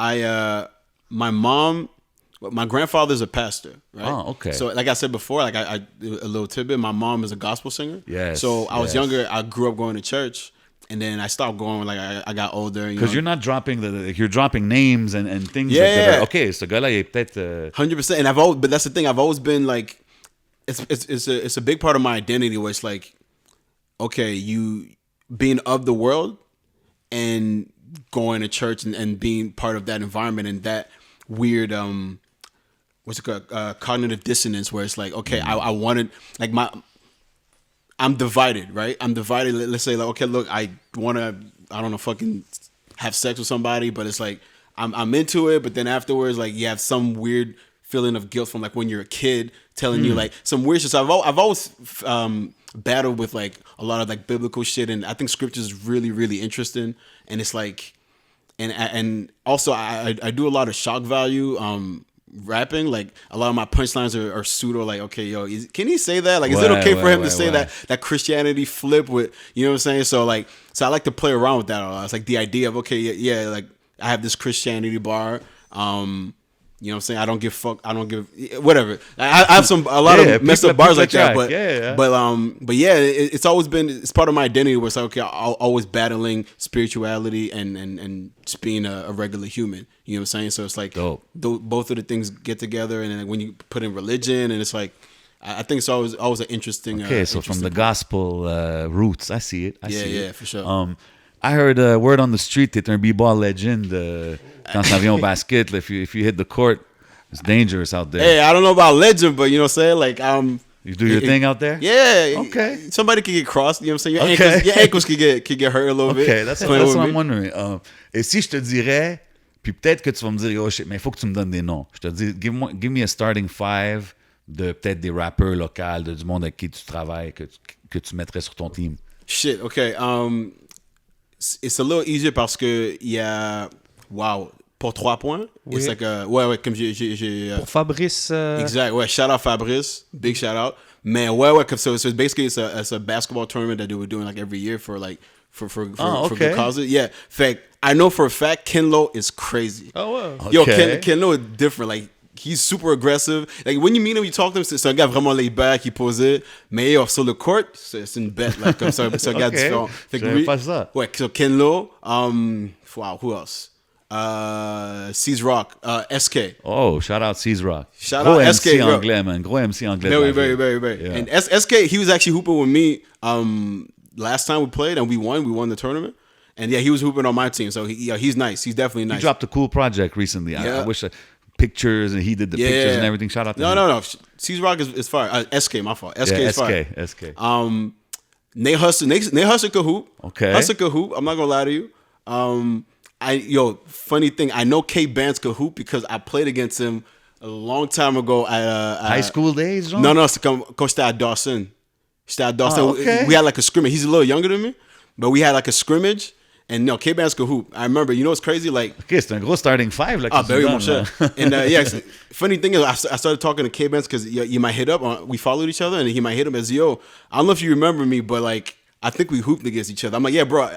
Speaker 3: My grandfather's a pastor, right?
Speaker 2: Oh, okay.
Speaker 3: So, like I said before, like I a little tidbit, my mom is a gospel singer.
Speaker 2: Yes,
Speaker 3: So, I was
Speaker 2: yes.
Speaker 3: younger, I grew up going to church, and then I stopped going, like, I got older.
Speaker 2: Because you're not dropping you're dropping names and things
Speaker 3: Yeah,
Speaker 2: that are,
Speaker 3: yeah.
Speaker 2: okay, ce gars-là, il est peut-être...
Speaker 3: 100%. And but that's the thing, I've always been like, it's a big part of my identity where it's like, okay, you being of the world and going to church and being part of that environment and that weird, what's it called, cognitive dissonance where it's like, okay, I wanted, like I'm divided, right? I'm divided. Let's say like, okay, look, I want to, I don't know, fucking have sex with somebody, but it's like, I'm into it, but then afterwards, like you have some weird feeling of guilt from like when you're a kid telling you like some weird shit. So I've always battled with like a lot of like biblical shit, and I think scripture is really, really interesting. And it's like, and also I do a lot of shock value rapping. Like a lot of my punchlines are pseudo. Like, okay, yo, can he say that? Like, is it okay for him to say that Christianity flip with, you know what I'm saying? So like, so I like to play around with that a lot. It's like the idea of, okay, yeah, like I have this Christianity bar. You know what I'm saying? I don't give fuck. I don't give whatever. I have a lot of messed up bars like that. But but yeah, it's always been, it's part of my identity where it's like, okay, I'm always battling spirituality and just being a regular human. You know what I'm saying? So it's like both of the things get together, and then when you put in religion, and it's like, I think it's always an interesting.
Speaker 2: Okay, so from the gospel roots, I see it. I see
Speaker 3: it.
Speaker 2: it.
Speaker 3: For sure.
Speaker 2: I heard a word on the street. T'es un b-ball legend. Quand ça vient au basket, if you hit the court, it's dangerous out there.
Speaker 3: Hey, I don't know about legend, but you know what I'm saying? Like,
Speaker 2: you do your thing out there?
Speaker 3: Yeah.
Speaker 2: Okay.
Speaker 3: Somebody can get crossed, you know what I'm saying? Your ankles can get hurt a little bit.
Speaker 2: Okay, that's what I'm wondering. Et si je te dirais, puis peut-être que tu vas me dire, oh shit, mais il faut que tu me donnes des noms. Je te dis, give me a starting five de peut-être des rappeurs locaux, du monde avec qui tu travailles, que tu mettrais sur ton team.
Speaker 3: Shit, okay. It's a little easier parce que il y a, wow, pour 3 points,
Speaker 1: oui.
Speaker 3: It's like ouais, comme j'ai
Speaker 1: pour Fabrice.
Speaker 3: Exact, ouais, shout out Fabrice, big shout out. Man, ouais, so basically it's a basketball tournament that they were doing like every year for good causes. Yeah, in fact, I know for a fact Ken Lo is crazy.
Speaker 1: Oh wow.
Speaker 3: Yo, Ken Lo is different. Like, he's super aggressive. Like, when you meet him, you talk to him, c'est un gars vraiment laid back, il posait. Mais yo, sur le court, c'est une bête, là, comme ça. C'est un gars différent.
Speaker 2: J'avais pas ça.
Speaker 3: Ouais, so Ken Lo, wow, who else? C's Rock, SK.
Speaker 2: Oh, shout out C's Rock.
Speaker 3: Shout
Speaker 2: Gros
Speaker 3: out
Speaker 2: MC
Speaker 3: SK, bro.
Speaker 2: anglais, man. Gros MC anglais.
Speaker 3: Very,
Speaker 2: de la
Speaker 3: very,
Speaker 2: ville.
Speaker 3: very.
Speaker 2: Yeah.
Speaker 3: And SK, he was actually hooping with me last time we played, and we won. We won the tournament. And yeah, he was hooping on my team. So he's nice. He's definitely
Speaker 2: He
Speaker 3: nice.
Speaker 2: dropped a cool project recently. I
Speaker 3: Yeah.
Speaker 2: wish pictures, and he did the pictures and everything. Shout out to him.
Speaker 3: No. C's Rock is fire. SK, my fault. SK
Speaker 2: Yeah,
Speaker 3: is fire.
Speaker 2: SK.
Speaker 3: Nate Hustle could hoop.
Speaker 2: Okay.
Speaker 3: Hustle could hoop. I'm not gonna lie to you. Funny thing, I know K Bands could hoop because I played against him a long time ago at
Speaker 2: High school days, Jean?
Speaker 3: No, c'est comme quand j'étais à Dawson. J'étais à Dawson.
Speaker 2: Oh, okay.
Speaker 3: We had like a scrimmage. He's a little younger than me, but we had like a scrimmage. And K Bands could hoop. I remember. You know what's crazy? Like,
Speaker 2: OK, c'est un gros starting five. Là, que
Speaker 3: ah,
Speaker 2: tu
Speaker 3: very
Speaker 2: donnes,
Speaker 3: much.
Speaker 2: là.
Speaker 3: And yeah, funny thing is, I started talking to K Bands because you might hit up. We followed each other, and he might hit him as, yo, I don't know if you remember me, but like, I think we hooped against each other. I'm like, yeah, bro.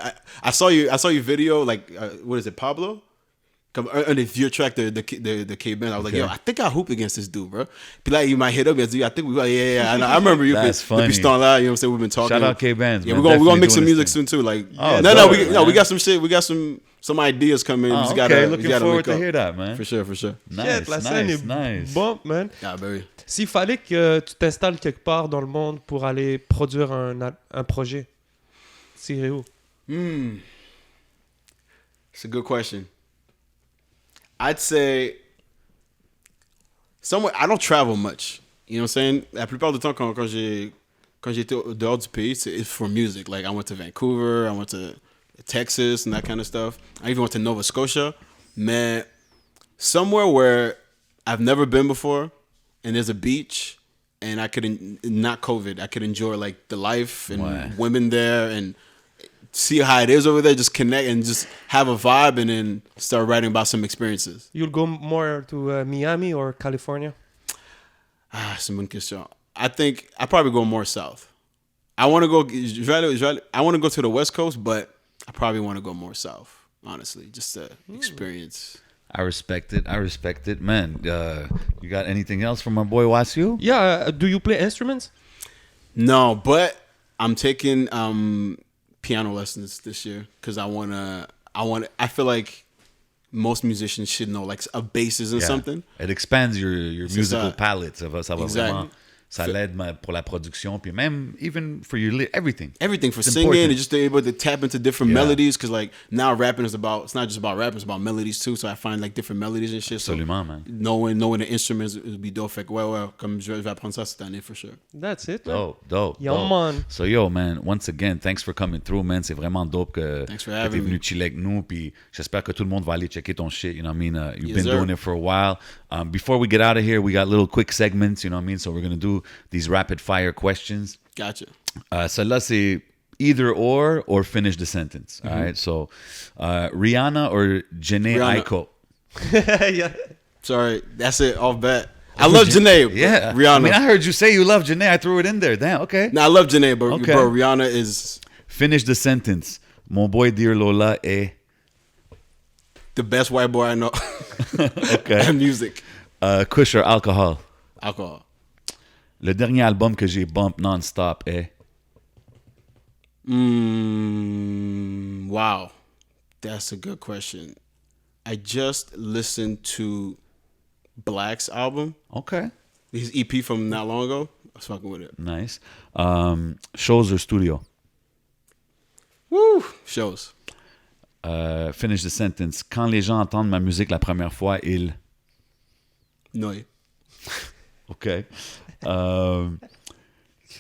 Speaker 3: I saw your video. Like, what is it, Pablo? On the View track, the K Band. I was like, yo, I think I hooped against this dude, bro. Be like, you might hit up as, I think we, yeah. I remember you.
Speaker 2: That's funny.
Speaker 3: Depuis ce temps-là, you know what I'm saying? We've been talking.
Speaker 2: Shout out K Bands.
Speaker 3: Yeah,
Speaker 2: man.
Speaker 3: we're gonna mix some
Speaker 2: Definitely
Speaker 3: music
Speaker 2: doing
Speaker 3: soon too. Like,
Speaker 2: Oh,
Speaker 3: no,
Speaker 2: dope,
Speaker 3: we
Speaker 2: man.
Speaker 3: got some shit. We got some ideas coming. We
Speaker 2: Oh,
Speaker 3: just
Speaker 2: okay,
Speaker 3: gotta,
Speaker 2: looking
Speaker 3: we gotta
Speaker 2: forward
Speaker 3: link
Speaker 2: to
Speaker 3: up.
Speaker 2: hear that, man.
Speaker 3: For sure.
Speaker 2: Nice,
Speaker 1: La scène est
Speaker 2: nice.
Speaker 1: bump, man.
Speaker 3: Yeah, very.
Speaker 1: S'il fallait que tu t'installes quelque part dans le monde pour aller produire un projet, c'est où?
Speaker 3: It's a good question. I'd say somewhere. I don't travel much. You know what I'm saying? La plupart du temps, quand j'étais dehors du pays, it's for music. Like, I went to Vancouver, I went to Texas and that kind of stuff. I even went to Nova Scotia. Man, somewhere where I've never been before, and there's a beach, and I could, not COVID, I could enjoy like the life and
Speaker 2: Ouais.
Speaker 3: women there and see how it is over there, just connect and just have a vibe and then start writing about some experiences.
Speaker 1: You'll go more to Miami or California?
Speaker 3: C'est une bonne question. I think I probably go more south. I want to go. I want to go to the West Coast, but I probably want to go more south. Honestly, just to experience.
Speaker 2: I respect it, man. You got anything else from my boy Wasiu?
Speaker 1: Yeah, do you play instruments?
Speaker 3: No, but I'm taking piano lessons this year because I feel like most musicians should know like a basis and something.
Speaker 2: It expands your musical
Speaker 3: ça.
Speaker 2: palette. Ça va
Speaker 3: Exact.
Speaker 2: vraiment. Ça l'aide pour la production, puis même even for your everything.
Speaker 3: Everything for
Speaker 2: It's
Speaker 3: singing
Speaker 2: important.
Speaker 3: and just to be able to tap into different
Speaker 2: Yeah.
Speaker 3: melodies because like now rapping is about, it's not just about rapping, it's about melodies too. So I find like different melodies and shit. So
Speaker 2: Absolument, man.
Speaker 3: knowing the instruments would be dope. Fait que ouais, comme je vais apprendre ça cette année for sure.
Speaker 1: That's it, man.
Speaker 2: Dope.
Speaker 1: Yo, man.
Speaker 2: So yo, man, once again, thanks for coming through, man. C'est vraiment dope que
Speaker 3: Thanks for
Speaker 2: t'es
Speaker 3: having
Speaker 2: venu
Speaker 3: me.
Speaker 2: chiller avec nous. Puis j'espère que tout le monde va aller checker ton shit. You know what I mean? You've
Speaker 3: Yes,
Speaker 2: been
Speaker 3: sir.
Speaker 2: doing it for a while. Before we get out of here, we got little quick segments. You know what I mean? So we're gonna do these rapid fire questions.
Speaker 3: Gotcha.
Speaker 2: Celle-là, c'est either or finish the sentence. All right. So Rihanna or Jhené
Speaker 3: Rihanna.
Speaker 2: Aiko?
Speaker 1: Yeah.
Speaker 3: Sorry, that's it off bat. I love Jhené. but
Speaker 2: Yeah.
Speaker 3: Rihanna.
Speaker 2: I mean, I heard you say you love Jhené. I threw it in there. Damn. Okay.
Speaker 3: I love Jhené, but
Speaker 2: Okay.
Speaker 3: bro, Rihanna is
Speaker 2: Finish the sentence. Mon boy Dear Lola est.
Speaker 3: the best white boy I know.
Speaker 2: Okay.
Speaker 3: And music,
Speaker 2: Kush or alcohol?
Speaker 3: alcohol.
Speaker 2: Le dernier album que j'ai bump non-stop est.
Speaker 3: Wow, that's a good question. I just listened to Black's album,
Speaker 2: Okay.
Speaker 3: his EP from not long ago. I was fucking with it.
Speaker 2: Nice. Shows or studio?
Speaker 3: Woo, shows.
Speaker 2: Finish the sentence. Quand les gens entendent ma musique la première fois, ils.
Speaker 3: No,
Speaker 2: Okay.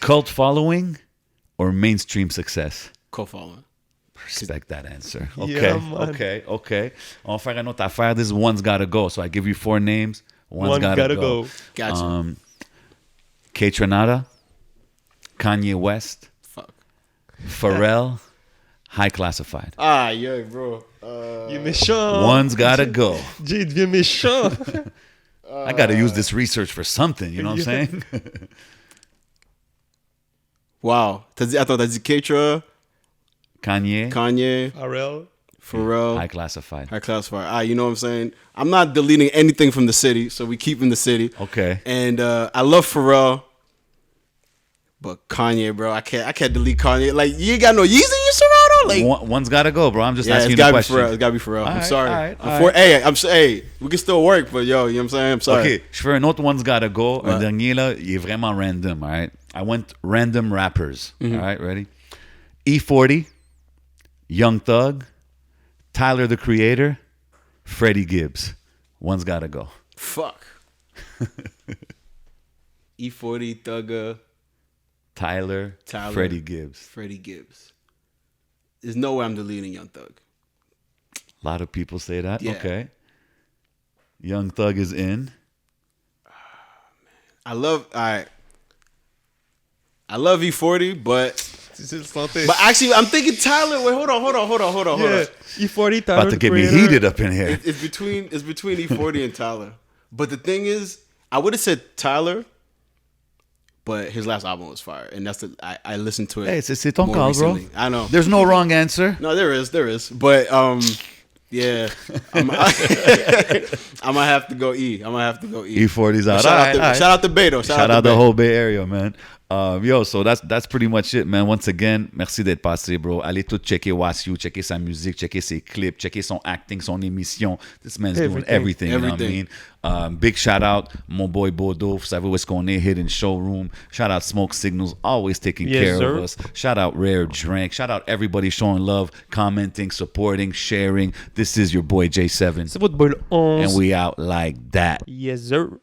Speaker 2: Cult following or mainstream success?
Speaker 3: co-following.
Speaker 2: Respect that answer.
Speaker 1: Yeah,
Speaker 2: Okay.
Speaker 1: man.
Speaker 2: Okay. On va faire une autre affaire. This one's gotta go. So I give you 4 names. One's gotta go.
Speaker 3: Gotcha.
Speaker 2: Kaytranada, Kanye West,
Speaker 3: Fuck.
Speaker 2: Pharrell, High Classified.
Speaker 3: Ah, yeah, bro.
Speaker 1: Il est méchant.
Speaker 2: One's gotta go.
Speaker 1: Jay devient méchant.
Speaker 2: I gotta use this research for something, you know what I'm saying?
Speaker 3: Wow. T'as dit Keitra,
Speaker 2: Kanye,
Speaker 3: Kanye,
Speaker 1: Pharrell.
Speaker 3: Pharrell,
Speaker 2: High Classified.
Speaker 3: High Classifier. Ah, you know what I'm saying? I'm not deleting anything from the city, so we keep in the city.
Speaker 2: Okay.
Speaker 3: And I love Pharrell, but Kanye, bro, I can't delete Kanye. Like, you ain't got no Yeezy in your Serato? Like,
Speaker 2: One's got to go, bro. I'm just
Speaker 3: yeah,
Speaker 2: asking
Speaker 3: it's
Speaker 2: you the
Speaker 3: gotta be
Speaker 2: question.
Speaker 3: for real. It's gotta be for real. I'm
Speaker 2: Alright,
Speaker 3: sorry.
Speaker 2: alright,
Speaker 3: Hey, we can still work, but yo, you know what I'm saying? I'm sorry.
Speaker 2: OK, je fais un autre One's Gotta Go. Un
Speaker 3: Ouais.
Speaker 2: dernier, là, il est vraiment random, all right? I went random rappers,
Speaker 3: Mm-hmm.
Speaker 2: all right? Ready? E40, Young Thug, Tyler, the Creator, Freddie Gibbs. One's Gotta Go.
Speaker 3: Fuck. E40, Thugger,
Speaker 2: Tyler, Freddie Gibbs.
Speaker 3: Freddie Gibbs. There's no way I'm deleting Young Thug.
Speaker 2: A lot of people say that.
Speaker 3: Yeah.
Speaker 2: Okay. Young Thug is in.
Speaker 3: I love E40, but actually I'm thinking Tyler. Wait, hold on.
Speaker 1: Yeah, E40, Tyler,
Speaker 2: About to
Speaker 1: the
Speaker 2: get me
Speaker 1: Creator.
Speaker 2: heated up in here.
Speaker 3: It's between E40 and Tyler. But the thing is, I would have said Tyler, but his last album was fire, and that's I listened to it.
Speaker 2: Hey, c'est ton
Speaker 3: more
Speaker 2: call, bro.
Speaker 3: recently. I know.
Speaker 2: There's no wrong answer.
Speaker 3: No, there is, but yeah, I'm gonna have to go E.
Speaker 2: E40's out.
Speaker 3: Shout out to Beto.
Speaker 2: Shout out the whole Bay Area, man. Yo, so that's pretty much it, man. Once again, merci d'être passé, bro. Allez tout checker Wasiu, checker sa musique, checker ses clips, checker son acting, son émission. This man's doing everything, you know what I mean? Big shout out, mon boy Bodo. Vous savez où est-ce qu'on est, Hidden Showroom. Shout out Smoke Signals, always taking care of us. Shout out Rare Drink. Shout out everybody showing love, commenting, supporting, sharing. This is your boy J7.
Speaker 1: C'est votre boy le 11.
Speaker 2: And we out like that.
Speaker 1: Yes, sir.